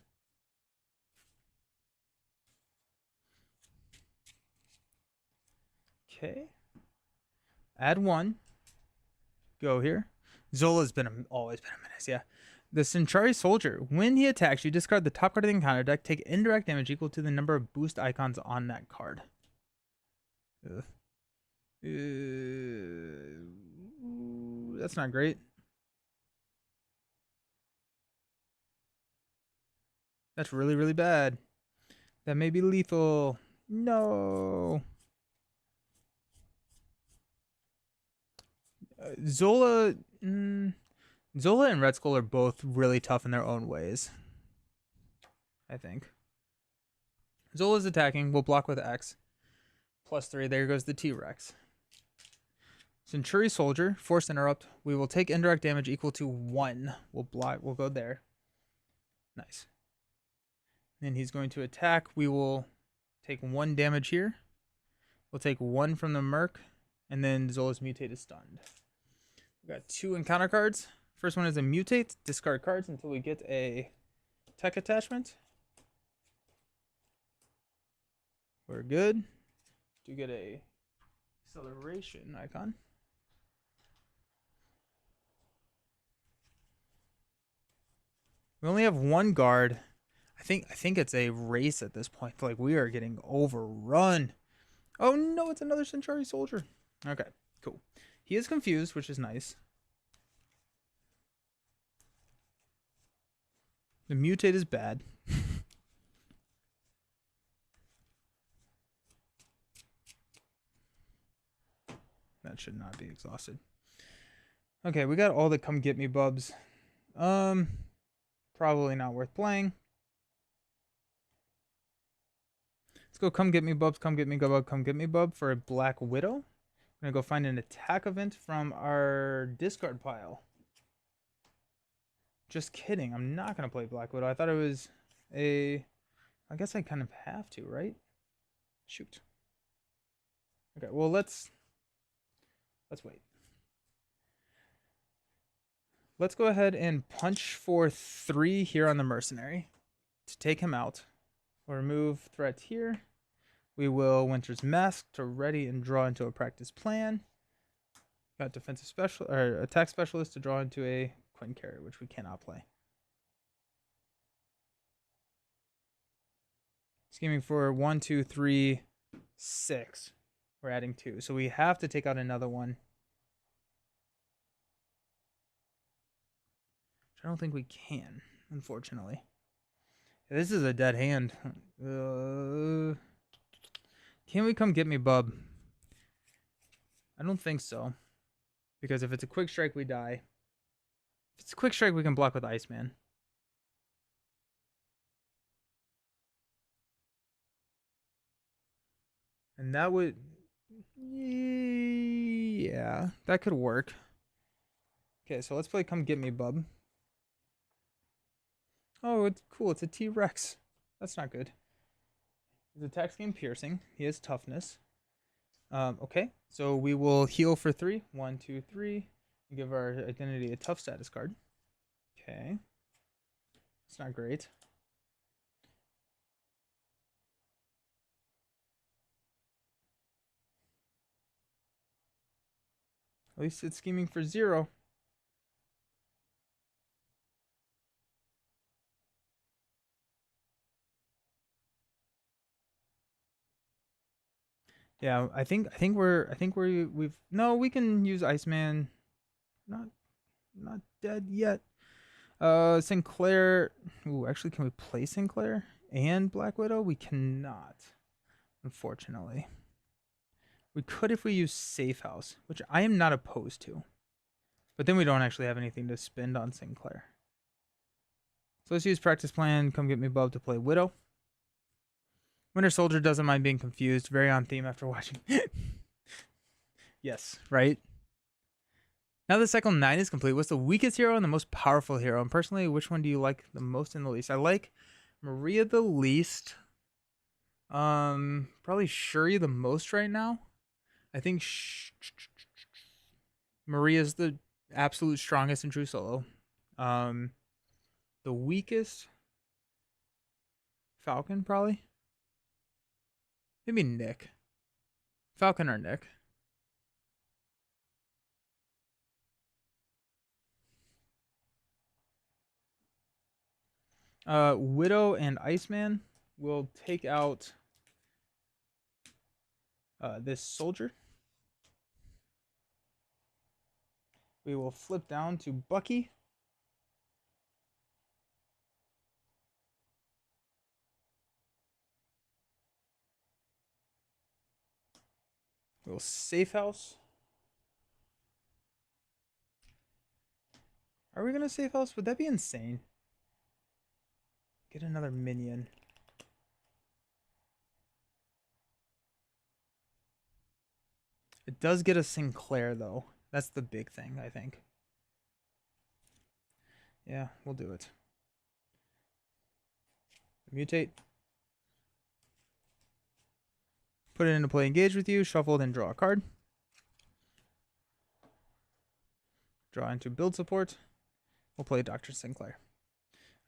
Speaker 1: Okay. Add 1. Go here. Zola's always been a menace, yeah. The Centauri Soldier. When he attacks, you discard the top card of the encounter deck. Take indirect damage equal to the number of boost icons on that card. That's not great. That's really, really bad. That may be lethal. No. Zola and Red Skull are both really tough in their own ways, I think. Zola's attacking. We'll block with X. +3. There goes the T-Rex. Centauri Soldier. Force Interrupt. We will take indirect damage equal to 1. We'll block. We'll go there. Nice. Then he's going to attack. We will take 1 damage here. We'll take 1 from the Merc. And then Zola's Mutate is stunned. We've got 2 encounter cards. First one is a Mutate. Discard cards until we get a tech attachment. We're good. Do get a acceleration icon. We only have 1 guard. I think it's a race at this point. Like, we are getting overrun. Oh no, it's another Centauri Soldier. Okay, cool. He is confused, which is nice. The Mutate is bad. That should not be exhausted. Okay, we got all the come get me bubs. Probably not worth playing. Let's go come get me bubs, come get me bub, come get me bub for a Black Widow. I'm gonna go find an attack event from our discard pile. Just kidding. I'm not gonna play Black Widow. I thought it was a. I guess I kind of have to, right? Shoot. Okay, well let's wait. Let's go ahead and punch for 3 here on the Mercenary to take him out. We'll remove threat here. We will Winter's Mask to ready and draw into a practice plan. Got defensive special or attack specialist to draw into a Quinn Carrier, which we cannot play. Scheming for 1, 2, 3, 6. We're adding 2, so we have to take out another one. I don't think we can, unfortunately. This is a dead hand. Can we come get me, bub? I don't think so. Because if it's a quick strike, we die. If it's a quick strike, we can block with Iceman. And that would... yeah, that could work. Okay, so let's play come get me, bub. Oh, it's cool. It's a T-Rex. That's not good. His attack game piercing. He has toughness. Okay, so we will heal for 3. 1, 2, 3. And give our identity a tough status card. Okay. It's not great. At least it's scheming for 0. Yeah, I think we've no, we can use Iceman. Not dead yet. Sinclair. Ooh, actually, can we play Sinclair and Black Widow? We cannot, unfortunately. We could if we use Safe House, which I am not opposed to. But then we don't actually have anything to spend on Sinclair. So let's use Practice Plan, Come Get Me Bub to play Widow. Winter Soldier doesn't mind being confused. Very on theme after watching. Yes, right? Now the cycle 9 is complete. What's the weakest hero and the most powerful hero? And personally, which one do you like the most and the least? I like Maria the least. Probably Shuri the most right now. I think Maria's the absolute strongest in true solo. The weakest, Falcon probably. Maybe Nick. Falcon or Nick. Widow and Iceman will take out this soldier. We will flip down to Bucky. We'll Safe House. Are we going to Safe House? Would that be insane? Get another minion. It does get a Sinclair, though. That's the big thing, I think. Yeah, we'll do it. Mutate. Put it into play, engage with you, shuffle, then draw a card. Draw into build support. We'll play Dr. Sinclair.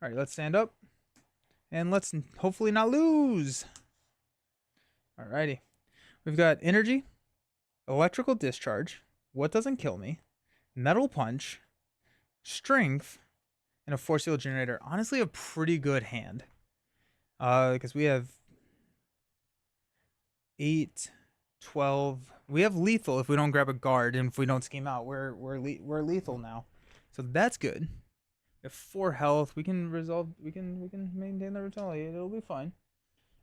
Speaker 1: All right, let's stand up. And let's hopefully not lose. Alrighty. We've got energy, electrical discharge, what doesn't kill me, metal punch, strength, and a force field generator. Honestly, a pretty good hand. Because we have 8, 12. We have lethal if we don't grab a guard, and if we don't scheme out, we're lethal now. So that's good. We have 4 health. We can resolve. We can maintain the retaliate. It'll be fine.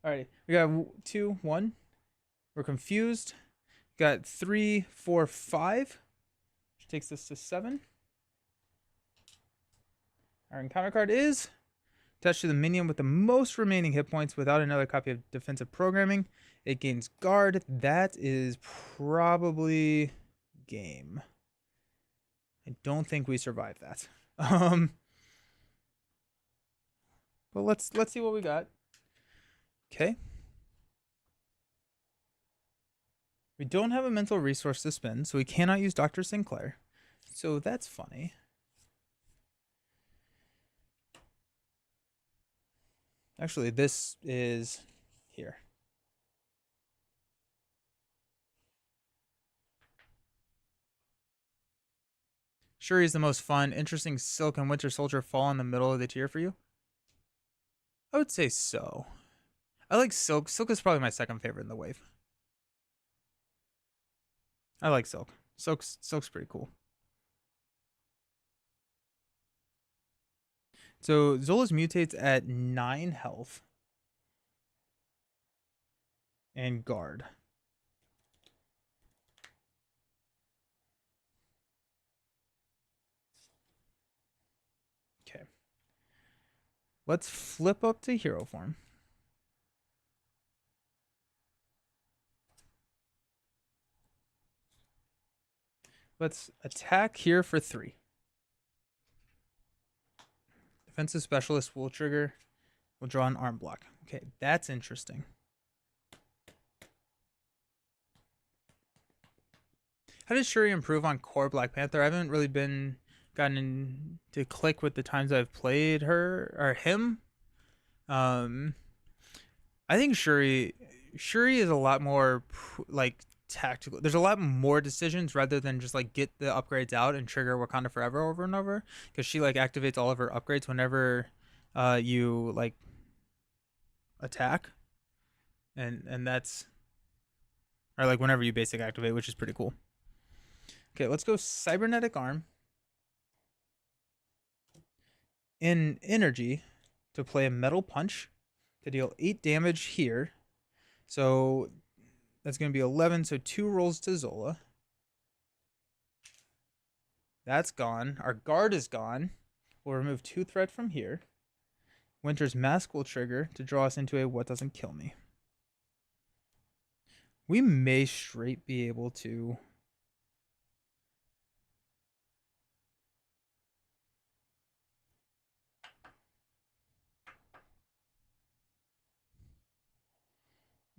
Speaker 1: Alrighty. We got 2, 1. We're confused. Got 3, 4, 5. Which takes us to 7. Our encounter card is attached to the minion with the most remaining hit points without another copy of defensive programming. It gains guard. That is probably game. I don't think we survive that. But let's see what we got. Okay. We don't have a mental resource to spend, so we cannot use Dr. Sinclair. So that's funny. Actually, this is here. Shuri is the most fun. Interesting Silk and Winter Soldier fall in the middle of the tier for you? I would say so. I like Silk. Silk is probably my second favorite in the wave. I like Silk. Silk's pretty cool. So Zola's mutates at 9 health. And guard. Okay. Let's flip up to hero form. Let's attack here for 3. Defensive specialist will trigger. We'll draw an arm block. Okay, that's interesting. How does Shuri improve on core Black Panther? I haven't really gotten to click with the times I've played her or him. Um, I think Shuri is a lot more like tactical. There's a lot more decisions rather than just like get the upgrades out and trigger Wakanda Forever over and over, because she like activates all of her upgrades whenever you like attack, and that's, or like whenever you basic activate, which is pretty cool. Okay, let's go cybernetic arm in energy to play a metal punch to deal 8 damage here. So that's going to be 11. So 2 rolls to Zola. That's gone. Our guard is gone. We'll remove 2 threat from here. Winter's Mask will trigger to draw us into a what doesn't kill me. We may straight be able to.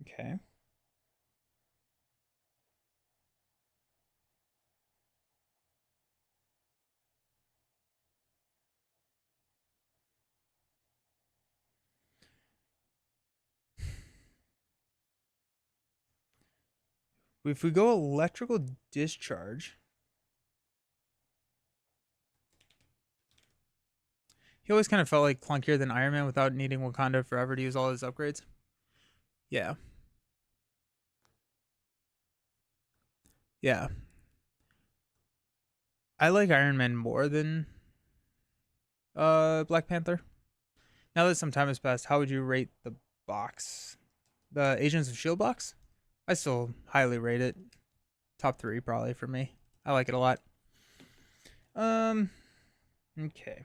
Speaker 1: Okay. If we go electrical discharge, he always kind of felt like clunkier than Iron Man without needing Wakanda Forever to use all his upgrades. Yeah. Yeah. I like Iron Man more than Black Panther. Now that some time has passed, how would you rate the box? The Agents of Shield box? I still highly rate it. Top 3 probably for me. I like it a lot. Okay. Okay.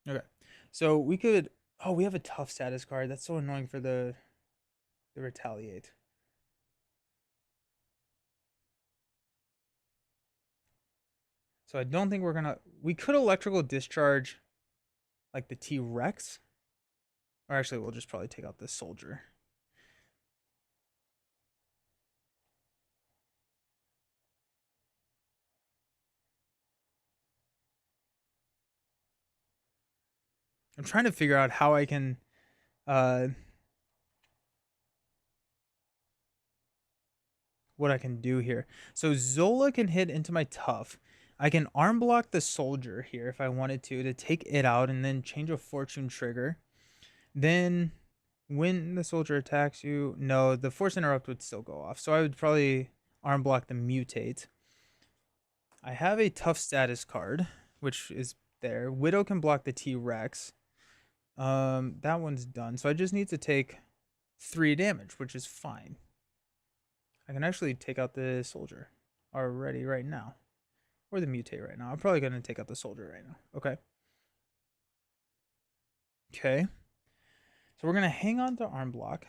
Speaker 1: Okay. So we could, oh, we have a tough status card. That's so annoying for the retaliate. So I don't think we're gonna, we could electrical discharge like the T-Rex. Or actually we'll just probably take out the soldier. I'm trying to figure out how I can what I can do here. So Zola can hit into my tough. I can arm block the soldier here if I wanted to take it out and then change a fortune trigger. Then when the soldier attacks you, no, the force interrupt would still go off. So I would probably arm block the mutate. I have a tough status card, which is there. Widow can block the T-Rex. That one's done. So I just need to take 3 damage, which is fine. I can actually take out the soldier already right now. Or the mutate right now. I'm probably going to take out the soldier right now. Okay. Okay. So we're going to hang on to arm block.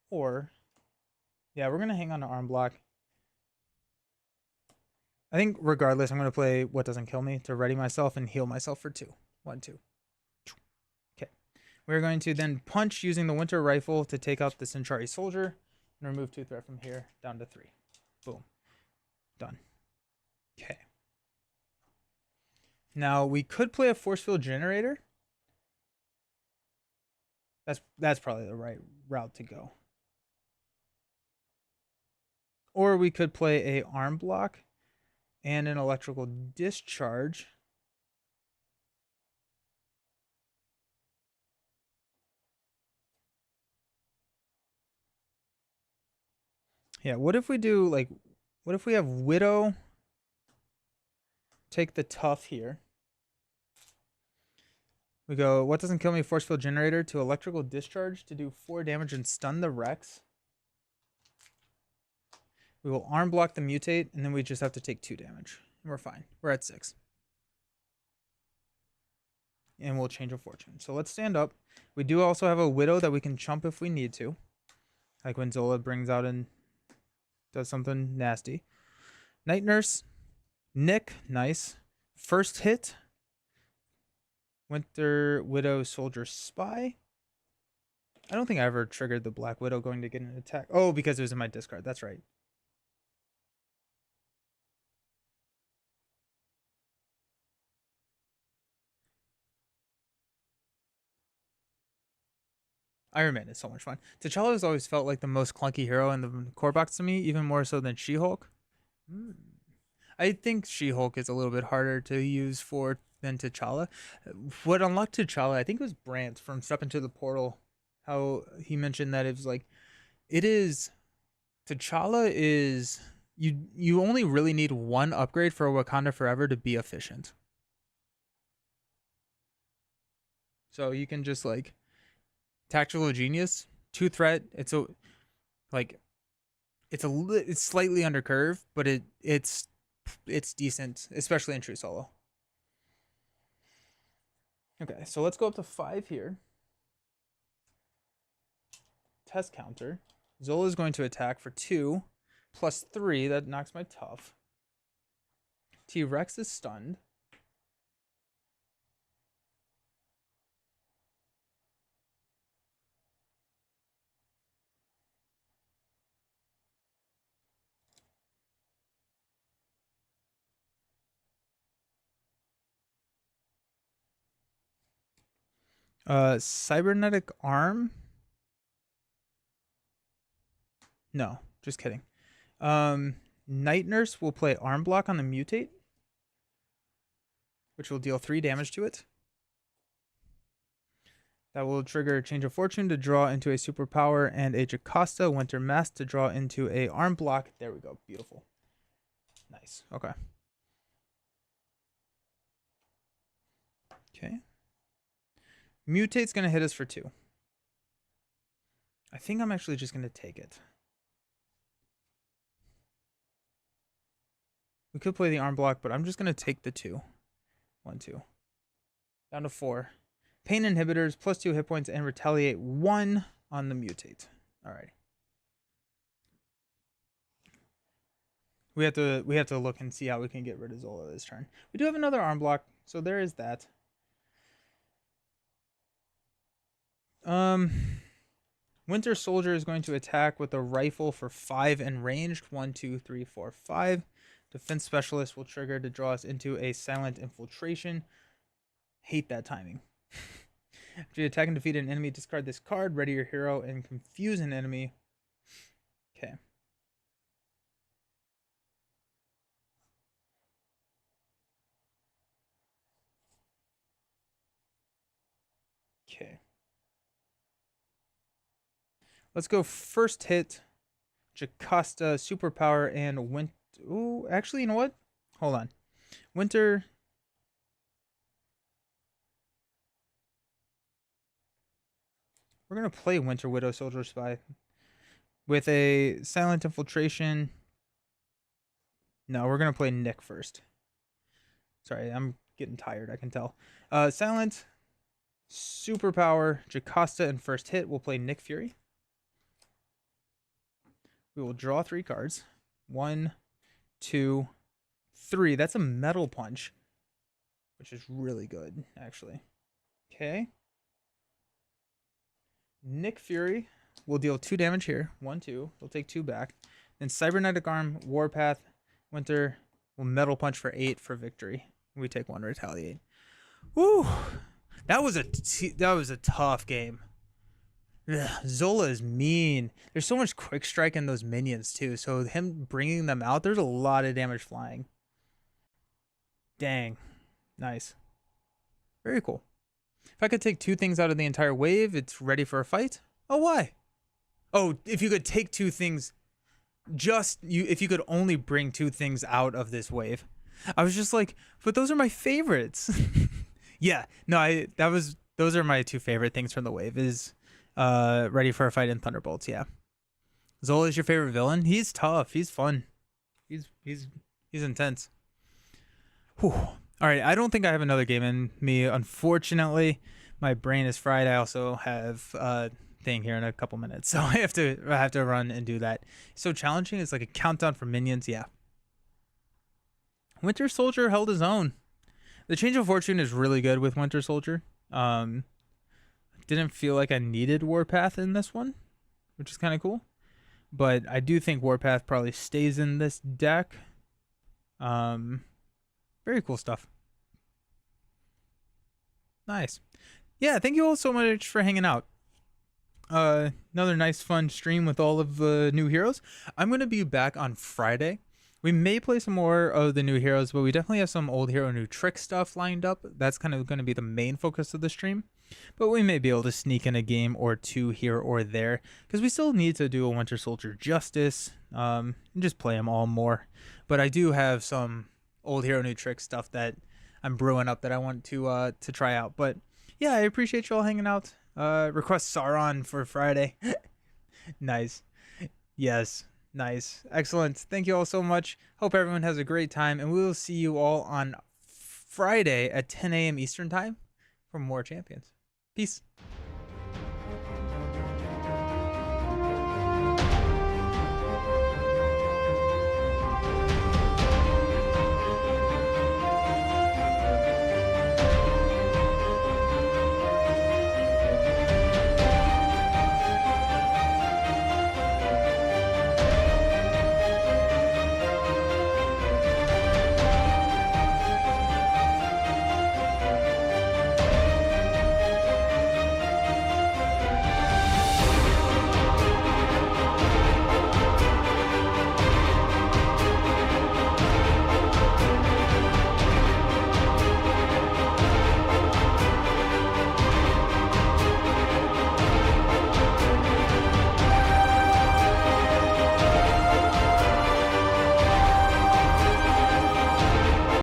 Speaker 1: Or, yeah, we're going to hang on to arm block. I think regardless, I'm going to play What Doesn't Kill Me to ready myself and heal myself for 2. 1, 2. Okay. We're going to then punch using the Winter Rifle to take out the Centauri soldier and remove 2 threat from here down to 3. Boom. Done. Okay. Now we could play a force field generator. That's probably the right route to go. Or we could play a arm block and an electrical discharge. Yeah, what if we do like, what if we have Widow take the tough here? We go, What Doesn't Kill Me, force field generator to electrical discharge to do 4 damage and stun the Rex. We will arm block the mutate, and then we just have to take 2 damage. And we're fine. We're at 6. And we'll change a fortune. So let's stand up. We do also have a Widow that we can chump if we need to. Like when Zola brings out and does something nasty. Night Nurse, Nick, nice. First hit, Winter Widow Soldier Spy. I don't think I ever triggered the Black Widow going to get an attack. Oh, because it was in my discard. That's right. Iron Man is so much fun. T'Challa has always felt like the most clunky hero in the core box to me, even more so than She-Hulk. I think She-Hulk is a little bit harder to use for than T'Challa. What unlocked T'Challa, I think it was Brant from Step Into the Portal. How he mentioned that it was like, it is T'Challa is you only really need one upgrade for Wakanda Forever to be efficient. So you can just like Tactical Genius, 2 threat. It's a like it's slightly under curve, but it's decent, especially in True Solo. Okay, so let's go up to 5 here. Test counter. Zola is going to attack for 2 plus 3. That knocks my tough. T-Rex is stunned. Cybernetic arm. No, just kidding. Night Nurse will play arm block on the mutate, which will deal 3 damage to it. That will trigger Change of Fortune to draw into a superpower and a Jocasta Winter Mask to draw into a arm block. There we go. Beautiful. Nice. Okay. Okay. Mutate's going to hit us for 2. I think I'm actually just going to take it. We could play the arm block, but I'm just going to take the 2. 1, 2. Down to 4. Pain inhibitors, plus 2 hit points, and retaliate 1 on the mutate. Alright. We have to look and see how we can get rid of Zola this turn. We do have another arm block, so there is that. Winter Soldier is going to attack with a rifle for 5 and ranged. 1, 2, 3, 4, 5. Defense Specialist will trigger to draw us into a Silent Infiltration. Hate that timing. After you attack and defeat an enemy, discard this card, ready your hero, and confuse an enemy. Okay. Okay. Let's go first hit, Jocasta, superpower, and Winter. Ooh, actually, you know what? Hold on. Winter. We're going to play Winter Widow Soldier Spy with a Silent Infiltration. No, we're going to play Nick first. Sorry, I'm getting tired, I can tell. Silent, superpower, Jocasta, and first hit. We'll play Nick Fury. We will draw 3 cards. 1, 2, 3. That's a Metal Punch, which is really good, actually. Okay. Nick Fury will deal 2 damage here. 1, 2. We'll take 2 back. Then Cybernetic Arm, Warpath, Winter will Metal Punch for 8 for victory. We take 1 retaliate. Woo! That was a tough game. Ugh, Zola is mean. There's so much quick strike in those minions too. So him bringing them out, there's a lot of damage flying. Dang. Nice. Very cool. If I could take 2 things out of the entire wave, it's ready for a fight. Oh, why? Oh, if you could take 2 things, if you could only bring 2 things out of this wave. I was just like, but those are my favorites. Yeah, no, those are my 2 favorite things from the wave is ready for a fight in Thunderbolts. Yeah. Zola is your favorite villain? He's tough. He's fun. He's intense. Whew. All right, I don't think I have another game in me. Unfortunately, my brain is fried. I also have thing here in a couple minutes, so I have to run and do that. So challenging is like a countdown for minions. Yeah. Winter Soldier held his own. The Change of Fortune is really good with Winter Soldier. Didn't feel like I needed Warpath in this one, which is kind of cool. But I do think Warpath probably stays in this deck. Very cool stuff. Nice. Yeah, thank you all so much for hanging out. Another nice fun stream with all of the new heroes. I'm going to be back on Friday. We may play some more of the new heroes, but we definitely have some old hero new trick stuff lined up. That's kind of going to be the main focus of the stream. But we may be able to sneak in a game or two here or there, because we still need to do a Winter Soldier justice, and just play them all more. But I do have some old hero new trick stuff that I'm brewing up that I want to try out. But yeah, I appreciate you all hanging out. Request Sauron for Friday. Nice. Yes. Nice. Excellent. Thank you all so much. Hope everyone has a great time, and we will see you all on Friday at 10 a.m. Eastern time for more champions. Peace.